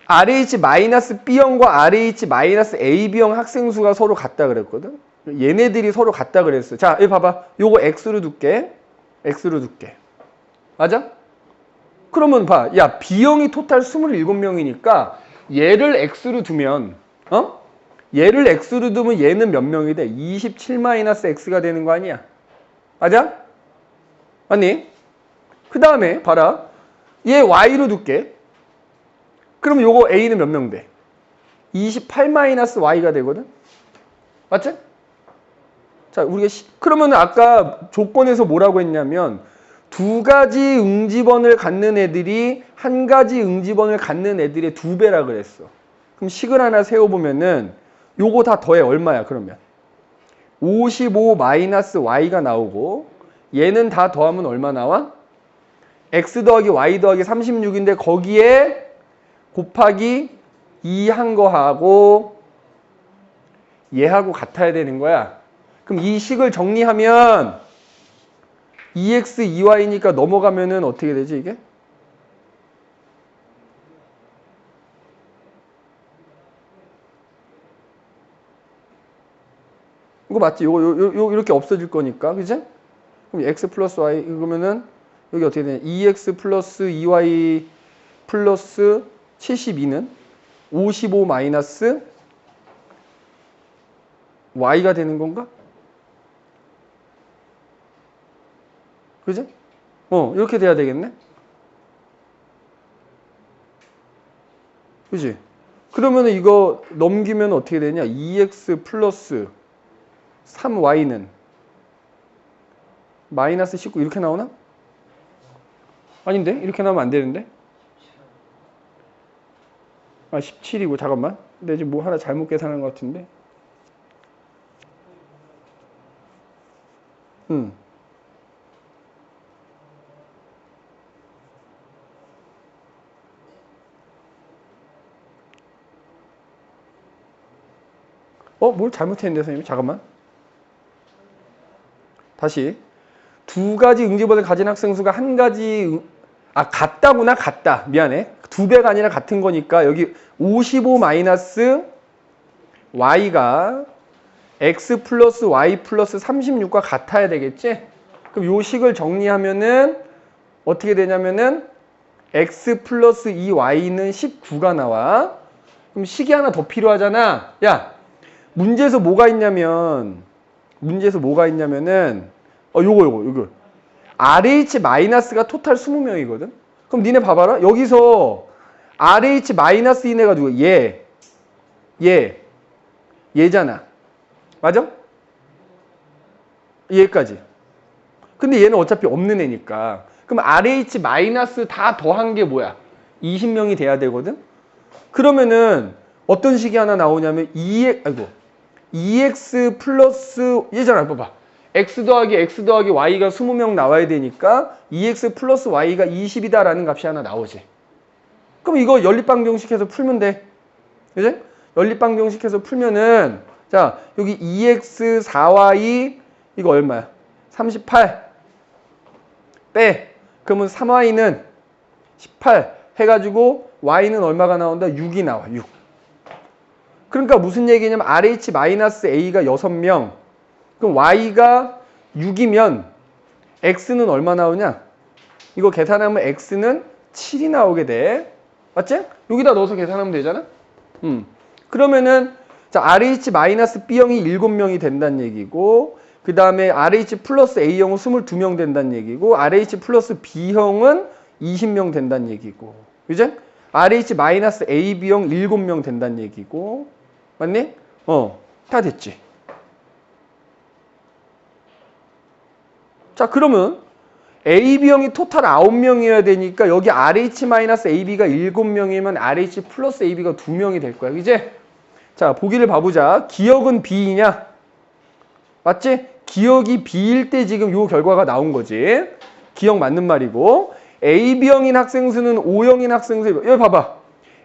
RH-B형과 RH-AB형 학생 수가 서로 같다 그랬거든. 얘네들이 서로 같다 그랬어. 자, 여기 봐봐. 요거 X로 둘게. X로 둘게. 맞아? 그러면 봐. 야, B형이 토탈 27명이니까 얘를 X로 두면 얘를 X로 두면 얘는 몇 명이 돼? 27-X가 되는 거 아니야? 맞아? 맞니? 그 다음에 봐라. 얘 Y로 둘게. 그럼 요거 A는 몇 명 돼? 28-Y가 되거든? 맞지? 자, 우리가 그러면 아까 조건에서 뭐라고 했냐면 두 가지 응집원을 갖는 애들이 한 가지 응집원을 갖는 애들의 2배라 그랬어. 그럼 식을 하나 세워보면은 요거 다 더해 얼마야 그러면? 55-Y가 나오고 얘는 다 더하면 얼마 나와? X 더하기 Y 더하기 36인데 거기에 곱하기 2 한 거하고 얘하고 같아야 되는 거야. 그럼 이 식을 정리하면 2x 2y니까 넘어가면은 어떻게 되지 이게? 이거 맞지? 요거 이렇게 없어질 거니까, 그지? 그럼 x 플러스 y 이거면은 여기 어떻게 되냐? 2x 플러스 2y 플러스 72는 55 마이너스 y가 되는 건가? 그지? 이렇게 돼야 되겠네? 그지? 그러면 이거 넘기면 어떻게 되냐? 2x 플러스 3y는 마이너스 19 이렇게 나오나? 아닌데? 이렇게 나오면 안 되는데? 아, 17이고 잠깐만. 내가 지금 뭐 하나 잘못 계산한 것 같은데? 뭘 잘못했는데 선생님? 잠깐만. 다시. 두 가지 응집원을 가진 학생 수가 한 가지 같다구나. 같다. 미안해. 2배가 아니라 같은 거니까 여기 55 마이너스 y가 x 플러스 y 플러스 36과 같아야 되겠지? 그럼 요 식을 정리하면은 어떻게 되냐면은 x 플러스 2y는 19가 나와. 그럼 식이 하나 더 필요하잖아. 야, 문제에서 뭐가 있냐면은 요거 RH 마이너스가 토탈 20명이거든. 그럼 니네 봐봐라. 여기서 RH 마이너스 인 해가지고 얘잖아. 맞아? 얘까지. 근데 얘는 어차피 없는 애니까. 그럼 RH 마이너스 다 더한 게 뭐야? 20명이 돼야 되거든. 그러면은 어떤 식이 하나 나오냐면 2x 플러스 얘잖아. 봐봐. x 더하기 y가 20명 나와야 되니까 2x 플러스 y가 20이다라는 값이 하나 나오지. 그럼 이거 연립방정식해서 풀면 돼. 그지? 연립방정식해서 풀면은 자, 여기 2x 4y 이거 얼마야? 38 빼. 그러면 3y는 18 해가지고 y는 얼마가 나온다? 6이 나와. 6. 그러니까 무슨 얘기냐면 RH-A가 6명. 그럼 y가 6이면 x는 얼마 나오냐? 이거 계산하면 x는 7이 나오게 돼. 맞지? 여기다 넣어서 계산하면 되잖아. 그러면은 자, RH-B형이 7명이 된다는 얘기고 그 다음에 RH 플러스 A형은 22명 된다는 얘기고 RH 플러스 B형은 20명 된다는 얘기고 그죠? RH-AB형 7명 된다는 얘기고 맞니? 다 됐지. 자, 그러면 AB형이 토탈 9명이어야 되니까 여기 RH-AB가 7명이면 RH 플러스 AB가 2명이 될 거야. 이제 자, 보기를 봐보자. 기억은 B이냐? 맞지? 기억이 B일 때 지금 요 결과가 나온 거지. 기억 맞는 말이고. AB형인 학생 수는 O형인 학생 수. 여기 봐봐.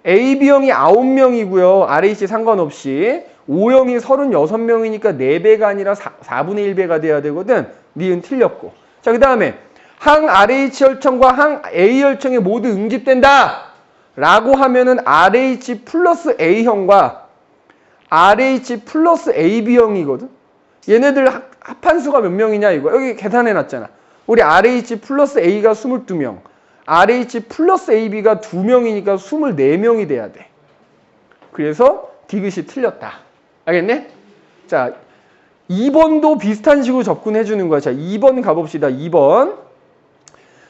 AB형이 9명이고요. RH 상관없이. O형이 36명이니까 4배가 아니라 4분의 1배가 돼야 되거든. 니은 틀렸고. 자, 그 다음에 항 RH 혈청과 항 A 혈청에 모두 응집된다 라고 하면은 RH 플러스 A형과 RH 플러스 AB형이거든. 얘네들 합한수가 몇 명이냐 이거. 여기 계산해 놨잖아. 우리 RH 플러스 A가 22명, RH 플러스 AB가 2명이니까 24명이 돼야 돼. 그래서 디귿이 틀렸다. 알겠네? 자, 2번도 비슷한 식으로 접근해 주는 거야. 자, 2번 가봅시다. 2번.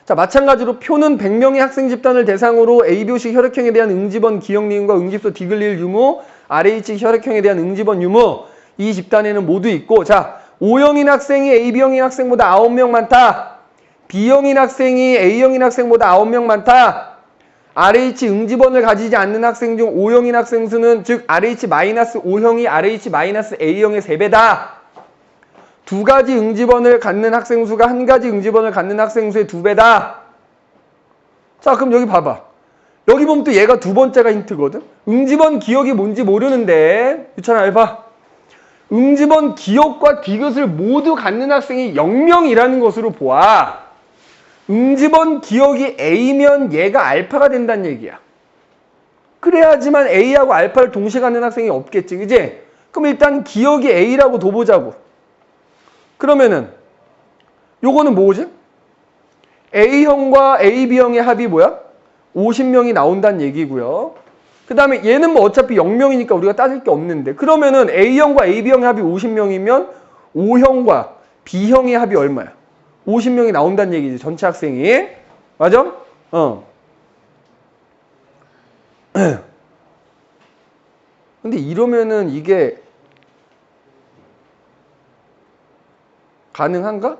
자, 마찬가지로 표는 100명의 학생 집단을 대상으로 ABO식 혈액형에 대한 응집원 기억리은과 응집소 디글릴 유무, RH 혈액형에 대한 응집원 유무, 이 집단에는 모두 있고, 자, O형인 학생이 AB형인 학생보다 9명 많다. B형인 학생이 A형인 학생보다 9명 많다. RH 응집원을 가지지 않는 학생 중 O형인 학생 수는 즉 RH-O형이 RH-A형의 3배다. 두 가지 응집원을 갖는 학생 수가 한 가지 응집원을 갖는 학생 수의 2배다. 자, 그럼 여기 봐봐. 여기 보면 또 얘가 두 번째가 힌트거든. 응집원 기억이 뭔지 모르는데 유찬아 해봐. 응집원 기억과 디귿을 모두 갖는 학생이 0명이라는 것으로 보아. 응집원 기억이 A면 얘가 알파가 된다는 얘기야. 그래야지만 A하고 알파를 동시에 갖는 학생이 없겠지. 그지? 그럼 일단 기억이 A라고 둬보자고. 그러면은 요거는 뭐지? A형과 AB형의 합이 뭐야? 50명이 나온다는 얘기고요. 그 다음에 얘는 뭐 어차피 0명이니까 우리가 따질 게 없는데 그러면은 A형과 AB형의 합이 50명이면 O형과 B형의 합이 얼마야? 50명이 나온다는 얘기지. 전체 학생이. 맞아? 근데 이러면은 이게 가능한가?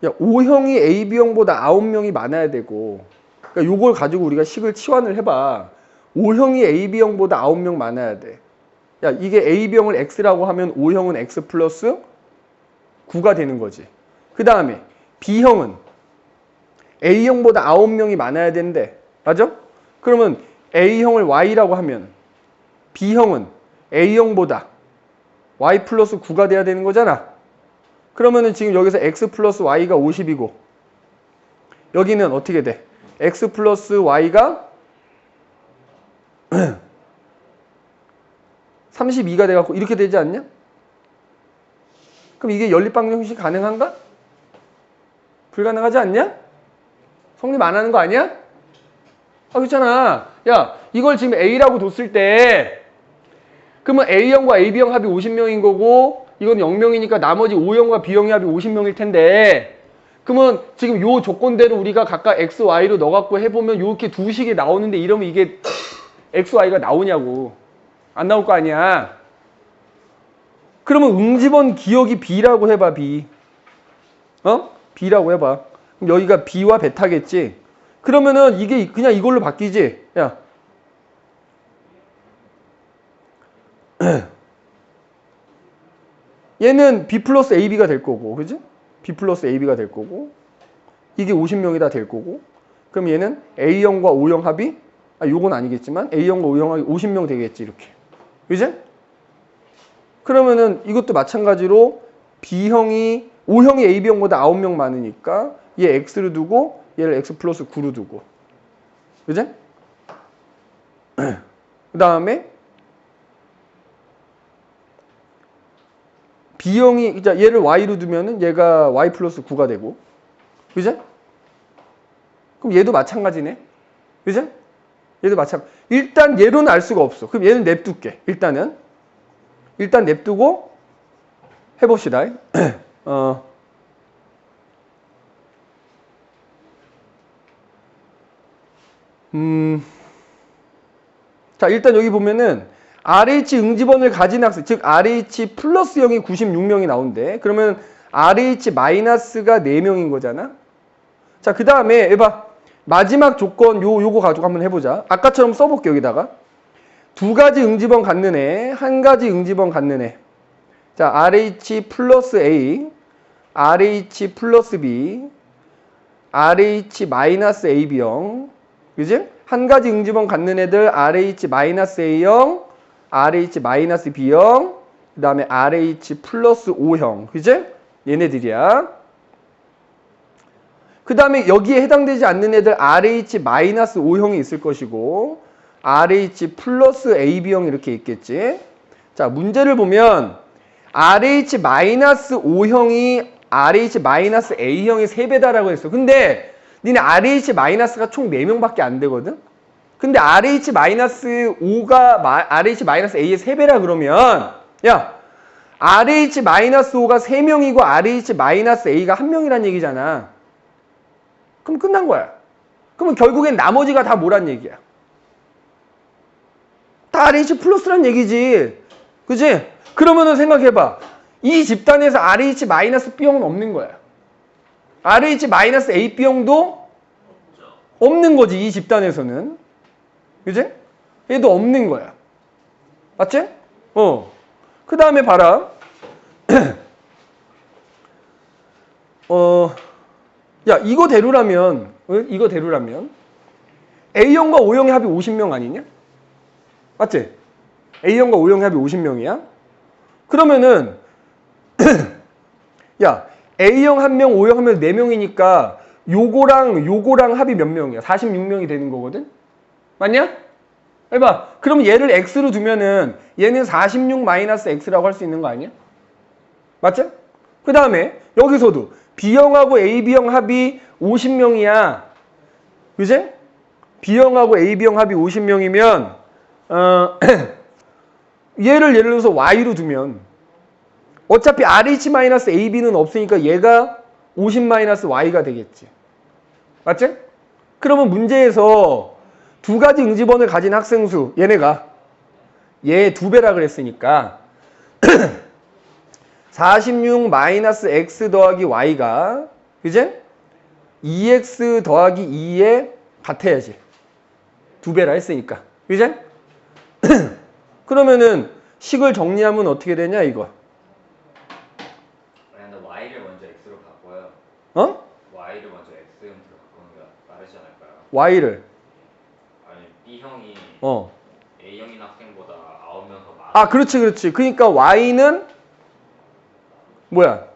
야, O형이 AB형보다 9명이 많아야 되고, 그러니까 요걸 가지고 우리가 식을 치환을 해봐. O형이 AB형보다 9명 많아야 돼. 야, 이게 AB형을 X라고 하면 O형은 X 플러스 9가 되는 거지. 그 다음에 B형은 A형보다 9명이 많아야 되는데, 맞아? 그러면 A형을 Y라고 하면 B형은 A형보다 Y 플러스 9가 돼야 되는 거잖아. 그러면은 지금 여기서 X 플러스 Y가 50이고 여기는 어떻게 돼? X 플러스 Y가 32가 돼갖고 이렇게 되지 않냐? 그럼 이게 연립방정 형식 가능한가? 불가능하지 않냐? 성립 안 하는 거 아니야? 아, 그렇잖아. 야, 이걸 지금 A라고 뒀을 때 그러면 A형과 AB형 합이 50명인 거고 이건 0명이니까 나머지 O형과 B형의 합이 50명일 텐데 그러면 지금 요 조건대로 우리가 각각 X, Y로 넣어갖고 해보면 이렇게 두 식이 나오는데 이러면 이게 X, Y가 나오냐고. 안 나올 거 아니야. 그러면 응집원 기억이 B라고 해봐. B. B라고 해봐. 그럼 여기가 B와 베타겠지. 그러면은 이게 그냥 이걸로 바뀌지. 야. 얘는 B 플러스 AB가 될 거고, 그지? B 플러스 AB가 될 거고, 이게 50명이다 될 거고, 그럼 얘는 A형과 O형 합이, 요건 아니겠지만, A형과 O형 합이 50명 되겠지, 이렇게. 그지? 그러면은 이것도 마찬가지로 B형이, O형이 AB형보다 9명 많으니까, 얘 X로 두고, 얘를 X 플러스 9로 두고. 그지? 그 다음에, B형이, 얘를 Y로 두면은 얘가 Y 플러스 9가 되고. 그죠? 그럼 얘도 마찬가지네. 그죠? 얘도 마찬가지. 일단 얘로는 알 수가 없어. 그럼 얘는 냅둘게. 일단 냅두고 해봅시다. 자, 일단 여기 보면은 RH 응집원을 가진 학생, 즉 RH 플러스 0이 96명이 나온대. 그러면 RH 마이너스가 4명인 거잖아. 자, 그 다음에 해봐. 마지막 조건 요거 가지고 한번 해보자. 아까처럼 써볼게 여기다가. 두 가지 응집원 갖는 애, 한 가지 응집원 갖는 애. 자, RH 플러스 A, RH 플러스 B, RH 마이너스 AB형. 그지? 한 가지 응집원 갖는 애들 RH 마이너스 A형, RH 마이너스 B형, 그 다음에 RH 플러스 O형. 그지? 얘네들이야. 그 다음에 여기에 해당되지 않는 애들 RH 마이너스 O형이 있을 것이고 RH 플러스 AB형 이렇게 있겠지. 자, 문제를 보면 RH 마이너스 O형이 RH 마이너스 A형의 3배다라고 했어. 근데 니네 RH 마이너스가 총 4명밖에 안 되거든. 근데 RH 마이너스 5가 RH 마이너스 A의 3배라 그러면 야, RH 마이너스 5가 3명이고 RH 마이너스 A가 1명이란 얘기잖아. 그럼 끝난 거야. 그러면 결국엔 나머지가 다 뭐란 얘기야? 다 RH 플러스란 얘기지. 그지? 그러면은 생각해봐. 이 집단에서 RH 마이너스 B형은 없는 거야. RH 마이너스 A B형도 없는 거지. 이 집단에서는. 그지? 얘도 없는 거야. 맞지? 그 다음에 봐라. 야, 이거대로라면 A형과 O형의 합이 50명 아니냐? 맞지? A형과 O형의 합이 50명이야? 그러면은 야, A형 1명, O형 1명 4명이니까 요거랑 합이 몇 명이야? 46명이 되는 거거든? 맞냐? 해봐. 그럼 얘를 X로 두면은 얘는 46 마이너스 X라고 할 수 있는 거 아니야? 맞지? 그 다음에 여기서도 B형하고 AB형 합이 50명이야. 그지? B형하고 AB형 합이 50명이면 얘를 예를 들어서 Y로 두면 어차피 RH-AB는 없으니까 얘가 50-Y가 되겠지. 맞지? 그러면 문제에서 두 가지 응집원을 가진 학생 수, 얘네가 얘 2배라 그랬으니까 46-X 더하기 Y가 그지? 2X 더하기 2에 같아야지. 2배라 했으니까. 그지? 그러면은 식을 정리하면 어떻게 되냐 이거.
근데 Y를 먼저 X로 바꿔요. Y를 먼저 X 형태로 바꾸는 게 빠르지 않을까요?
Y를
아니 B형이 A형인 학생보다 9명 더 많아.
아, 그렇지. 그러니까 Y는 뭐야?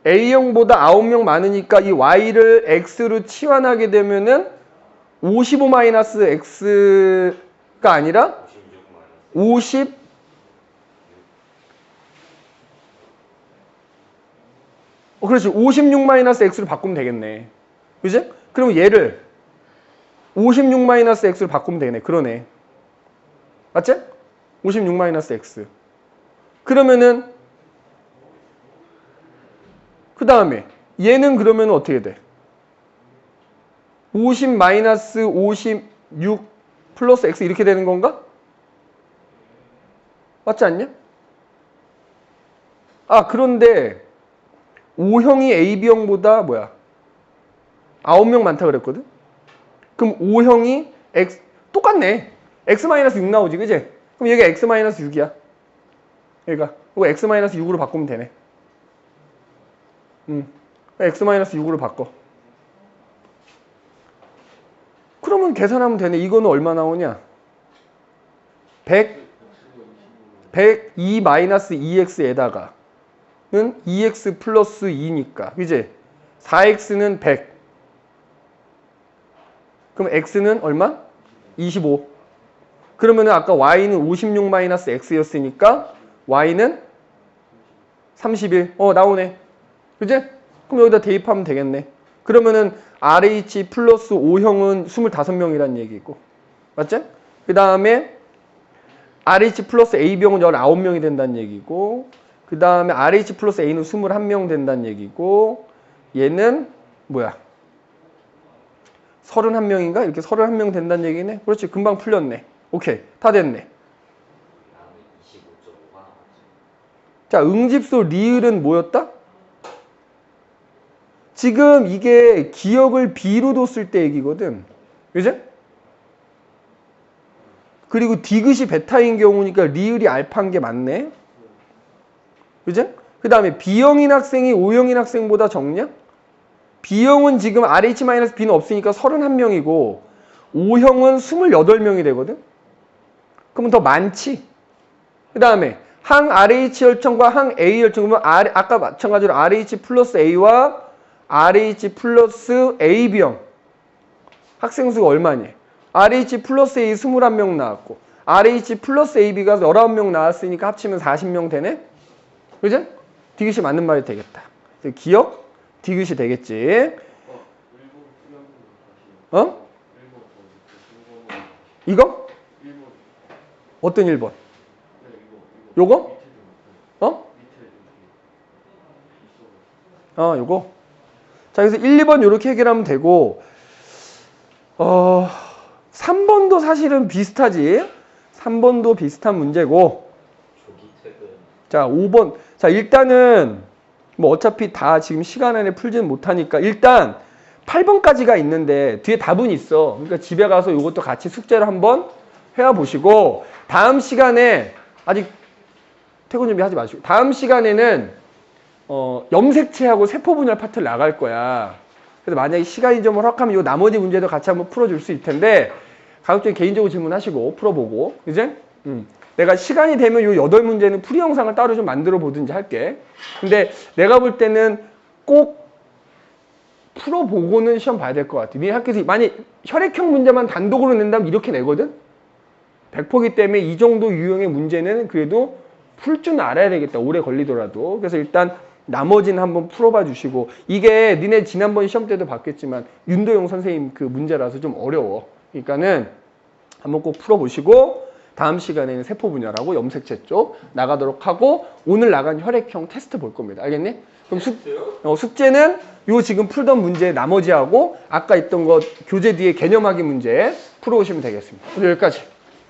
A형보다 9명 많으니까 이 Y를 X로 치환하게 되면은 55-X가 아니라 50 그렇지. 56-X로 바꾸면 되겠네. 그지? 그럼 얘를 56-X로 바꾸면 되네. 그러네. 맞지? 56-X. 그러면은 그 다음에 얘는 그러면 어떻게 돼? 50-56 플러스 X 이렇게 되는 건가? 맞지 않냐? 아, 그런데 O형이 AB형보다 뭐야? 9명 많다 그랬거든? 그럼 O형이 X 똑같네. X-6 나오지, 그지? 그럼 얘가 X-6이야. 얘가. 이거 X-6으로 바꾸면 되네. X-6으로 바꿔. 그러면 계산하면 되네. 이거는 얼마 나오냐? 102-2x에다가는 2x 플러스 2니까. 그지? 4x는 100. 그럼 x는 얼마? 25. 그러면은 아까 y는 56-x였으니까 y는 31. 나오네. 그지? 그럼 여기다 대입하면 되겠네. 그러면은 RH 플러스 O형은 25명이란 얘기고. 맞지? 그 다음에 RH 플러스 A병은 19명이 된다는 얘기고. 그 다음에 RH 플러스 A는 21명 된다는 얘기고. 얘는 뭐야? 31명인가? 이렇게 31명 된다는 얘기네. 그렇지. 금방 풀렸네. 오케이. 다 됐네. 자, 응집소 리을은 뭐였다? 지금 이게 기억을 B로 뒀을 때 얘기거든. 그죠? 그리고 디귿이 베타인 경우니까 리을이 알파인 게 맞네. 그죠? 그 다음에 B형인 학생이 O형인 학생보다 적냐? B형은 지금 RH-B는 없으니까 31명이고 O형은 28명이 되거든? 그러면 더 많지? 그 다음에 항 RH 혈청과 항 A 혈청, 그러면 아까 마찬가지로 RH 플러스 A와 RH 플러스 AB형 학생 수가 얼마니? RH 플러스 A 21명 나왔고 RH 플러스 AB가 19명 나왔으니까 합치면 40명 되네? 그죠? 디귿이 맞는 말이 되겠다. 기억? 디귿이 되겠지. 어? 이거? 어떤 1번? 요거? 어? 요거. 자, 그래서 1, 2번 이렇게 해결하면 되고 3번도 사실은 비슷하지. 3번도 비슷한 문제고 자, 5번. 자, 일단은 뭐 어차피 다 지금 시간 안에 풀지는 못하니까 일단 8번까지가 있는데 뒤에 답은 있어. 그러니까 집에 가서 이것도 같이 숙제를 한번 해와 보시고 다음 시간에 아직 퇴근 준비하지 마시고 다음 시간에는 염색체하고 세포 분열 파트를 나갈 거야. 그래서 만약에 시간이 좀 허락하면 이 나머지 문제도 같이 한번 풀어줄 수 있을 텐데 가급적 개인적으로 질문하시고 풀어보고 이제 내가 시간이 되면 이 8문제는 풀이 영상을 따로 좀 만들어 보든지 할게. 근데 내가 볼 때는 꼭 풀어보고는 시험 봐야 될 것 같아. 네 학교에서 만약 혈액형 문제만 단독으로 낸다면 이렇게 내거든? 100%기 때문에 이 정도 유형의 문제는 그래도 풀 줄 알아야 되겠다. 오래 걸리더라도. 그래서 일단 나머지는 한번 풀어봐 주시고 이게 니네 지난번 시험 때도 봤겠지만 윤도영 선생님 그 문제라서 좀 어려워. 그러니까는 한번 꼭 풀어보시고 다음 시간에는 세포 분열하고 염색체 쪽 나가도록 하고 오늘 나간 혈액형 테스트 볼 겁니다. 알겠니? 그럼 숙제는 요 지금 풀던 문제 나머지하고 아까 있던 거 교재 뒤에 개념하기 문제 풀어오시면 되겠습니다. 오늘 여기까지.